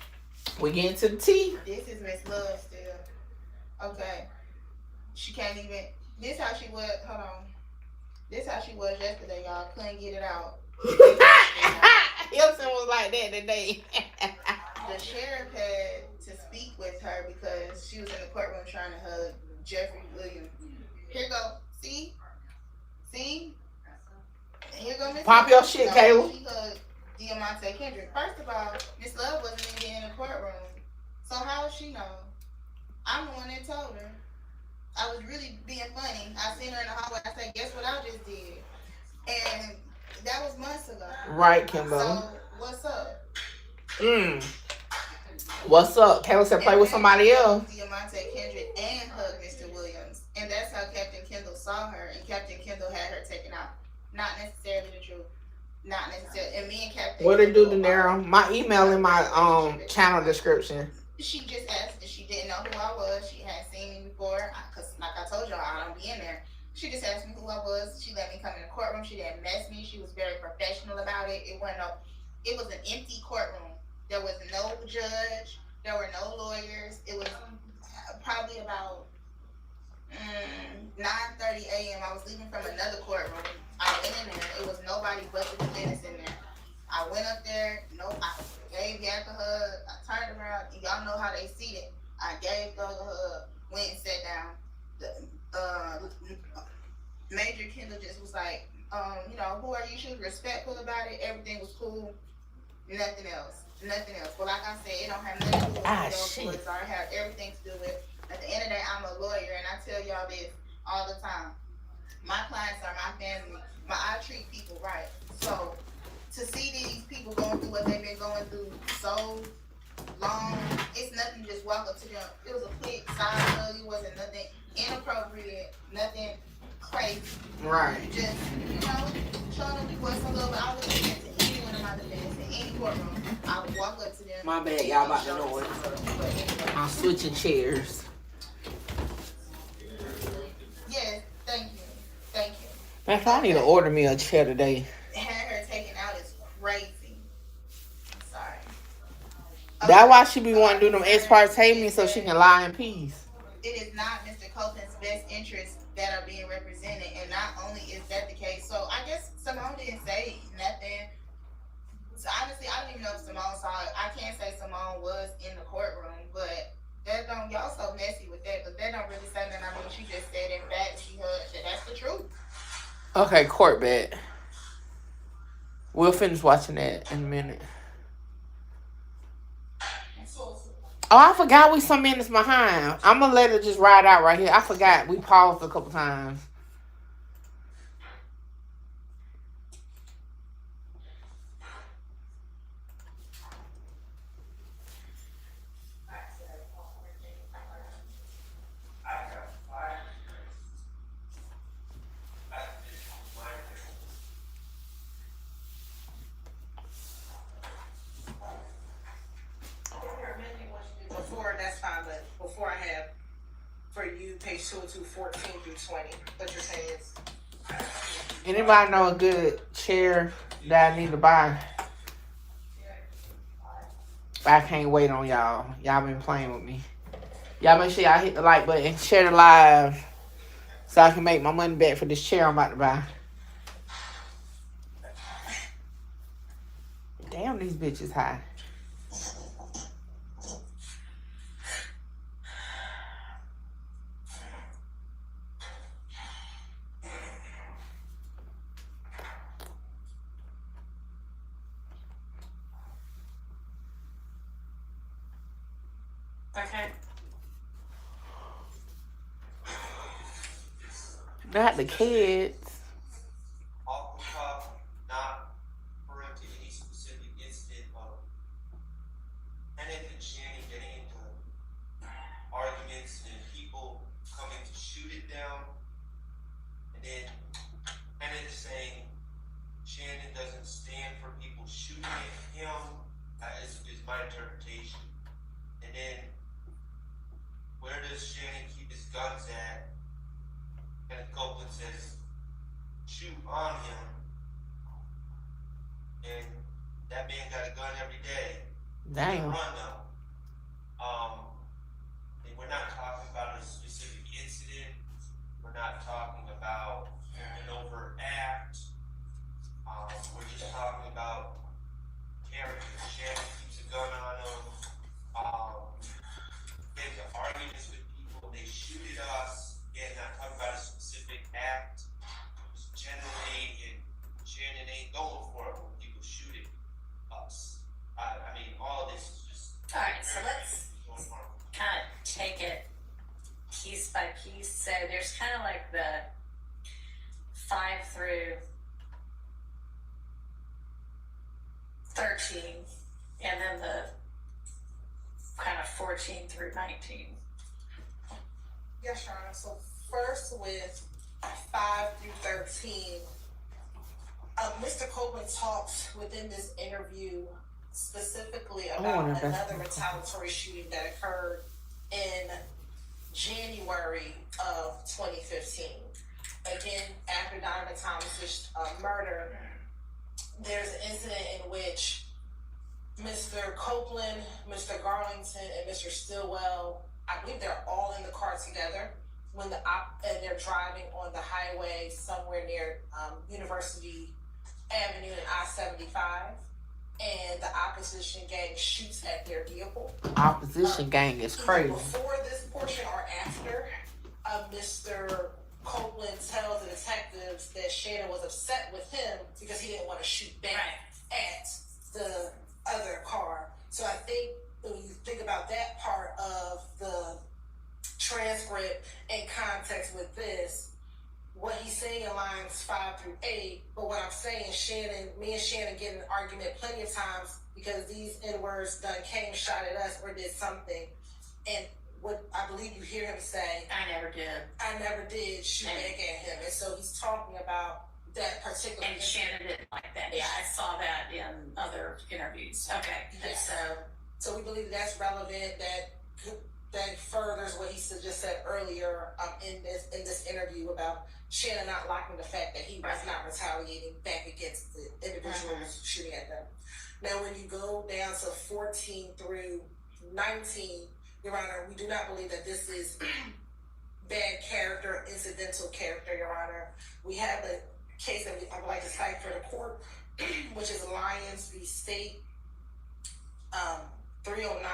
Speaker 1: We getting to the T.
Speaker 10: This is Miss Love still. Okay. She can't even. This how she was. Hold on. This how she was yesterday, y'all. Couldn't get it out.
Speaker 1: Hilton was like that today.
Speaker 10: The sheriff had to speak with her because she was in the courtroom trying to hug Jeffrey Williams. Here go. See? Here go Miss.
Speaker 1: Pop your shit, Kayla.
Speaker 10: She hugged Diamante Kendrick. First of all, Miss Love wasn't even in the courtroom. So how would she know? I'm the one that told her. I was really being funny. I seen her in the hallway. I said, guess what I just did? And that was months ago.
Speaker 1: Right, Kimbo.
Speaker 10: So, what's up?
Speaker 1: What's up? Kayla said play with somebody else.
Speaker 10: Diamante Kendrick and hug Mr. Williams. And that's how Captain Kendall saw her. And Captain Kendall had her taken out. Not necessarily the truth. Not necessarily. And me and Captain
Speaker 1: What they do, De Niro? My email in my channel description.
Speaker 10: She just asked if she didn't know who I was. She hadn't seen me before. Because, like I told y'all, I don't be in there. She just asked me who I was. She let me come in the courtroom. She didn't mess me. She was very professional about it. It was an empty courtroom. There was no judge. There were no lawyers. It was probably about 9:30 a.m. I was leaving from another courtroom. I went in there. It was nobody but the defendants in there. I went up there. I gave Yak a hug. I turned around. Y'all know how they seated. I gave Doug a hug. Went and sat down. Major Kendall just was like, who are you? She was respectful about it. Everything was cool. Nothing else. Well, like I said, it don't have nothing to do with it. I have everything to do with. At the end of the day, I'm a lawyer, and I tell y'all this all the time. My clients are my family. I treat people right. So to see these people going through what they've been going through so long, it's nothing to just walk up to them. It was a quick side hug. It wasn't nothing inappropriate, nothing crazy.
Speaker 1: Right.
Speaker 10: Just, showing them people some love. I would do that to anyone in my defense, in any courtroom. I would walk up to them.
Speaker 1: My bad, y'all about to know it. I'm switching chairs.
Speaker 10: Yes, thank you.
Speaker 1: Man, I need to order me a chair today.
Speaker 10: Had her taken out is crazy. I'm sorry.
Speaker 1: That's why she be wanting to do them ex parte me so she can lie in peace.
Speaker 10: It is not Mr. Copeland's best interests that are being represented, and not only is that the case, so I guess Simone didn't say nothing. So honestly, I don't even know if Simone saw it. I can't say Simone was in the courtroom, but that don't, y'all so messy with that, but that don't really say nothing. I mean, she just said in fact she heard that that's the truth.
Speaker 1: Okay, court bet. We'll finish watching that in a minute. Oh, I forgot we some minutes behind. I'm going to let it just ride out right here. I forgot. We paused a couple times.
Speaker 10: Before, that's fine, but before I have, for you, page 202, 14 through 20, what you're saying is...
Speaker 1: Anybody know a good chair that I need to buy? I can't wait on y'all. Y'all been playing with me. Y'all make sure y'all hit the like button, share the live, so I can make my money back for this chair I'm about to buy. Damn, these bitches high.
Speaker 10: Okay.
Speaker 1: Not the kids.
Speaker 5: Off the cuff, not referring to any specific incident of Kenneth and Shannon getting into arguments and people coming to shoot it down. And then Kenneth is saying Shannon doesn't stand for people shooting at him. That is my interpretation. And then where does Shannon keep his guns at? Kenneth Copeland says, shoot on him. And that man got a gun every day.
Speaker 1: Damn.
Speaker 5: Run though. And we're not talking about a specific incident. We're not talking about an overt act. We're just talking about character. Shannon keeps a gun on him. Get into arguments with people. They shoot at us. Again, not talking about a specific act. Just generally, and Shannon ain't going for it when people shoot it.
Speaker 4: 13, and then the kind of 14 through 19.
Speaker 10: Yes, Your Honor. So first with 5 through 13, Mr. Copeland talks within this interview specifically about another retaliatory shooting that occurred in January of 2015. Again, after Donovan Thomas's murder, there's an incident in which Mr. Copeland, Mr. Garlington, and Mr. Stillwell, I believe they're all in the car together and they're driving on the highway somewhere near University Avenue and I-75, and the opposition gang shoots at their vehicle.
Speaker 1: Opposition gang is crazy.
Speaker 10: Before this portion or after, Mr. Copeland tells the detectives that Shannon was upset with him because he didn't want to shoot back at the other car. So I think when you think about that part of the transcript in context with this, what he's saying in lines 5 through 8, but what I'm saying, me and Shannon get in an argument plenty of times because these N-words done came, shot at us, or did something. And what I believe you hear him say,
Speaker 4: I never did shoot back at him. And so he's talking about that particular. And Shannon didn't like that. Yeah, I saw that in other interviews. Okay.
Speaker 10: Yeah. So we believe that's relevant, that furthers what he just said earlier in this interview about Shannon not liking the fact that he was not retaliating back against the individuals shooting at them. Now, when you go down to 14 through 19, Your Honor, we do not believe that this is bad character, incidental character, Your Honor. We have a case that I would like to cite for the court, which is Lyons v. State, 309,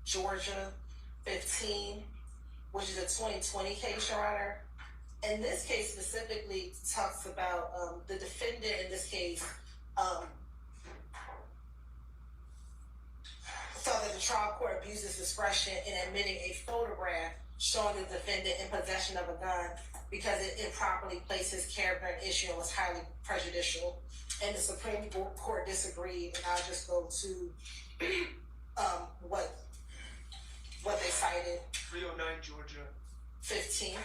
Speaker 10: Georgia, 15, which is a 2020 case, Your Honor. And this case specifically talks about the defendant in this case thought that the trial court abused its discretion in admitting a photograph showing the defendant in possession of a gun because it improperly placed his character in issue and was highly prejudicial. And the Supreme Court disagreed, and I'll just go to what they cited.
Speaker 5: 309 Georgia.
Speaker 10: 15.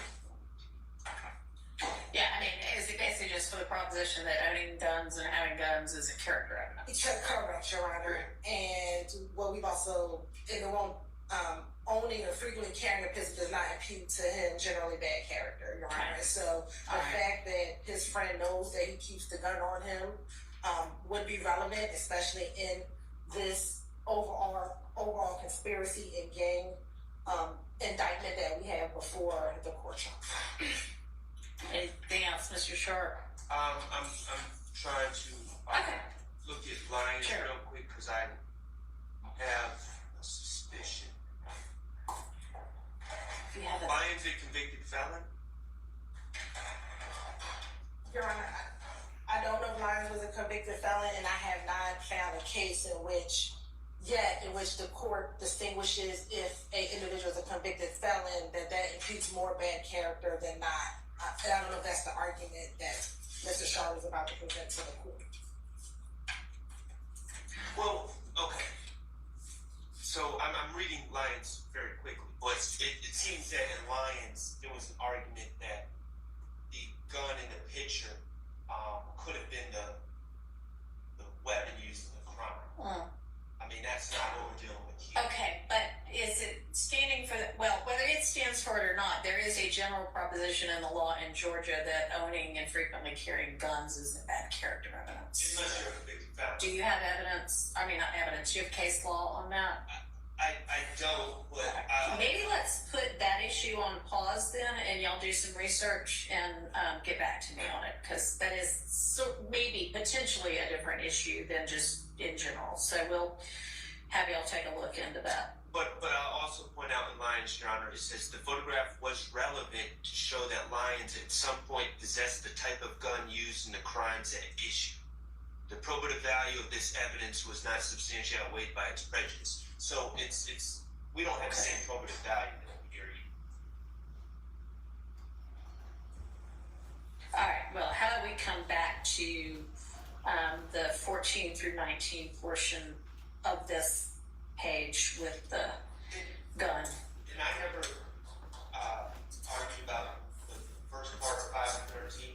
Speaker 4: Yeah, I mean, is it basically just for the proposition that owning guns and having guns is a character evidence?
Speaker 10: Correct, Your Honor. And what we've also, owning or frequently carrying a pistol does not impute to him generally bad character, Your Honor. So the fact that his friend knows that he keeps the gun on him would be relevant, especially in this overall conspiracy and gang indictment that we have before the court trial.
Speaker 4: Anything else, Mr. Sharp?
Speaker 5: I'm trying to look at Lyons real quick because I have a suspicion. Lyons a convicted felon?
Speaker 10: Your Honor, I don't know if Lyons was a convicted felon, and I have not found a case in which the court distinguishes if an individual is a convicted felon, that imputes more bad character than not. I don't know if that's the argument that Mr. Shaw was about to present to the court.
Speaker 5: Well, okay. So I'm reading Lyons very quickly, but it seems that in Lyons there was an argument that the gun in the picture could have been the weapon used in the crime. I mean, that's not what we're dealing with here.
Speaker 4: Okay, but is it standing for whether it stands for it or not, there is a general proposition in the law in Georgia that owning and frequently carrying guns is a bad character evidence.
Speaker 5: Unless you're a convicted felon.
Speaker 4: Do you have evidence? I mean, not evidence. Do you have case law on that?
Speaker 5: I don't, but
Speaker 4: maybe let's put that issue on pause then, and y'all do some research and get back to me on it, because that is maybe potentially a different issue than just in general. So we'll have y'all take a look into that.
Speaker 5: But I'll also point out in Lyons, Your Honor, it says the photograph was relevant to show that Lyons at some point possessed the type of gun used in the crimes at issue. The probative value of this evidence was not substantially outweighed by its prejudice. So it's we don't have the same probative value that we hear you.
Speaker 4: All right. Well, how do we come back to the 14 through 19 portion of this page with the gun.
Speaker 5: And I never argued about the first part of 5 and 13.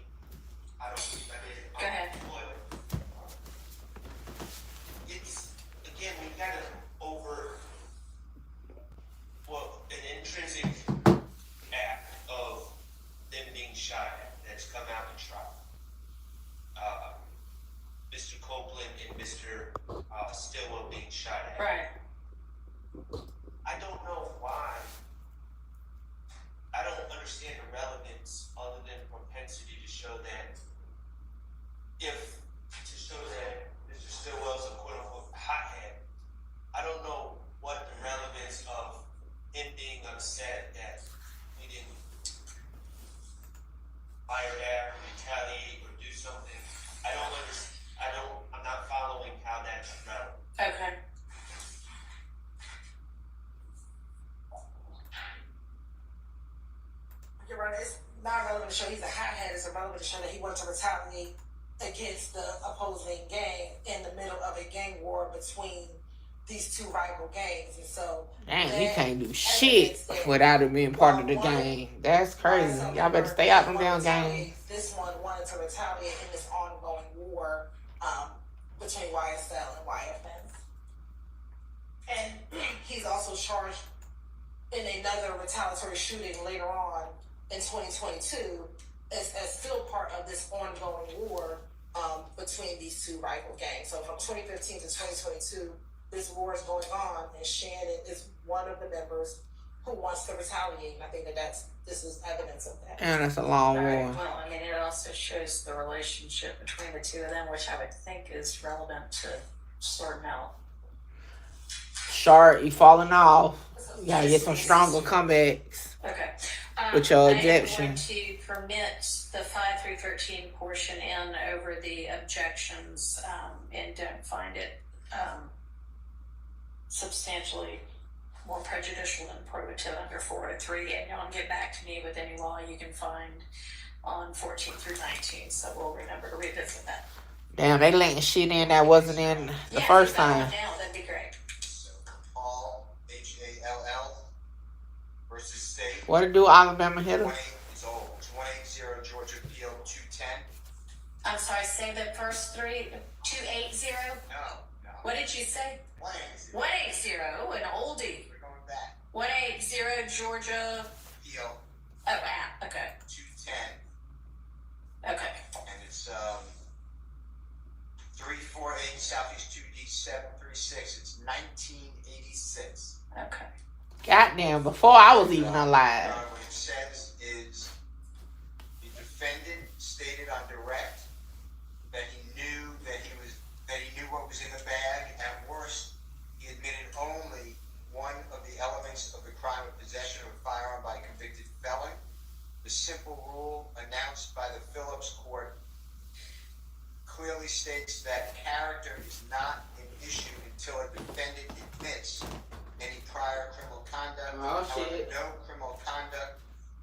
Speaker 5: I don't believe I did.
Speaker 4: Go ahead.
Speaker 5: It's, again, we got an an intrinsic act of them being shot at that's come out in trial. Mr. Copeland and Mr. Stillwell being shot at.
Speaker 4: Right.
Speaker 5: I don't know why. I don't understand the relevance other than propensity to show that Mr. Stillwell's a quote unquote hothead. I don't know what the relevance of him being upset that we didn't fire at or retaliate or do something. I'm not following how that's relevant.
Speaker 4: Okay.
Speaker 10: You're right. It's not relevant to show he's a hothead. It's relevant to show that he wanted to retaliate against the opposing gang in the middle of a gang war between these two rival gangs. And so,
Speaker 1: dang, he can't do shit without it being part of the gang. That's crazy. Y'all better stay out them damn gangs.
Speaker 10: This one wanted to retaliate in this ongoing war between YSL and YFN. And he's also charged in another retaliatory shooting later on in 2022 as still part of this ongoing war between these two rival gangs. So from 2015 to 2022, this war is going on, and Shannon is one of the members who wants to retaliate. And I think this is evidence of that.
Speaker 1: And it's a long war.
Speaker 4: Well, I mean, it also shows the relationship between the two of them, which I would think is relevant to sorting out.
Speaker 1: Shark, you falling off. You gotta get some stronger comebacks.
Speaker 4: Okay.
Speaker 1: With your
Speaker 4: I am
Speaker 1: objection.
Speaker 4: going to permit the 5 through 13 portion in over the objections and don't find it substantially more prejudicial than probative under 403. And y'all get back to me with any law you can find on 14 through 19. So we'll remember to revisit that.
Speaker 1: Damn, they letting shit in that wasn't in the first time.
Speaker 4: Now, that'd be great.
Speaker 8: So, Hall, Hall versus State.
Speaker 1: What to do, Alabama hitter?
Speaker 8: 20 is old. 20-0 Georgia Appeal 210.
Speaker 4: I'm sorry, say the first three. 280?
Speaker 8: No.
Speaker 4: What did you say?
Speaker 8: 180.
Speaker 4: 180, an oldie.
Speaker 8: We're going back.
Speaker 4: 180 Georgia.
Speaker 8: Appeal
Speaker 4: Okay.
Speaker 8: 210.
Speaker 4: Okay.
Speaker 8: And it's 348 Southeast 2D 736. It's 1986.
Speaker 4: Okay.
Speaker 1: Goddamn, before I was even alive.
Speaker 8: What it says is the defendant stated on direct that he knew what was in the bag. At worst, he admitted only one of the elements of the crime of possession of a firearm by a convicted felon. The simple rule announced by the Phillips court clearly states that character is not an issue until a defendant admits any prior criminal conduct.
Speaker 1: Oh,
Speaker 8: However,
Speaker 1: shit.
Speaker 8: no criminal conduct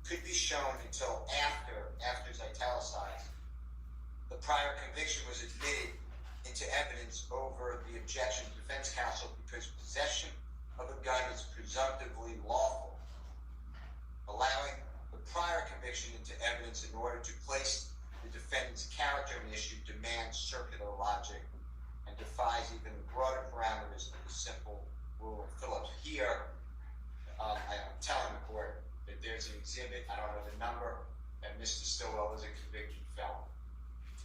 Speaker 8: could be shown until after is italicized. The prior conviction was admitted into evidence over the objection of defense counsel because possession of a gun is presumptively lawful. Allowing the prior conviction into evidence in order to place the defendant's character in issue demands circular logic and defies even the broader parameters of the simple rule of Phillips. Here, I'm telling the court that there's an exhibit, I don't know the number, that Mr. Stillwell is a convicted felon.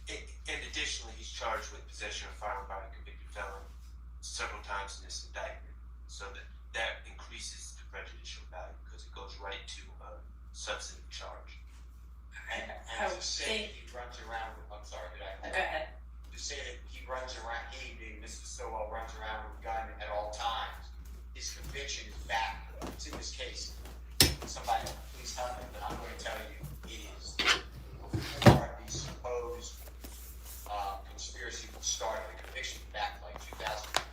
Speaker 5: And additionally, he's charged with possession of firearm by a convicted felon several times in this indictment. So that increases the prejudicial value because it goes right to a substantive charge.
Speaker 8: And to say he runs around with, I'm sorry, did I?
Speaker 4: Go ahead.
Speaker 8: To say that he runs around, he being Mr. Stillwell, runs around with a gun at all times, his conviction is back. It's in this case. Somebody, please help me, but I'm going to tell you it is. For the supposed conspiracy that started the conviction back like 2012,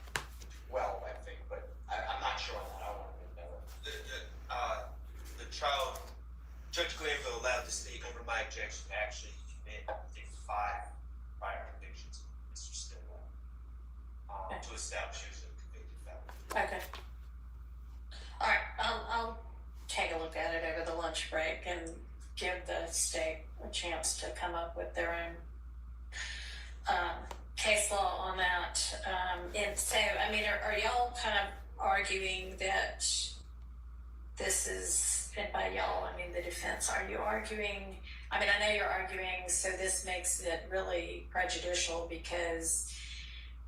Speaker 8: I think, but I'm not sure on that. I don't want to make that up.
Speaker 5: The trial, Judge Glanville allowed the state over my objection to actually commit, I think, 5 prior convictions in this establish he was a convicted felon.
Speaker 4: Okay. All right, I'll take a look at it over the lunch break and give the state a chance to come up with their own case law on that. And so, I mean, are y'all kind of arguing that this is, and by y'all, I mean the defense, are you arguing, I mean, I know you're arguing, so this makes it really prejudicial because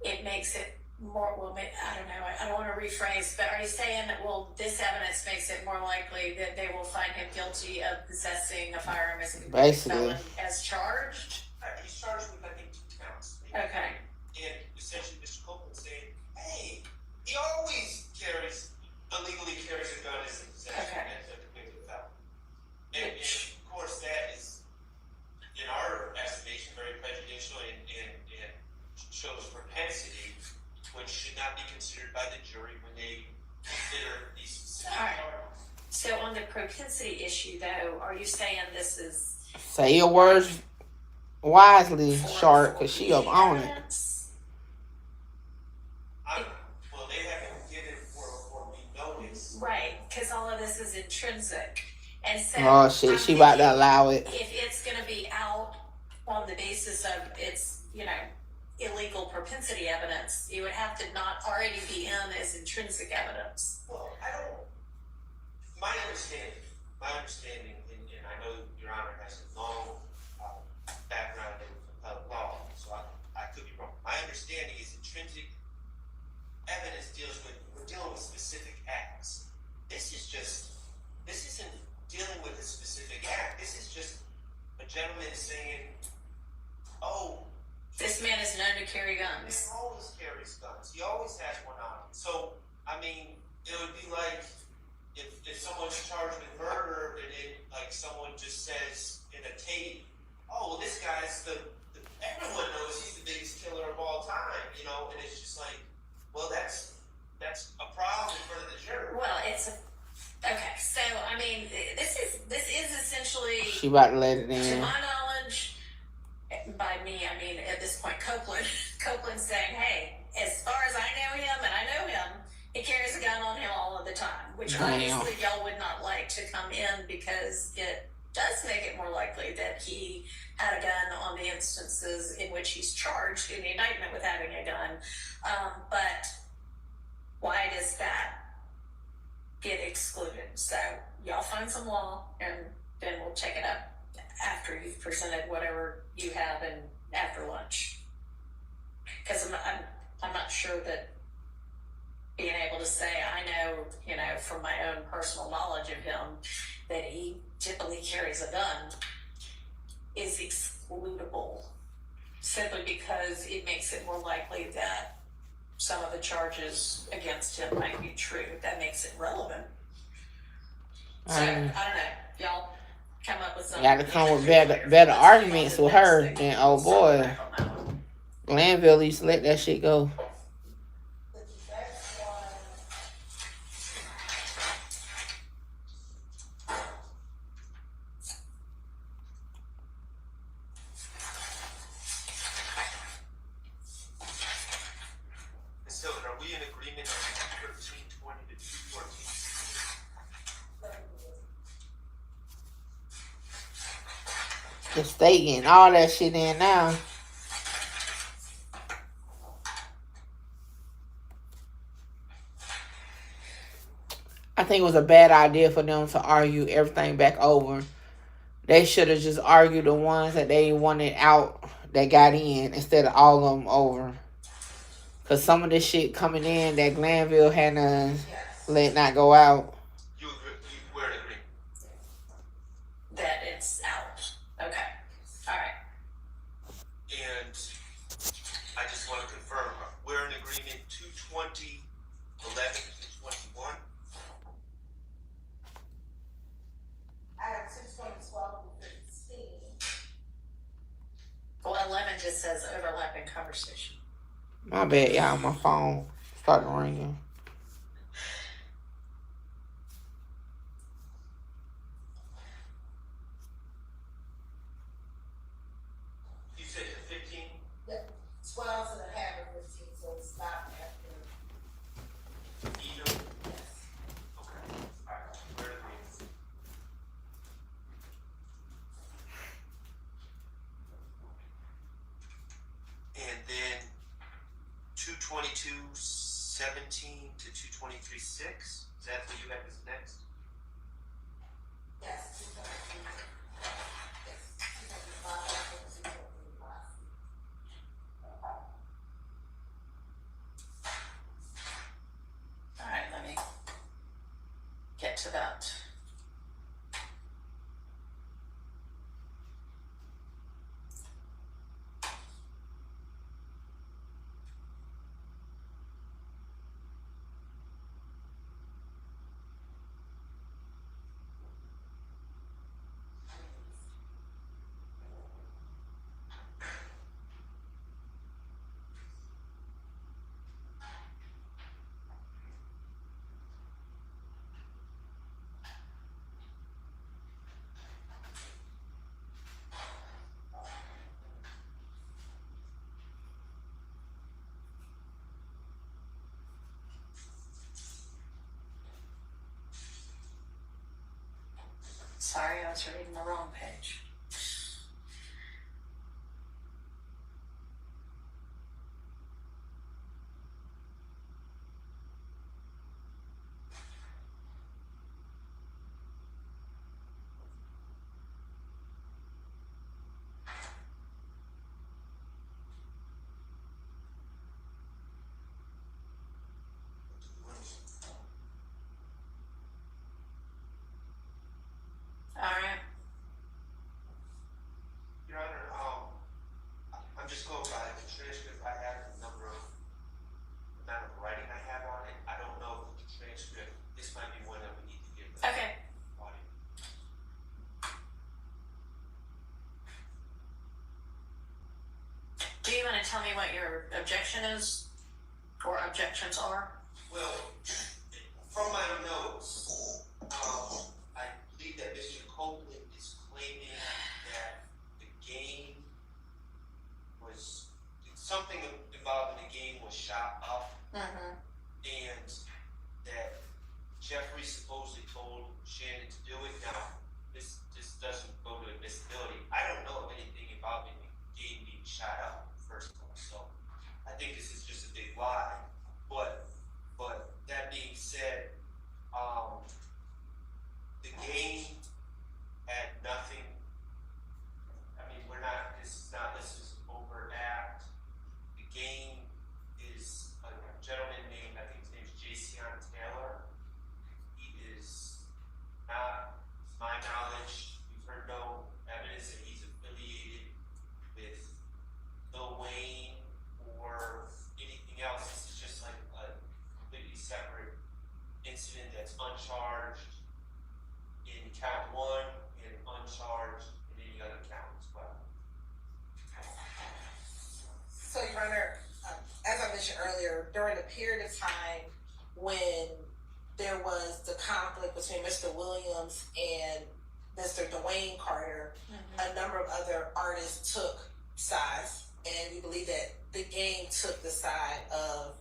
Speaker 4: it makes it more, well, I don't know, I don't want to rephrase, but are you saying that, well, this evidence makes it more likely that they will find him guilty of possessing a firearm as a convicted felon as charged?
Speaker 5: He's charged with, I think, 2 counts.
Speaker 4: Okay.
Speaker 5: And essentially, Mr. Copeland saying, hey, he always illegally carries a gun as a possession as a convicted felon. And of course, that is, in our estimation, very prejudicial and shows propensity, which should not be considered by the jury when they consider these specific charges.
Speaker 4: So on the propensity issue, though, are you saying this is...
Speaker 1: Say your words wisely, Shark, because she up on it.
Speaker 5: Well, they haven't given for me notice.
Speaker 4: Right, because all of this is intrinsic. And so...
Speaker 1: Oh, shit, she about to allow it.
Speaker 4: If it's going to be out on the basis of its, you know, illegal propensity evidence, you would have to not already be in as intrinsic evidence.
Speaker 5: Well, my understanding, and I know Your Honor has a long background in law, so I could be wrong. My understanding is intrinsic evidence we're dealing with specific acts. This isn't dealing with a specific act. This is just a gentleman saying, oh,
Speaker 4: this man is known to carry guns.
Speaker 5: He always carries guns. He always has one on him. So, I mean, it would be like if someone's charged with murder and then, like, someone just says in a tape, oh, well, this guy's everyone knows he's the biggest killer of all time, you know, and it's just like, well, that's a problem in front of the jury.
Speaker 4: Well, okay, so, I mean, this is essentially...
Speaker 1: She about to let it in.
Speaker 4: To my knowledge... By me, I mean, at this point, Copeland saying, hey, as far as I know him, and I know him, he carries a gun on him all of the time, which obviously y'all would not like to come in because it does make it more likely that he had a gun on the instances in which he's charged in the indictment with having a gun. But why does that get excluded? So y'all find some law, and then we'll check it up after you've presented whatever you have and after lunch. Because I'm not sure that being able to say, I know, you know, from my own personal knowledge of him, that he typically carries a gun is excludable simply because it makes it more likely that some of the charges against him might be true. That makes it relevant. So, I don't know. Y'all come up with something.
Speaker 1: Got to come with better arguments with her than, oh boy, Glanville used to let that shit go.
Speaker 5: So, are we in agreement on 1320 to 214?
Speaker 1: The state getting all that shit in now. I think it was a bad idea for them to argue everything back over. They should have just argued the ones that they wanted out that got in instead of all of them over. Because some of this shit coming in that Glanville had to let not go out.
Speaker 5: You agree? We're in agreement.
Speaker 4: That it's out. Okay. All right.
Speaker 5: And I just want to confirm, we're in agreement 220, 11 to 21.
Speaker 10: I have 6.12 and 15.
Speaker 4: Well, 11 just says overlapping conversation.
Speaker 1: My bad, y'all. My phone started ringing.
Speaker 5: You said 15?
Speaker 10: Yep. 12 and a half and 15, so it's not after.
Speaker 5: 222:17 to 223:6. Is that what you have as next?
Speaker 10: Yes.
Speaker 4: All right, let me get to that. Sorry, I was reading the wrong page. All right.
Speaker 5: Your Honor, I'm just going by the transcript. I have the number of amount of writing I have on it. I don't know if the transcript. This might be one that we need to give.
Speaker 4: Okay.
Speaker 5: Body.
Speaker 4: Do you want to tell me what your objection is, or objections are?
Speaker 5: Well, from my notes, I believe that Mr. Copeland is claiming that the game was something involving the game was shot up,
Speaker 4: Mm-hmm.
Speaker 5: and that Jeffrey supposedly told Shannon to do it. Now, this doesn't go to admissibility. I don't know of anything involving the game being shot up, first of all. So I think this is just a big lie. But that being said, the game had nothing. I mean, this is an overt act. The game is a gentleman named, I think his name is Jason Taylor. He is not, to my knowledge, we've heard no evidence that he's affiliated with Lil Wayne or anything else. This is just like a completely separate incident that's uncharged in count one and uncharged in any other count as well.
Speaker 10: So, Your Honor, as I mentioned earlier, during the period of time when there was the conflict between Mr. Williams and Mr. Dwayne Carter, a number of other artists took sides, and we believe that the game took the side of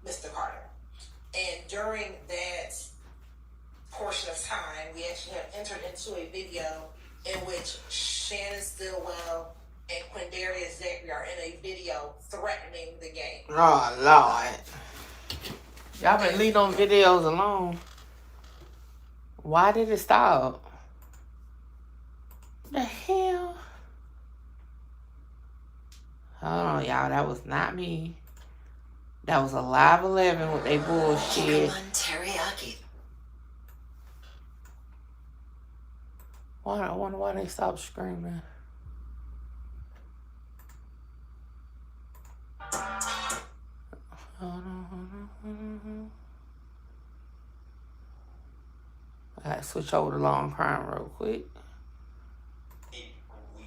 Speaker 10: Mr. Carter. And during that portion of time, we actually have entered into a video in which Shannon Stillwell and Quindarius Zachary are in a video threatening the game.
Speaker 1: Oh, Lord. Y'all been leave them videos alone. Why did it stop? The hell? Hold on, y'all. That was not me. That was a Live 11 with they bullshit.
Speaker 9: Teriyaki.
Speaker 1: I wonder why they stopped screaming. Hold on. I gotta switch over to Long Crime real quick.
Speaker 5: When we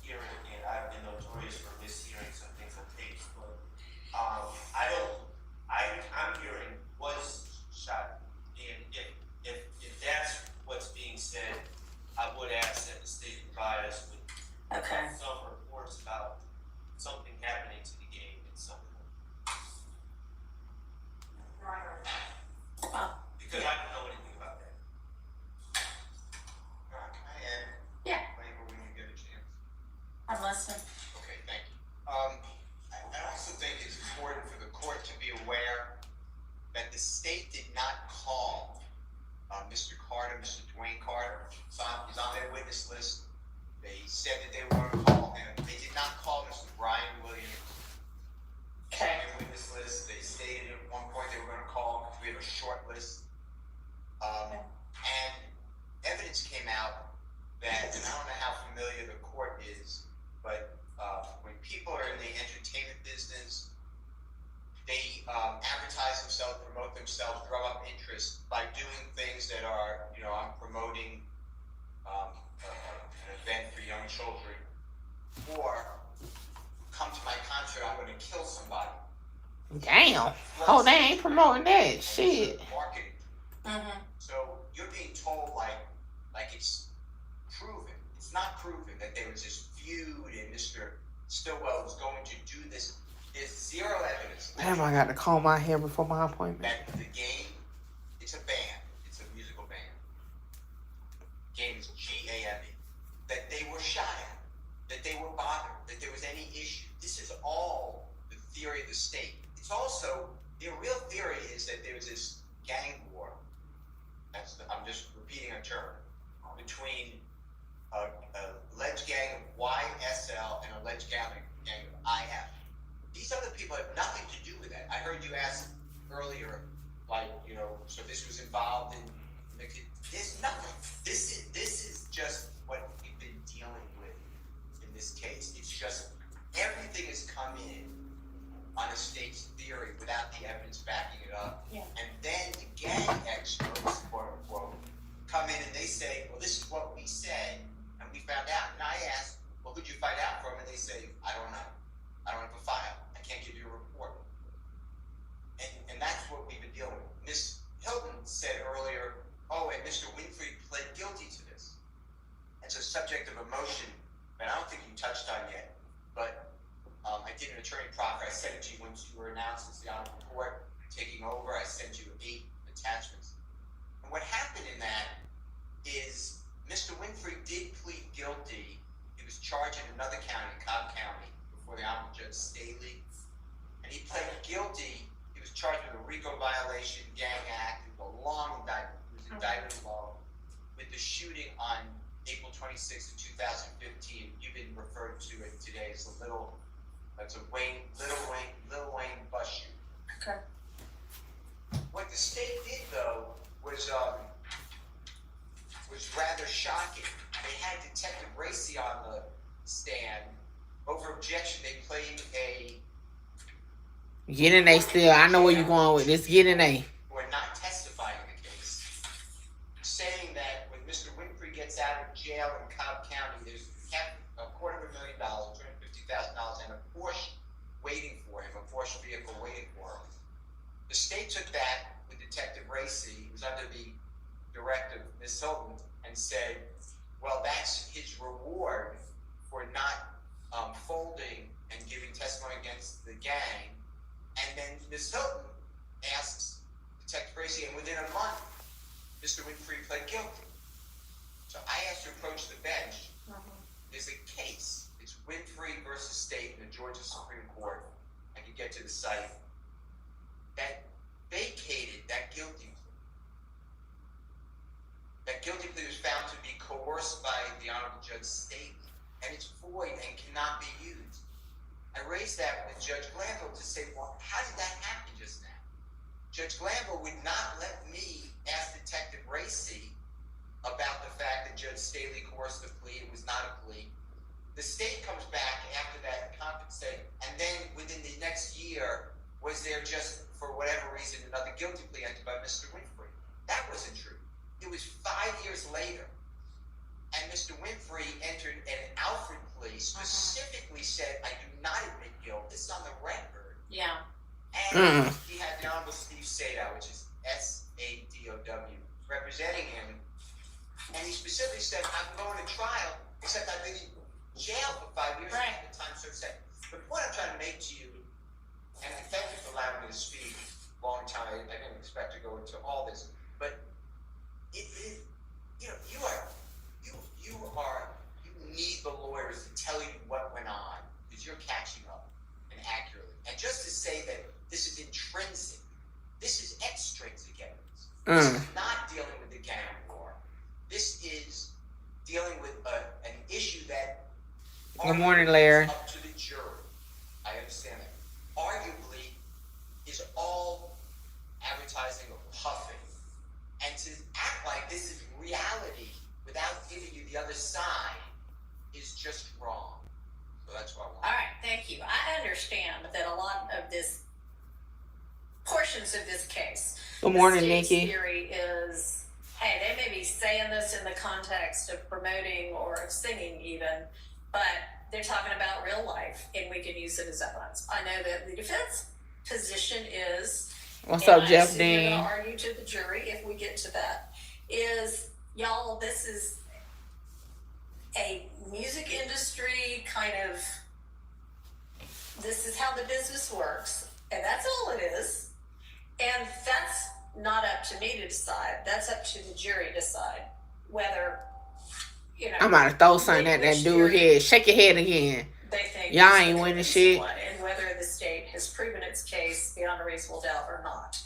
Speaker 5: hear it, and I've been notorious for mishearing some things on tapes, but I'm hearing was shot, and if that's what's being said, I would ask that the state provide us with some reports about something happening to the game at some point. Because I don't know anything about that.
Speaker 8: themselves drum up interest by doing things that are, I'm promoting an event for young children, or come to my concert, I'm going to kill somebody.
Speaker 1: Damn. Oh, they ain't promoting that shit.
Speaker 8: Marketing.
Speaker 4: Mm-hmm.
Speaker 8: So you're being told like it's proven. It's not proven that there was this feud and Mr. Stillwell was going to do this. There's zero evidence.
Speaker 1: Damn, I got to comb my hair before my appointment.
Speaker 8: That the game, it's a band. It's a musical band. Game is GAME. That they were shot at. That they were bothered. That there was any issue. This is all the theory of the state. It's also, the real theory is that there was this gang war. I'm just repeating a term. Between a alleged gang of YSL and alleged gang of IF. These other people have nothing to do with that. I heard you ask earlier, so this was involved in there's nothing. This is just what we've been dealing with in this case. It's just everything has come in on a state's theory without the evidence backing it up.
Speaker 4: Yeah.
Speaker 8: And then the gang experts, quote unquote, come in and they say, well, this is what we said, and we found out. And I asked, well, who'd you find out from? And they say, I don't know. I don't have a file. I can't give you a report. And that's what we've been dealing with. Ms. Hilton said earlier, and Mr. Winfrey pled guilty to this. It's a subject of emotion that I don't think you touched on yet, but I did an attorney proffer. I sent it to you once you were announced as the Honorable Court taking over. I sent you 8 attachments. And what happened in that is Mr. Winfrey did plead guilty. He was charged in another county, Cobb County, before the Honorable Judge Staley. And he pled guilty. He was charged with a RICO violation, gang act. It was a long indictment. He was indicted along with the shooting on April 26th of 2015. You've been referred to it today as Little Wayne bus shooting.
Speaker 4: Okay.
Speaker 8: What the state did though was rather shocking. They had Detective Racy on the stand. Over objection, they played a
Speaker 1: Get in A still. I know where you're going with this. Get in A.
Speaker 8: who are not testifying in the case, saying that when Mr. Winfrey gets out of jail in Cobb County, there's $250,000, $250,000, and a Porsche waiting for him, a Porsche vehicle waiting for him. The state took that with Detective Racy, who was under the directive of Ms. Hilton, and said, well, that's his reward for not folding and giving testimony against the gang. And then Ms. Hilton asks Detective Racy, and within a month, Mr. Winfrey pled guilty. So I asked to approach the bench. There's a case. It's Winfrey versus State in the Georgia Supreme Court. I can get to the site. That vacated that guilty plea. That guilty plea was found to be coerced by the Honorable Judge Staley, and it's void and cannot be used. I raised that with Judge Glanville to say, well, how did that happen just now? Judge Glanville would not let me ask Detective Racy about the fact that Judge Staley coerced the plea. It was not a plea. The state comes back after that and compensates, and then within the next year, was there just, for whatever reason, another guilty plea entered by Mr. Winfrey? That wasn't true. It was 5 years later, and Mr. Winfrey entered an Alfred plea, specifically said, I do not admit guilt. This is on the record.
Speaker 4: Yeah.
Speaker 8: And he had the Honorable Steve Sadow, which is S-A-D-O-W, representing him. And he specifically said, I'm going to trial, except I've been in jail for 5 years
Speaker 4: Right.
Speaker 8: at the time so set. But what I'm trying to make to you, and I thank you for allowing me to speak a long time. I didn't expect to go into all this, but you need the lawyers to tell you what went on, because you're catching up and accurately. And just to say that this is intrinsic, this is extrinsic evidence. This is not dealing with the gang war. This is dealing with an issue that
Speaker 1: Good morning, Larry.
Speaker 8: up to the jury. I understand that. Arguably, is all advertising or puffing. And to act like this is reality without giving you the other side is just wrong. So that's what I want.
Speaker 4: All right, thank you. I understand that a lot of this Porsche portions of this case.
Speaker 1: Good morning,
Speaker 4: the state's
Speaker 1: Nikki.
Speaker 4: theory is, hey, they may be saying this in the context of promoting or of singing even, but they're talking about real life, and we can use it as evidence. I know that the defense position is,
Speaker 1: What's
Speaker 4: and
Speaker 1: up,
Speaker 4: I
Speaker 1: Jeff
Speaker 4: assume you're
Speaker 1: Dean?
Speaker 4: going to argue to the jury if we get to that, is, y'all, this is a music industry kind of, this is how the business works, and that's all it is. And that's not up to me to decide. That's up to the jury to decide whether, you know.
Speaker 1: I'm about to throw something at that dude head. Shake your head again.
Speaker 4: They think
Speaker 1: y'all ain't winning shit.
Speaker 4: and whether the state has proven its case beyond a reasonable doubt or not.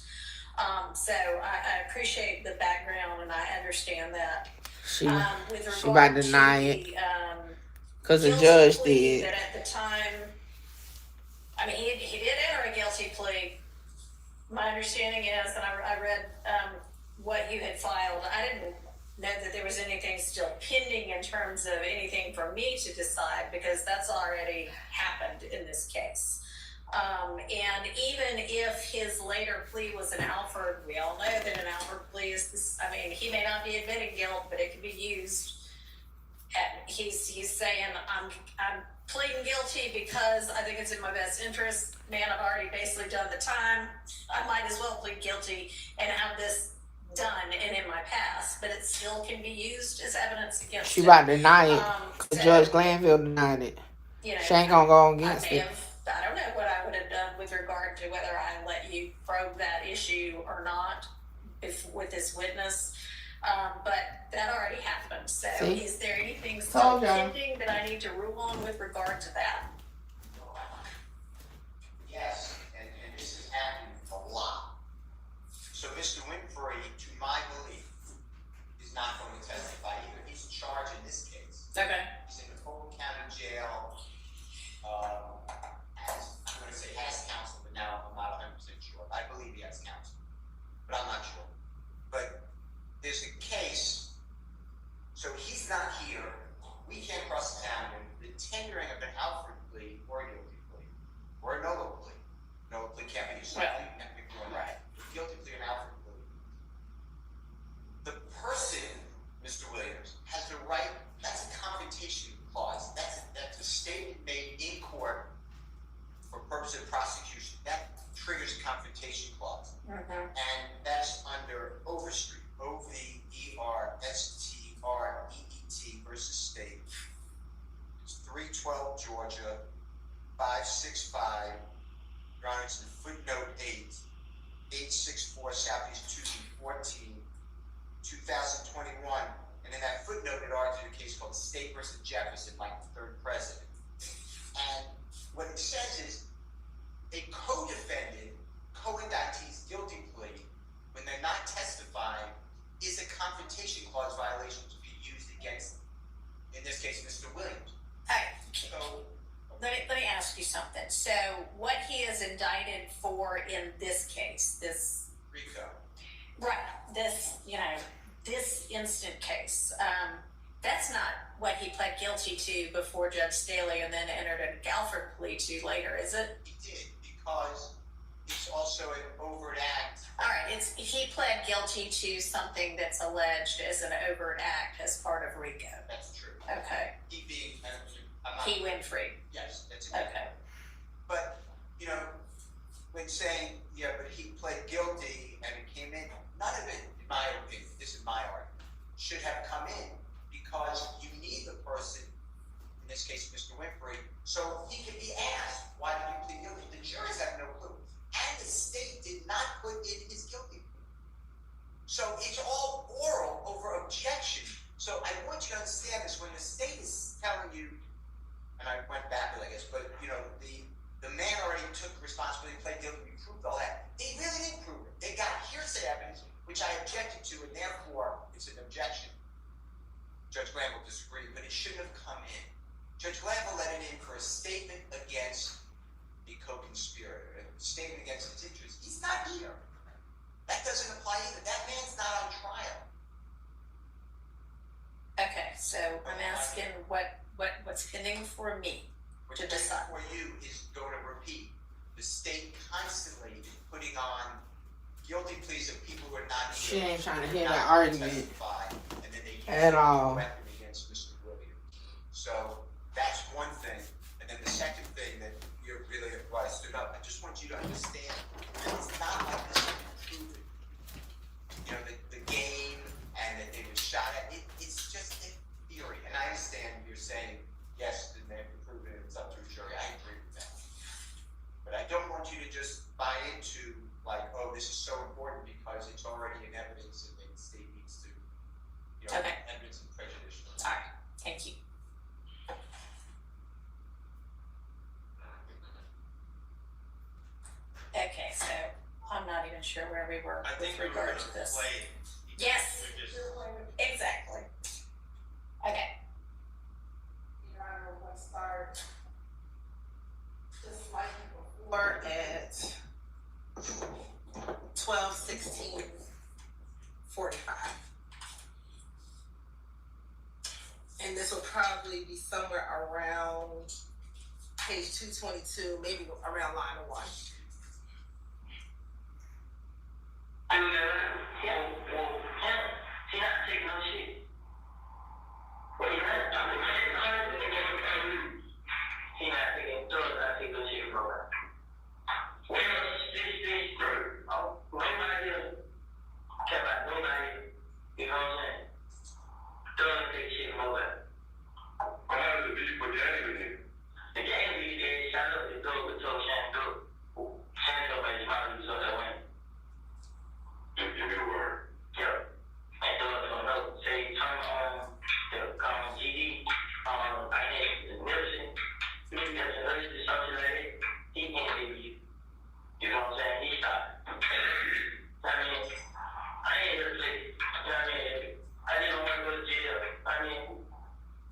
Speaker 4: So I appreciate the background, and I understand that.
Speaker 1: She
Speaker 4: With
Speaker 1: about to
Speaker 4: regard
Speaker 1: deny
Speaker 4: to
Speaker 1: it.
Speaker 4: the
Speaker 1: Because the
Speaker 4: guilty
Speaker 1: judge
Speaker 4: plea
Speaker 1: did.
Speaker 4: that at the time, I mean, he did enter a guilty plea. My understanding is, and I read what you had filed, I didn't know that there was anything still pending in terms of anything for me to decide, because that's already happened in this case. And even if his later plea was an Alford, we all know that an Alford plea is this, I mean, he may not be admitting guilt, but it can be used. He's saying, I'm pleading guilty because I think it's in my best interest. Man, I've already basically done the time. I might as well plead guilty and have this done and in my past, but it still can be used as evidence against
Speaker 1: She
Speaker 4: him.
Speaker 1: about to deny it.
Speaker 4: So,
Speaker 1: Judge Glanville denied it.
Speaker 4: You know,
Speaker 1: She ain't gonna go against it.
Speaker 4: I don't know what I would have done with regard to whether I let you probe that issue or not with this witness. But that already happened. So is there anything still pending that I need to rule on with regard to that?
Speaker 8: Yes, and this has happened a lot. So Mr. Winfrey, to my belief, is not going to testify either. He's charged in this case.
Speaker 4: Okay.
Speaker 8: He's in the Fulton County Jail. I'm going to say has counsel, but now I'm not 100% sure. I believe he has counsel, but I'm not sure. But there's a case, so he's not here. We can't cross-examine him. The tendering of an Alford plea or a guilty plea or a NOLA plea. NOLA plea can't be used. Right. Guilty plea and Alford plea. The person, Mr. Williams, has the right. That's a confrontation clause. That's a statement made in court for purpose of prosecution. That triggers a confrontation clause.
Speaker 4: Mm-hmm.
Speaker 8: And that's under Overstreet. OVERSTREET versus State. It's 312 Georgia, 565. Your Honor, it's in footnote 864 Southeast 214, 2021. And in that footnote, it argued a case called State versus Jefferson, like the third president. And what it says is a co-defendant, co-indictee's guilty plea, when they're not testifying, is a confrontation clause violation to be used against, in this case, Mr. Williams. So
Speaker 4: let me ask you something. So what he is indicted for in this case, this
Speaker 8: RICO.
Speaker 4: Right, this, this instant case, that's not what he pled guilty to before Judge Staley and then entered a Galford plea to later, is it?
Speaker 8: He did, because it's also an overt act.
Speaker 4: All right, he pled guilty to something that's alleged as an overt act as part of RICO.
Speaker 8: That's true.
Speaker 4: Okay.
Speaker 8: He being,
Speaker 4: He went free.
Speaker 8: Yes, that's
Speaker 4: okay.
Speaker 8: But, when saying, but he pled guilty and it came in, none of it, in my opinion, this is my argument, should have come in because you need the person, in this case, Mr. Winfrey, so he can be asked, why did you plead guilty? The juries have no clue. And the state did not put in his guilty plea. So it's all oral over objection. So I want you to understand this. When the state is telling you, and I went backwards, I guess, but the man already took responsibility, pled guilty, we proved all that. They really didn't prove it. They got hearsay evidence, which I objected to, and therefore it's an objection. Judge Glanville disagreed, but it shouldn't have come in. Judge Glanville let it in for a statement against the co-conspirator, a statement against his interests. He's not here. That doesn't apply either. That man's not on trial.
Speaker 4: Okay, so I'm asking what's pending for me
Speaker 8: What's
Speaker 4: to decide.
Speaker 8: for you is going to repeat. The state constantly is putting on guilty pleas of people who are not
Speaker 1: She
Speaker 8: guilty,
Speaker 1: ain't trying to
Speaker 8: who
Speaker 1: hear
Speaker 8: are
Speaker 1: that
Speaker 8: not going to
Speaker 1: argument
Speaker 8: testify, and then they use
Speaker 1: at
Speaker 8: it as a
Speaker 1: all.
Speaker 8: weapon against Mr. William. So that's one thing. And then the second thing that you really, why I stood up, I just want you to understand that it's not like this has been proven. You know, the game and that they were shot at, it's just a theory. And I understand you're saying, yes, then they have to prove it, it's up to a jury. I agree with that. But I don't want you to just buy into, like, oh, this is so important because it's already in evidence and the state needs to, you know,
Speaker 4: Okay.
Speaker 8: evidence and prejudicial.
Speaker 4: All right, thank you. Okay, so I'm not even sure where we were
Speaker 5: I think
Speaker 4: with
Speaker 5: we were
Speaker 4: regard
Speaker 5: gonna
Speaker 4: to this.
Speaker 5: play.
Speaker 4: Yes.
Speaker 5: We're just-
Speaker 4: Exactly. Okay.
Speaker 10: Your Honor, we'll start just like before at 12:16:45. And this will probably be somewhere around page 222, maybe around line 1.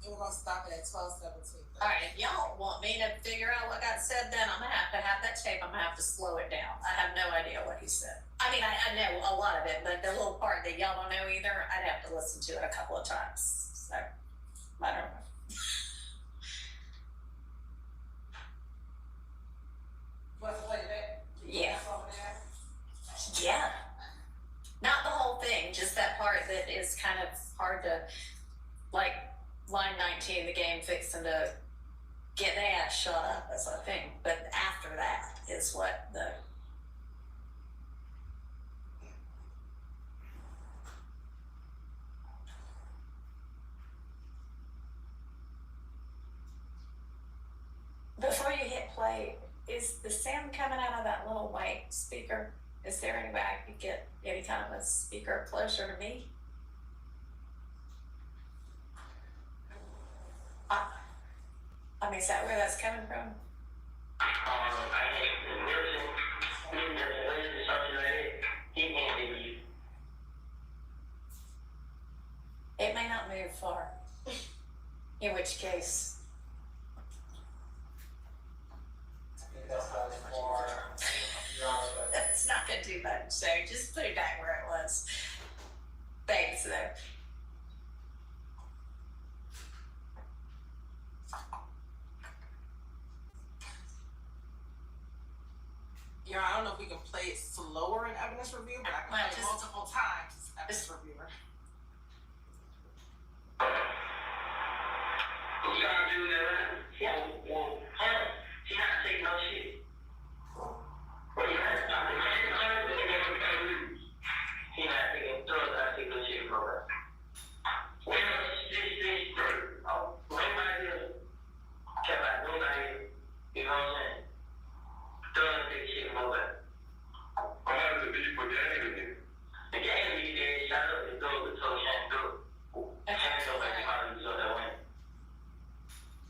Speaker 10: We're gonna stop it at 12:17.
Speaker 4: All right, if y'all want me to figure out what got said, then I'm gonna have to have that tape. I'm gonna have to slow it down. I have no idea what he said. I mean, I know a lot of it, but the little part that y'all don't know either, I'd have to listen to it a couple of times. So, I don't know.
Speaker 10: Want to play that?
Speaker 4: Yeah.
Speaker 10: Song there?
Speaker 4: Yeah. Not the whole thing, just that part that is kind of hard to, like, line 19, the game fixing to get their ass shut up as a thing. But after that is what the. Before you hit play, is the sound coming out of that little white speaker? Is there any way I could get any kind of a speaker closer to me? I mean, is that where that's coming from? It may not move far. In which case,
Speaker 8: That's not as far, Your Honor, but
Speaker 4: it's not gonna do much. So just put it back where it was. Thanks, though.
Speaker 10: Yeah, I don't know if we can play it slower in evidence review, but I can
Speaker 4: Well,
Speaker 10: play it
Speaker 4: just-
Speaker 10: multiple times as evidence reviewer.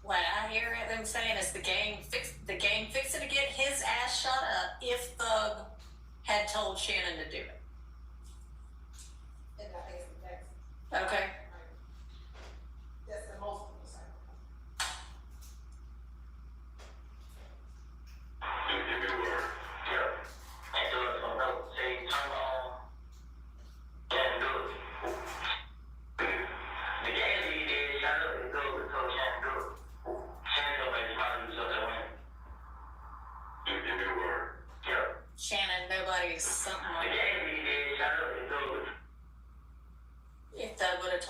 Speaker 4: What I hear them saying is the game fixed to get his ass shut up if Thug had told Shannon to do it.
Speaker 10: And I think it's the next.
Speaker 4: Okay.
Speaker 10: That's the most people say.
Speaker 4: Shannon, nobody say something like if Doug would have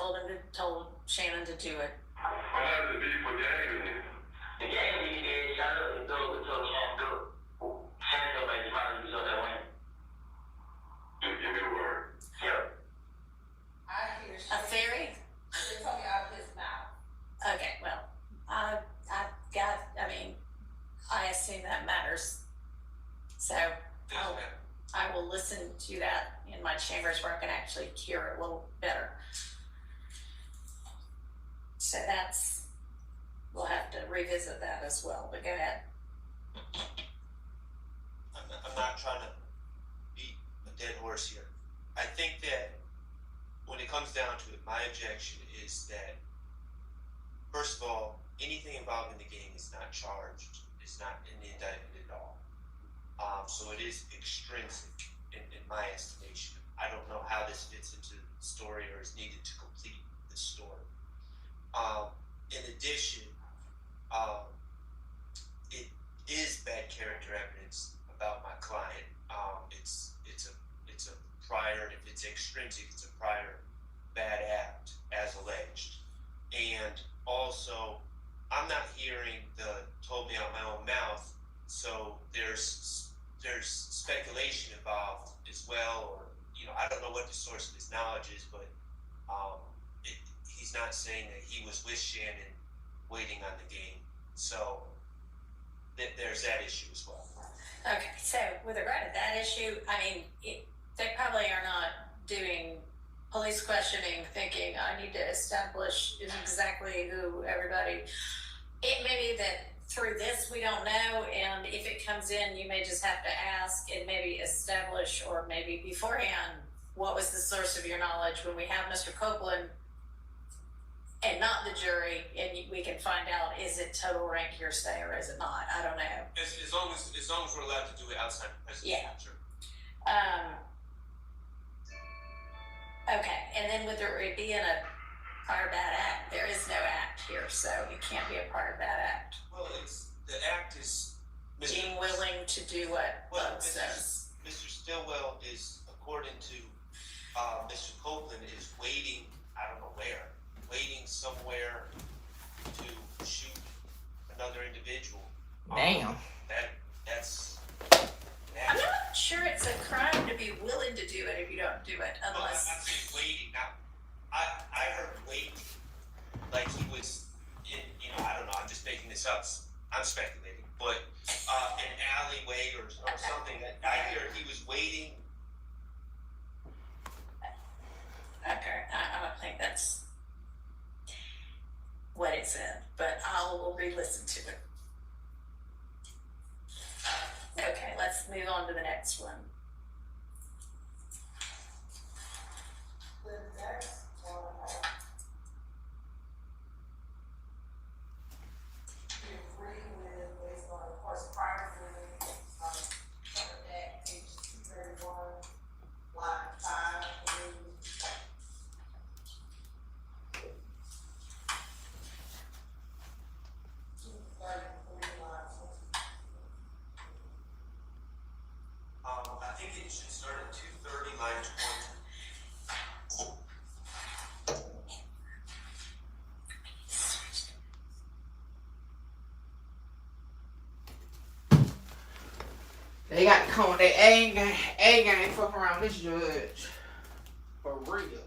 Speaker 4: told Shannon to do it. A fairy?
Speaker 10: It's coming out of his mouth.
Speaker 4: Okay, well, I assume that matters. So I will listen to that in my chambers where I can actually hear it a little better. So we'll have to revisit that as well, but go ahead.
Speaker 5: I'm not trying to beat a dead horse here. I think that when it comes down to it, my objection is that, first of all, anything involving the game is not charged. It's not in the indictment at all. So it is extrinsic in my estimation. I don't know how this fits into the story or is needed to complete the story. In addition, it is bad character evidence about my client. It's a prior, if it's extrinsic, it's a prior bad act as alleged. And also, I'm not hearing the told me out my own mouth, so there's speculation involved as well, or I don't know what the source of his knowledge is, but he's not saying that he was with Shannon waiting on the game, so there's that issue as well.
Speaker 4: Okay, so with regard to that issue, they probably are not doing police questioning thinking I need to establish exactly who everybody. It may be that through this we don't know, and if it comes in, you may just have to ask and maybe establish, or maybe beforehand, what was the source of your knowledge when we have Mr. Copeland and not the jury, and we can find out, is it total rank hearsay or is it not? I don't know.
Speaker 5: As long as we're allowed to do it outside the presence
Speaker 4: Yeah.
Speaker 5: of the jury.
Speaker 4: Okay, and then with it being a prior bad act, there is no act here, so it can't be a prior bad act.
Speaker 5: Well, the act is
Speaker 4: Being willing to do what Bug says.
Speaker 5: Mr. Stillwell is, according to Mr. Copeland, is waiting, I don't know where, waiting somewhere to shoot another individual.
Speaker 1: Damn.
Speaker 5: That's
Speaker 4: I'm not sure it's a crime to be willing to do it if you don't do it, unless.
Speaker 5: I'm saying waiting. Now, I heard wait, like he was in, I don't know, I'm just making this up. I'm speculating, but an alleyway or something that I hear he was waiting.
Speaker 4: Okay, I don't think that's what it said, but I will re-listen to it. Okay, let's move on to the next one.
Speaker 10: The next one, we agree with based on, of course, prior to cover that, page 231, line 5,
Speaker 5: I think it should start at 230, line 20.
Speaker 1: They got to come with their A game, fuck around this judge. For real.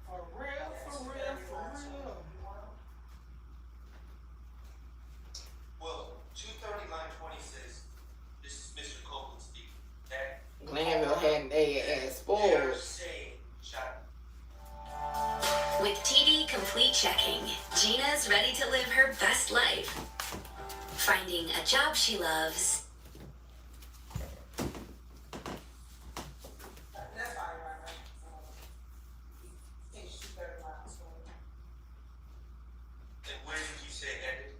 Speaker 1: For real.
Speaker 5: Well, 230, line 20 says, this is Mr. Copeland speaking. That
Speaker 1: Glanville had their ass spoiled.
Speaker 11: With TD Complete Checking, Gina's ready to live her best life. Finding a job she loves.
Speaker 10: that's fine, right? Page 231,
Speaker 5: And where did you say it ended?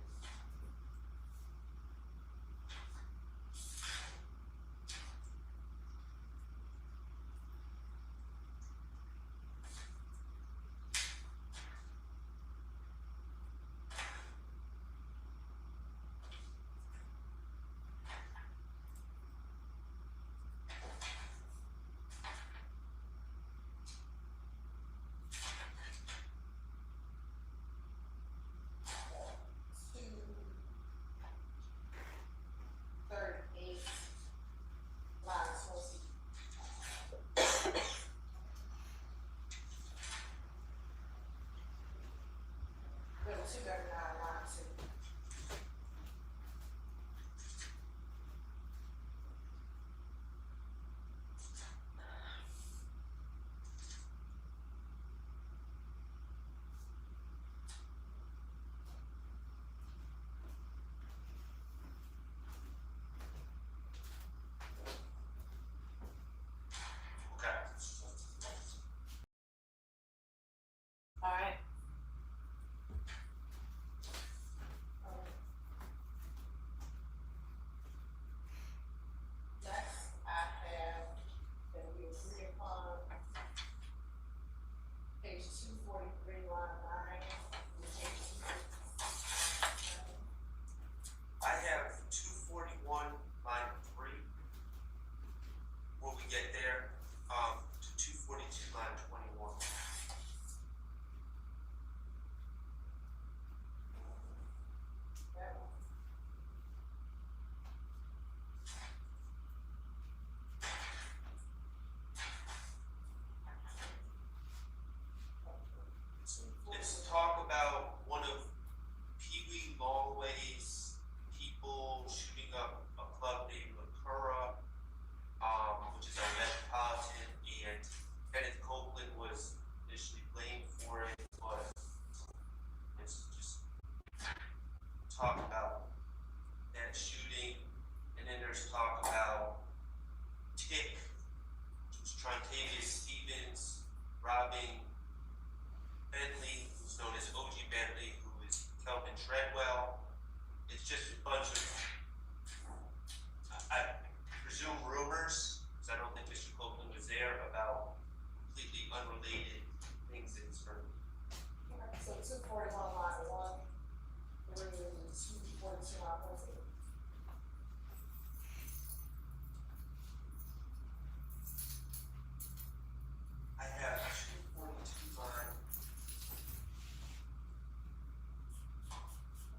Speaker 8: I have 242 line.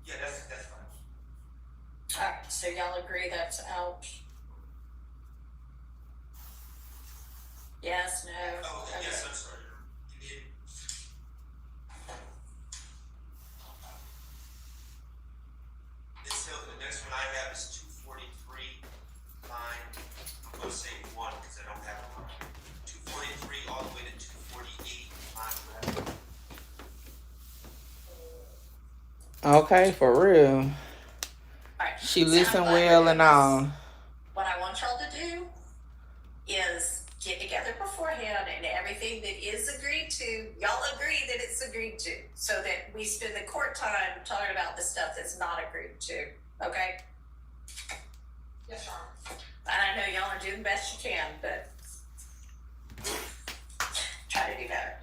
Speaker 8: Yeah, that's fine.
Speaker 4: Alright, so y'all agree that's out? Yes, no?
Speaker 8: Oh,
Speaker 4: Okay.
Speaker 8: yes, I'm sorry. You need-
Speaker 5: So the next one I have is 243 line. I'm going to say 1 because I don't have a line. 243 all the way to 248 line left.
Speaker 1: Okay, for real.
Speaker 4: Alright,
Speaker 1: She
Speaker 4: so
Speaker 1: listened
Speaker 4: I'm
Speaker 1: well
Speaker 4: glad
Speaker 1: and all.
Speaker 4: what I want y'all to do is get together beforehand and everything that is agreed to, y'all agree that it's agreed to, so that we spend the court time talking about the stuff that's not agreed to, okay?
Speaker 10: Yes, Your Honor.
Speaker 4: And I know y'all are doing the best you can, but try to do better.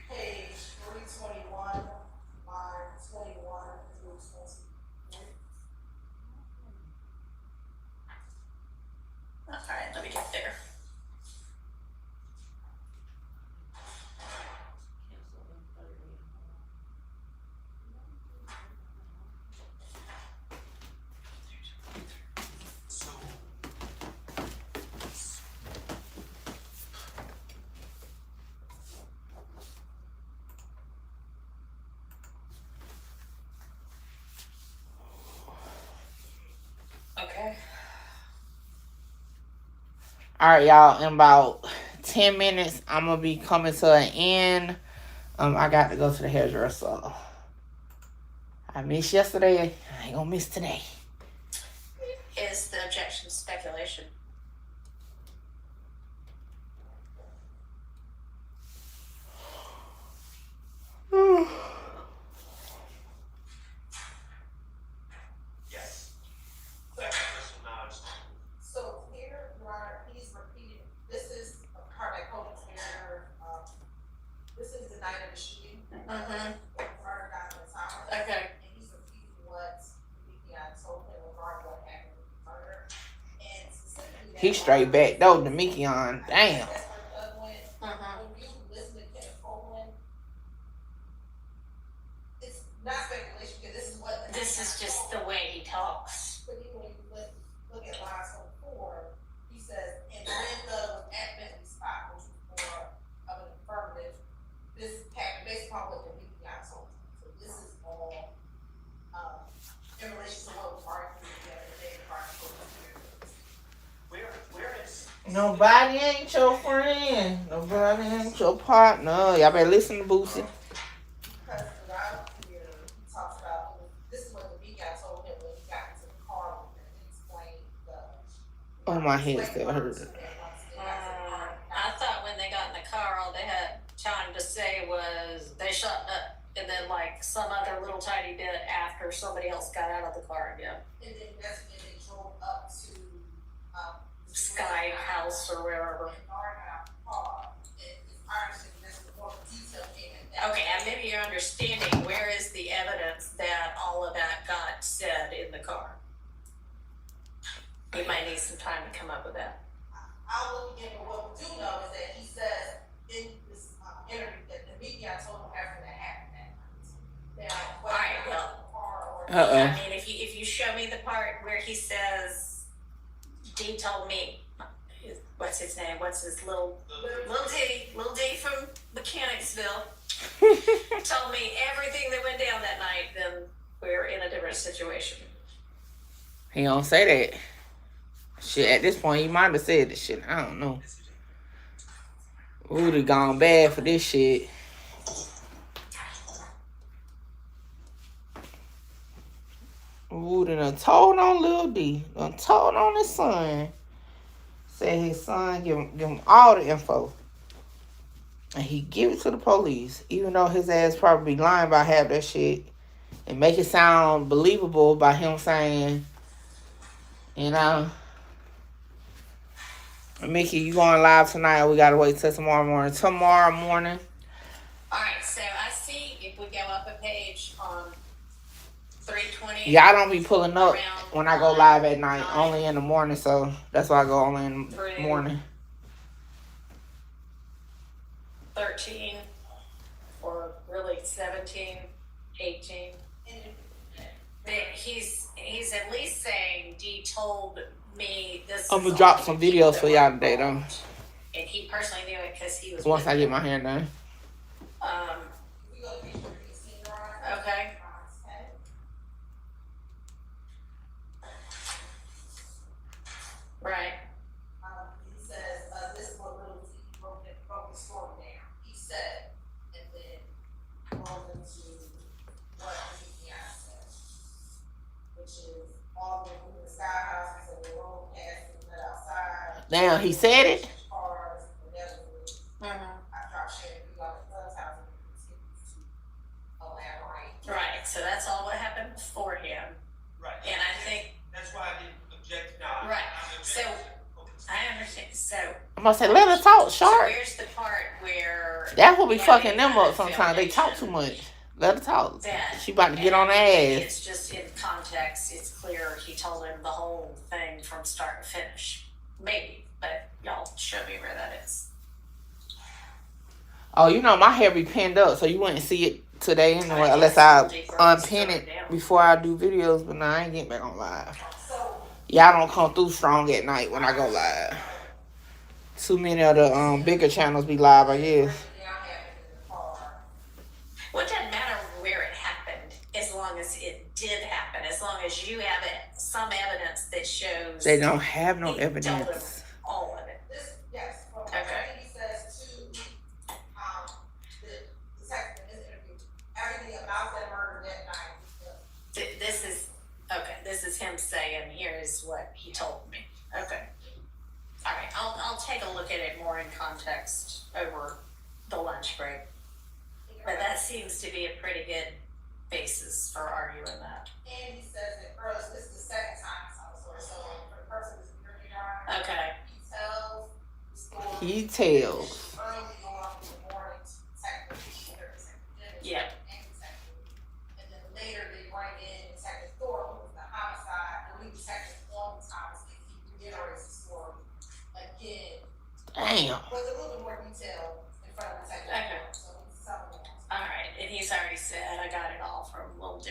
Speaker 10: Page 321, line 21 through 23.
Speaker 4: Alright, let me get there.
Speaker 5: So
Speaker 4: Okay.
Speaker 1: All right, y'all. In about 10 minutes, I'm gonna be coming to an end. I got to go to the hairdresser. I missed yesterday. I ain't gonna miss today.
Speaker 4: Is the objection speculation?
Speaker 5: yes. That's personal knowledge.
Speaker 10: So here, Your Honor, he's repeating, this is a cardiac coaching error. This is the night of the shooting.
Speaker 4: Mm-hmm.
Speaker 10: Murder got in the tower.
Speaker 4: Okay.
Speaker 10: And he's repeating what Demekion told him regarding what happened with the murder. And specifically,
Speaker 1: He straight back though, Demekion. Damn.
Speaker 10: that's where Doug went.
Speaker 4: Mm-hmm.
Speaker 10: When you listen to Kenneth Copeland, it's not speculation because this is what
Speaker 4: This is just the way he talks.
Speaker 10: But even when you look at line 24, he says, and when Doug was at Bentley spot, which was more of an affirmative, this happened based upon what the Demekion told him. So this is all in relation to what was argued the other day regarding
Speaker 5: Where is
Speaker 1: Nobody ain't your friend. Nobody ain't your partner. Y'all better listen to Boosie.
Speaker 10: because throughout here, he talks about, this is what the Demekion told him when he got into the car with him and explained the.
Speaker 1: Oh, my head still hurt.
Speaker 4: I thought when they got in the car, all they had time to say was they shut up, and then like some other little tiny bit after somebody else got out of the car again.
Speaker 10: And then that's when they drove up to,
Speaker 4: Sky House or wherever.
Speaker 10: And Nard got out the car, and it's Iverson, that's the more detail came in that.
Speaker 4: Okay, and maybe you're understanding where is the evidence that all of that got said in the car. You might need some time to come up with that.
Speaker 10: I'll look again, but what we do know is that he says in this interview that the media told him everything that happened that night. Now, whether
Speaker 4: Alright,
Speaker 10: it was
Speaker 4: well.
Speaker 10: the car or.
Speaker 1: Uh-oh.
Speaker 4: I mean, if you show me the part where he says, D told me, what's his name? What's his Lil D from Mechanicsville told me everything that went down that night, then we're in a different situation.
Speaker 1: He don't say that. Shit, at this point, he might have said this shit. I don't know. Woody gone bad for this shit. Woody done told on Lil D. Done told on his son. Said his son give him all the info. And he give it to the police. Even though his ass probably be lying about half that shit. And make it sound believable by him saying, you know. Mickey, you going live tonight or we gotta wait till tomorrow morning? Tomorrow morning.
Speaker 4: Alright, so I see if we go up a page on 320.
Speaker 1: Y'all don't be pulling up
Speaker 4: around
Speaker 1: when I go live at night.
Speaker 4: 9
Speaker 1: Only in the morning, so that's why I go only in the
Speaker 4: through
Speaker 1: morning.
Speaker 4: 13, or really 17, 18. But he's at least saying Dee told me this.
Speaker 1: I'm gonna
Speaker 4: is
Speaker 1: drop
Speaker 4: all
Speaker 1: some
Speaker 4: the people
Speaker 1: videos
Speaker 4: that
Speaker 1: for
Speaker 4: were
Speaker 1: y'all today, though.
Speaker 4: involved. And he personally knew it because he was
Speaker 1: Once
Speaker 4: with
Speaker 1: I get
Speaker 4: them.
Speaker 1: my hair done.
Speaker 4: Okay. Right.
Speaker 10: He says, this is what little T broke the story down. He said, and then goes into what he said, which is all the sky houses and the road cast and let outside.
Speaker 1: Damn, he said it?
Speaker 10: Cars, whatever.
Speaker 4: Mm-hmm.
Speaker 10: I dropped shit and got the club's house and continues to elaborate.
Speaker 4: Right. So that's all what happened before him.
Speaker 5: Right.
Speaker 4: And I think.
Speaker 5: That's why I didn't object. No,
Speaker 4: Right. So I understand. So
Speaker 1: I'm gonna say, let her talk,
Speaker 4: so
Speaker 1: sharp.
Speaker 4: where's the part where
Speaker 1: That's what be
Speaker 4: Gabby
Speaker 1: fucking them
Speaker 4: kind
Speaker 1: up
Speaker 4: of
Speaker 1: sometimes. They talk too
Speaker 4: foundation
Speaker 1: much. Let her talk.
Speaker 4: that
Speaker 1: She about to get on her ass.
Speaker 4: It's just in context. It's clear he told him the whole thing from start to finish. Maybe, but y'all show me where that is.
Speaker 1: Oh, you know, my hair be pinned up, so you wouldn't see it today anyway,
Speaker 4: Right,
Speaker 1: unless
Speaker 4: yes,
Speaker 1: I
Speaker 4: they broke the
Speaker 1: unpin
Speaker 4: story
Speaker 1: it
Speaker 4: down.
Speaker 1: before I do videos, but nah, I ain't getting back on live.
Speaker 10: So,
Speaker 1: Y'all don't come through strong at night when I go live. Too many of the bigger channels be live, I guess.
Speaker 4: Well, it doesn't matter where it happened, as long as it did happen, as long as you have some evidence that shows
Speaker 1: They don't have no
Speaker 4: he told him
Speaker 1: evidence.
Speaker 4: all of it.
Speaker 10: yes, well,
Speaker 4: Okay.
Speaker 10: I think he says to, the second in this interview, everything about that murder that night.
Speaker 4: This is okay. This is him saying, "Here's what he told me." Okay. All right. I'll take a look at it more in context over the lunch break. But that seems to be a pretty good basis for arguing that.
Speaker 10: And he says that first, this is the second time I saw the story, so for the person who's hearing it,
Speaker 4: Okay.
Speaker 10: he tells the story.
Speaker 1: He tells.
Speaker 10: Early on in the morning to detective, detective,
Speaker 4: Yeah.
Speaker 10: and detective. And then later they bring in Detective Thorpe, who was the homicide, and we detective on Thomas, and he reiterates the story again.
Speaker 1: Damn.
Speaker 10: With a little bit more detail in front of Detective
Speaker 4: Okay.
Speaker 10: Thorpe, so he's telling them.
Speaker 4: All right. And he's already said, "I got it all from Lil D."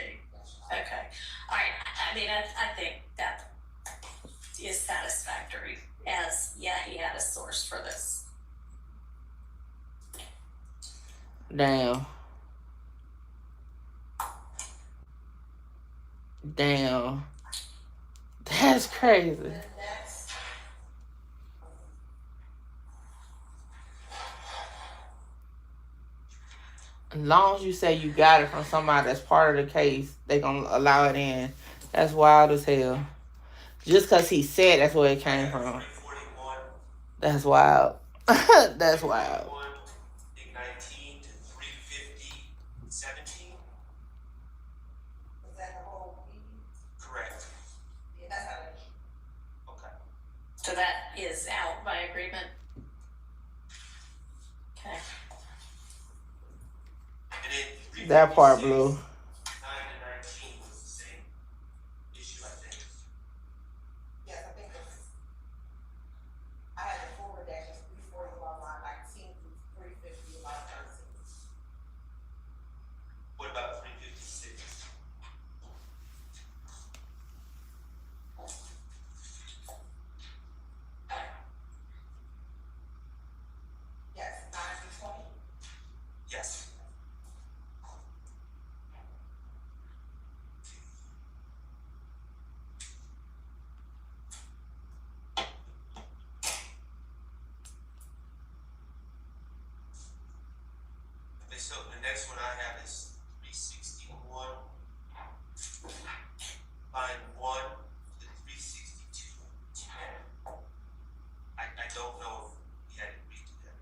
Speaker 4: Okay. All right. I mean, I think that is satisfactory. As he had a source for this.
Speaker 1: Damn. Damn. That's crazy.
Speaker 10: The next.
Speaker 1: As long as you say you got it from somebody that's part of the case, they gonna allow it in. That's wild as hell. Just because he said that's where it came from.
Speaker 5: 341.
Speaker 1: That's wild. That's wild.
Speaker 5: 19 to 350, 17.
Speaker 10: Was that the whole meeting?
Speaker 5: Correct.
Speaker 10: Yeah, that's how it is.
Speaker 5: Okay.
Speaker 4: So that is out by agreement. Okay.
Speaker 5: And then
Speaker 1: That part
Speaker 5: 356,
Speaker 1: blew.
Speaker 5: 9 to 19 was the same issue, I think.
Speaker 10: Yes, I think it's. I had the full redaction, 340 line 19 through 350 line 13.
Speaker 5: What about 356?
Speaker 10: Yes, 9 through 20.
Speaker 5: Yes. Okay, so the next one I have is 361, line 1 to 362, 10. I don't know if we had agreed to that.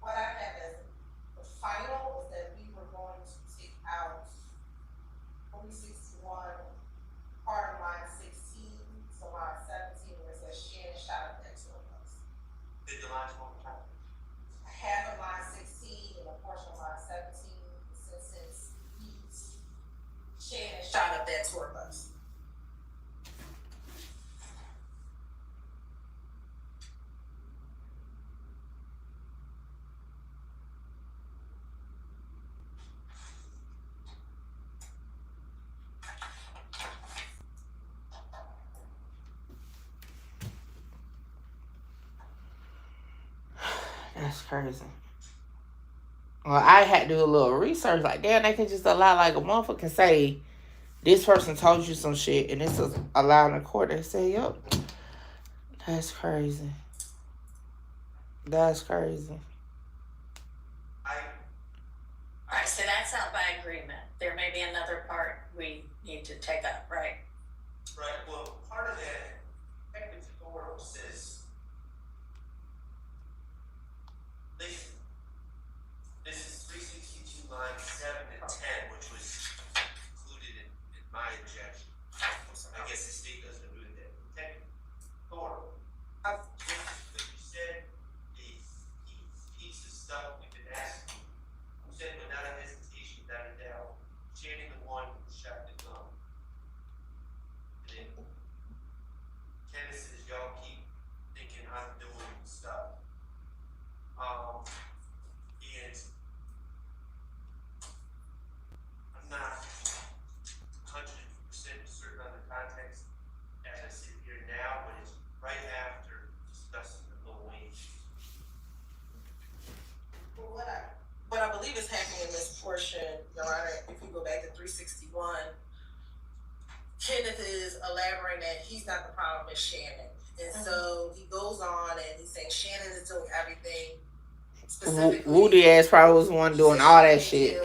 Speaker 10: What I have as the final is that we were going to take out 361 shot up that tour bus.
Speaker 1: That's crazy. Well, I had to do a little research. Like, damn, they can just allow, like, a motherfucker can say, this person told you some shit, and this is allowed in court. They say, yep. That's crazy. That's crazy.
Speaker 4: All right, so that's out by agreement. There may be another part we need to take up, right?
Speaker 5: Right, well, part of that technical order says, this is 362 lines 7 and 10, which was included in my objection. I guess the state doesn't agree with that. Technical order. What you said, the piece of stuff we've been asking, you said without a hesitation, without a doubt, Shannon the one who shot the gun. And then Kenneth says, y'all keep thinking I'm doing stuff. And I'm not 100% certain on the context as I sit here now, but it's right after discussing the low wage.
Speaker 10: Well, what I believe is happening in this portion, Your Honor, if you go back to 361, Kenneth is elaborating that he's not the problem, it's Shannon. And so he goes on and he's saying Shannon is doing everything. Specifically,
Speaker 1: Woody ass probably was the one doing all that shit.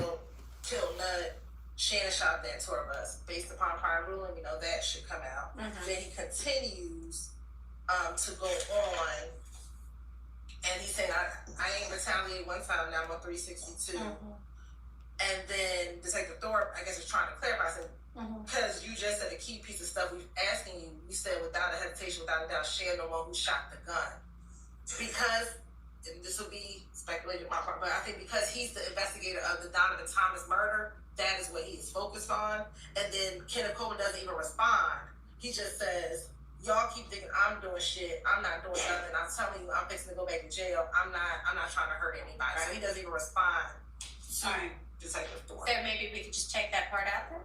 Speaker 10: Till Nut, Shannon shot that tour bus. Based upon prior ruling, you know, that should come out. Then he continues to go on, and he's saying, I ain't retaliated one time, now I'm on 362. And then Detective Thorpe, I guess, is trying to clarify, said, because you just said a key piece of stuff we've asking you, you said without a hesitation, without a doubt, Shannon the one who shot the gun. Because, and this will be speculated on my part, but I think because he's the investigator of the Donovan Thomas murder, that is what he is focused on. And then Kenneth Coleman doesn't even respond. He just says, y'all keep thinking I'm doing shit. I'm not doing nothing. I'm telling you, I'm fixing to go back to jail. I'm not trying to hurt anybody. Right. So he doesn't even respond to Detective Thorpe.
Speaker 4: So maybe we could just take that part out then?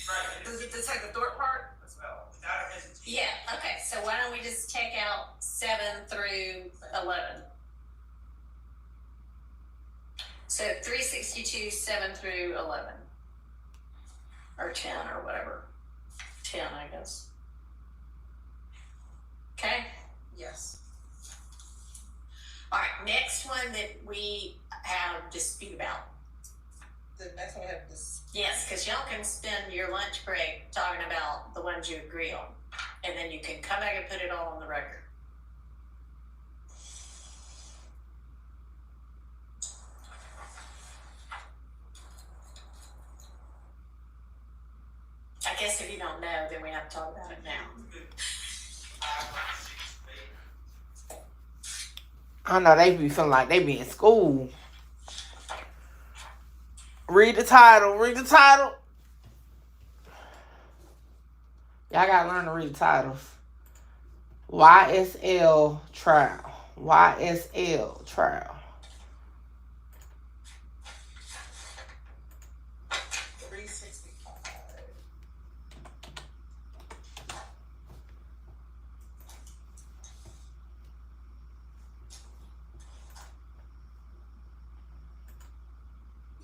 Speaker 10: Right. The Detective Thorpe part?
Speaker 5: As well, without a hesitation.
Speaker 4: Yeah, okay, so why don't we just take out 7 through 11? So 362, 7 through 11. Or 10 or whatever. 10, I guess. Okay?
Speaker 10: Yes.
Speaker 4: All right, next one that we have dispute about.
Speaker 10: The next one we have this.
Speaker 4: Yes, because y'all can spend your lunch break talking about the ones you agree on. And then you can come back and put it all on the record. I guess if you don't know, then we have to talk about it now.
Speaker 1: I know they be feeling like they be in school. Read the title. Read the title. Y'all gotta learn to read the titles. YSL trial. YSL trial.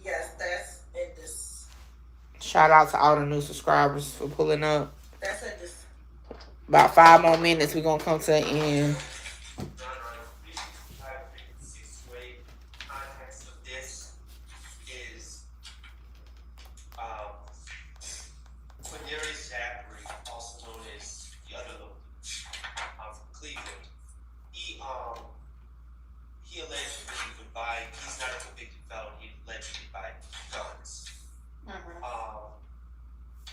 Speaker 10: Yes, that's in this.
Speaker 1: Shout out to all the new subscribers for pulling up.
Speaker 10: That's in this.
Speaker 1: About 5 more minutes, we're gonna come to the end.
Speaker 5: Context of this is Quindarius Zachary, also known as the other little from Cleveland. He allegedly would buy. He's not a convicted felon. He allegedly buy guns.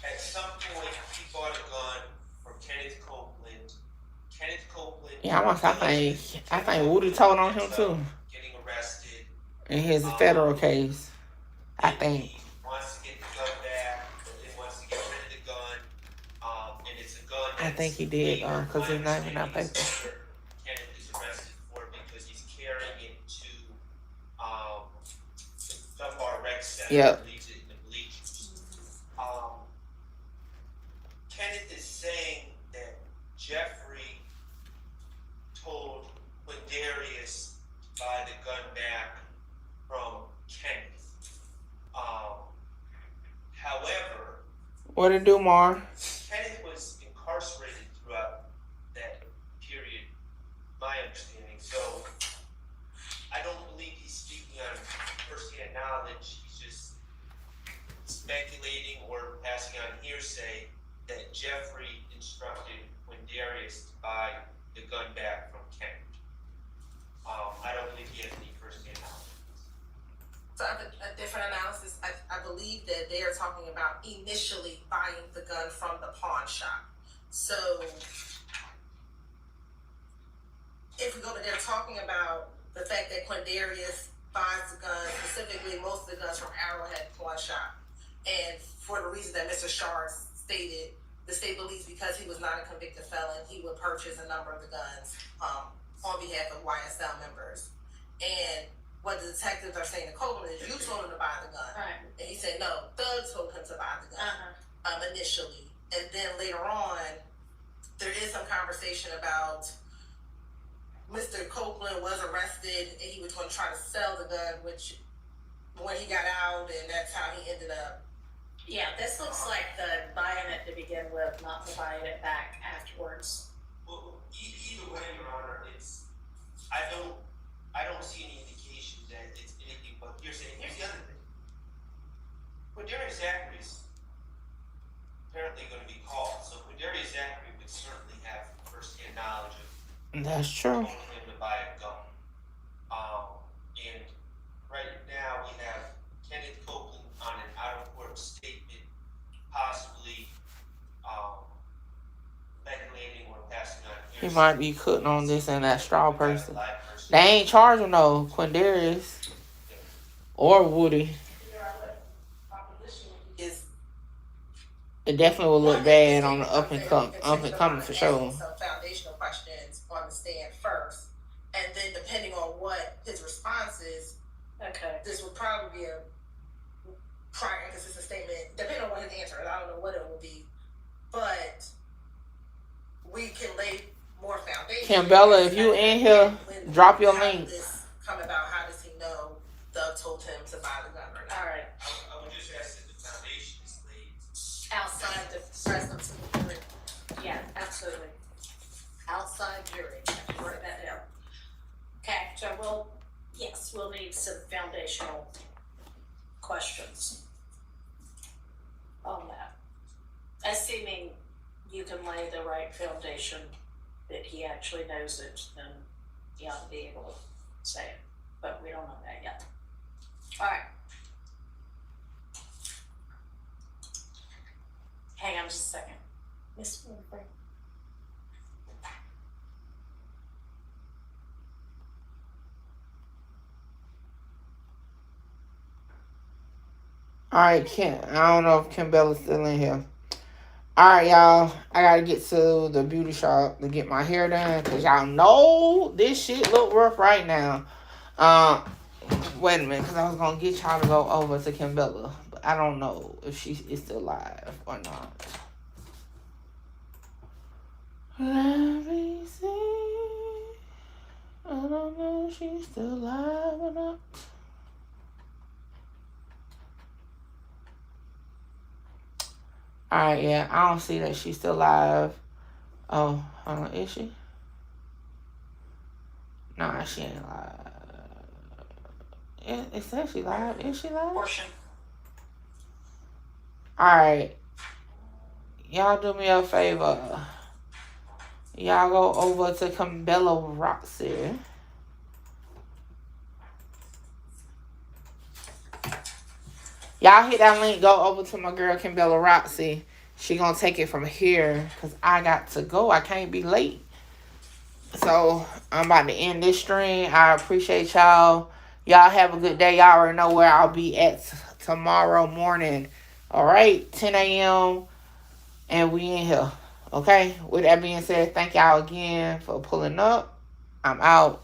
Speaker 5: At some point, he bought a gun from Kenneth Copeland. Kenneth Copeland.
Speaker 1: Yeah, I think Woody told on him too.
Speaker 5: Getting arrested.
Speaker 1: In his federal case. I think.
Speaker 5: He wants to get the gun back, but then
Speaker 1: I think he did, because his name in that paper.
Speaker 5: Kenneth is arrested for because he's carrying it to the Dunbar Rec Center.
Speaker 1: Yep.
Speaker 5: Leaves it in the bleachers. Kenneth is saying that Jeffrey told Quindarius to buy the gun back from Kenneth. However,
Speaker 1: What it do, Mar?
Speaker 5: Kenneth was incarcerated throughout that period, my understanding. So I don't believe he's speaking on first-hand knowledge. He's just speculating or passing on hearsay that Jeffrey instructed Quindarius to buy the gun back from Kenneth. I don't believe he has any first-hand knowledge.
Speaker 10: So I have a different analysis. I believe that they are talking about initially buying the gun from the pawn shop. So if we go to, they're talking about the fact that Quindarius buys the gun, specifically most of the guns from Arrowhead Pawn Shop. And for the reason that Mr. Shar stated, the state believes because he was not a convicted felon, he would purchase a number of the guns on behalf of YSL members. And what the detectives are saying to Copeland is, you told him to buy the gun.
Speaker 4: Right.
Speaker 10: And he said, no, Doug told him to buy the gun initially. And then later on, there is some conversation about Mr. Copeland was arrested and he was going to try to sell the gun, which when he got out, and that's how he ended up.
Speaker 12: Yeah, this looks like the buying it to begin with, not the buying it back afterwards.
Speaker 5: Well, either way, Your Honor, I don't see any indication that it's anything but hearsay. Here's the other thing. Quindarius Zachary is apparently going to be called, so Quindarius Zachary would certainly have first-hand knowledge of
Speaker 1: That's true.
Speaker 5: him to buy a gun. And right now we have Kenneth Copeland on an out-of-court statement, possibly speculating or passing on
Speaker 1: He
Speaker 5: hearsay.
Speaker 1: might be cutting on this and that straw person. They ain't charging no Quindarius or Woody. It definitely will look bad on the up and coming for sure.
Speaker 10: Some foundational questions on the stand first, and then depending on what his response is,
Speaker 12: Okay.
Speaker 10: this would probably be a prior inconsistent statement. Depending on what his answer is, I don't know what it will be, but we can lay more foundation.
Speaker 1: Kimbella, if you in here, drop your
Speaker 10: How
Speaker 1: link.
Speaker 10: did this come about? How does he know Doug told him to buy the gun or not?
Speaker 12: All right.
Speaker 5: I would just ask that the foundation is laid.
Speaker 12: Outside the presence of the jury. Yeah, absolutely. Outside jury. Write that down. Okay, so we'll need some foundational questions on that. Assuming you can lay the right foundation that he actually knows it, then he ought to be able to say it. But we don't know that yet. All right. Hang on just a second. Miss Winfrey.
Speaker 1: Alright, I don't know if Kimbella's still in here. Alright, y'all. I gotta get to the beauty shop to get my hair done. Because y'all know this shit look rough right now. Wait a minute. Because I was going to get y'all to go over to Kimbella. But I don't know if she is still alive or not. Let me see. I don't know if she's still alive or not. Alright, yeah, I don't see that she's still alive. Oh, hold on, is she? Nah, she ain't alive. It says she live. Is she live?
Speaker 12: Portion.
Speaker 1: Alright. Y'all do me a favor. Y'all go over to Kimbella Roxy. Y'all hit that link. Go over to my girl Kimbella Roxy. She gonna take it from here because I got to go. I can't be late. So I'm about to end this stream. I appreciate y'all. Y'all have a good day. Y'all already know where I'll be at tomorrow morning. All right, 10 a.m. and we in here. Okay, with that being said, thank y'all again for pulling up. I'm out.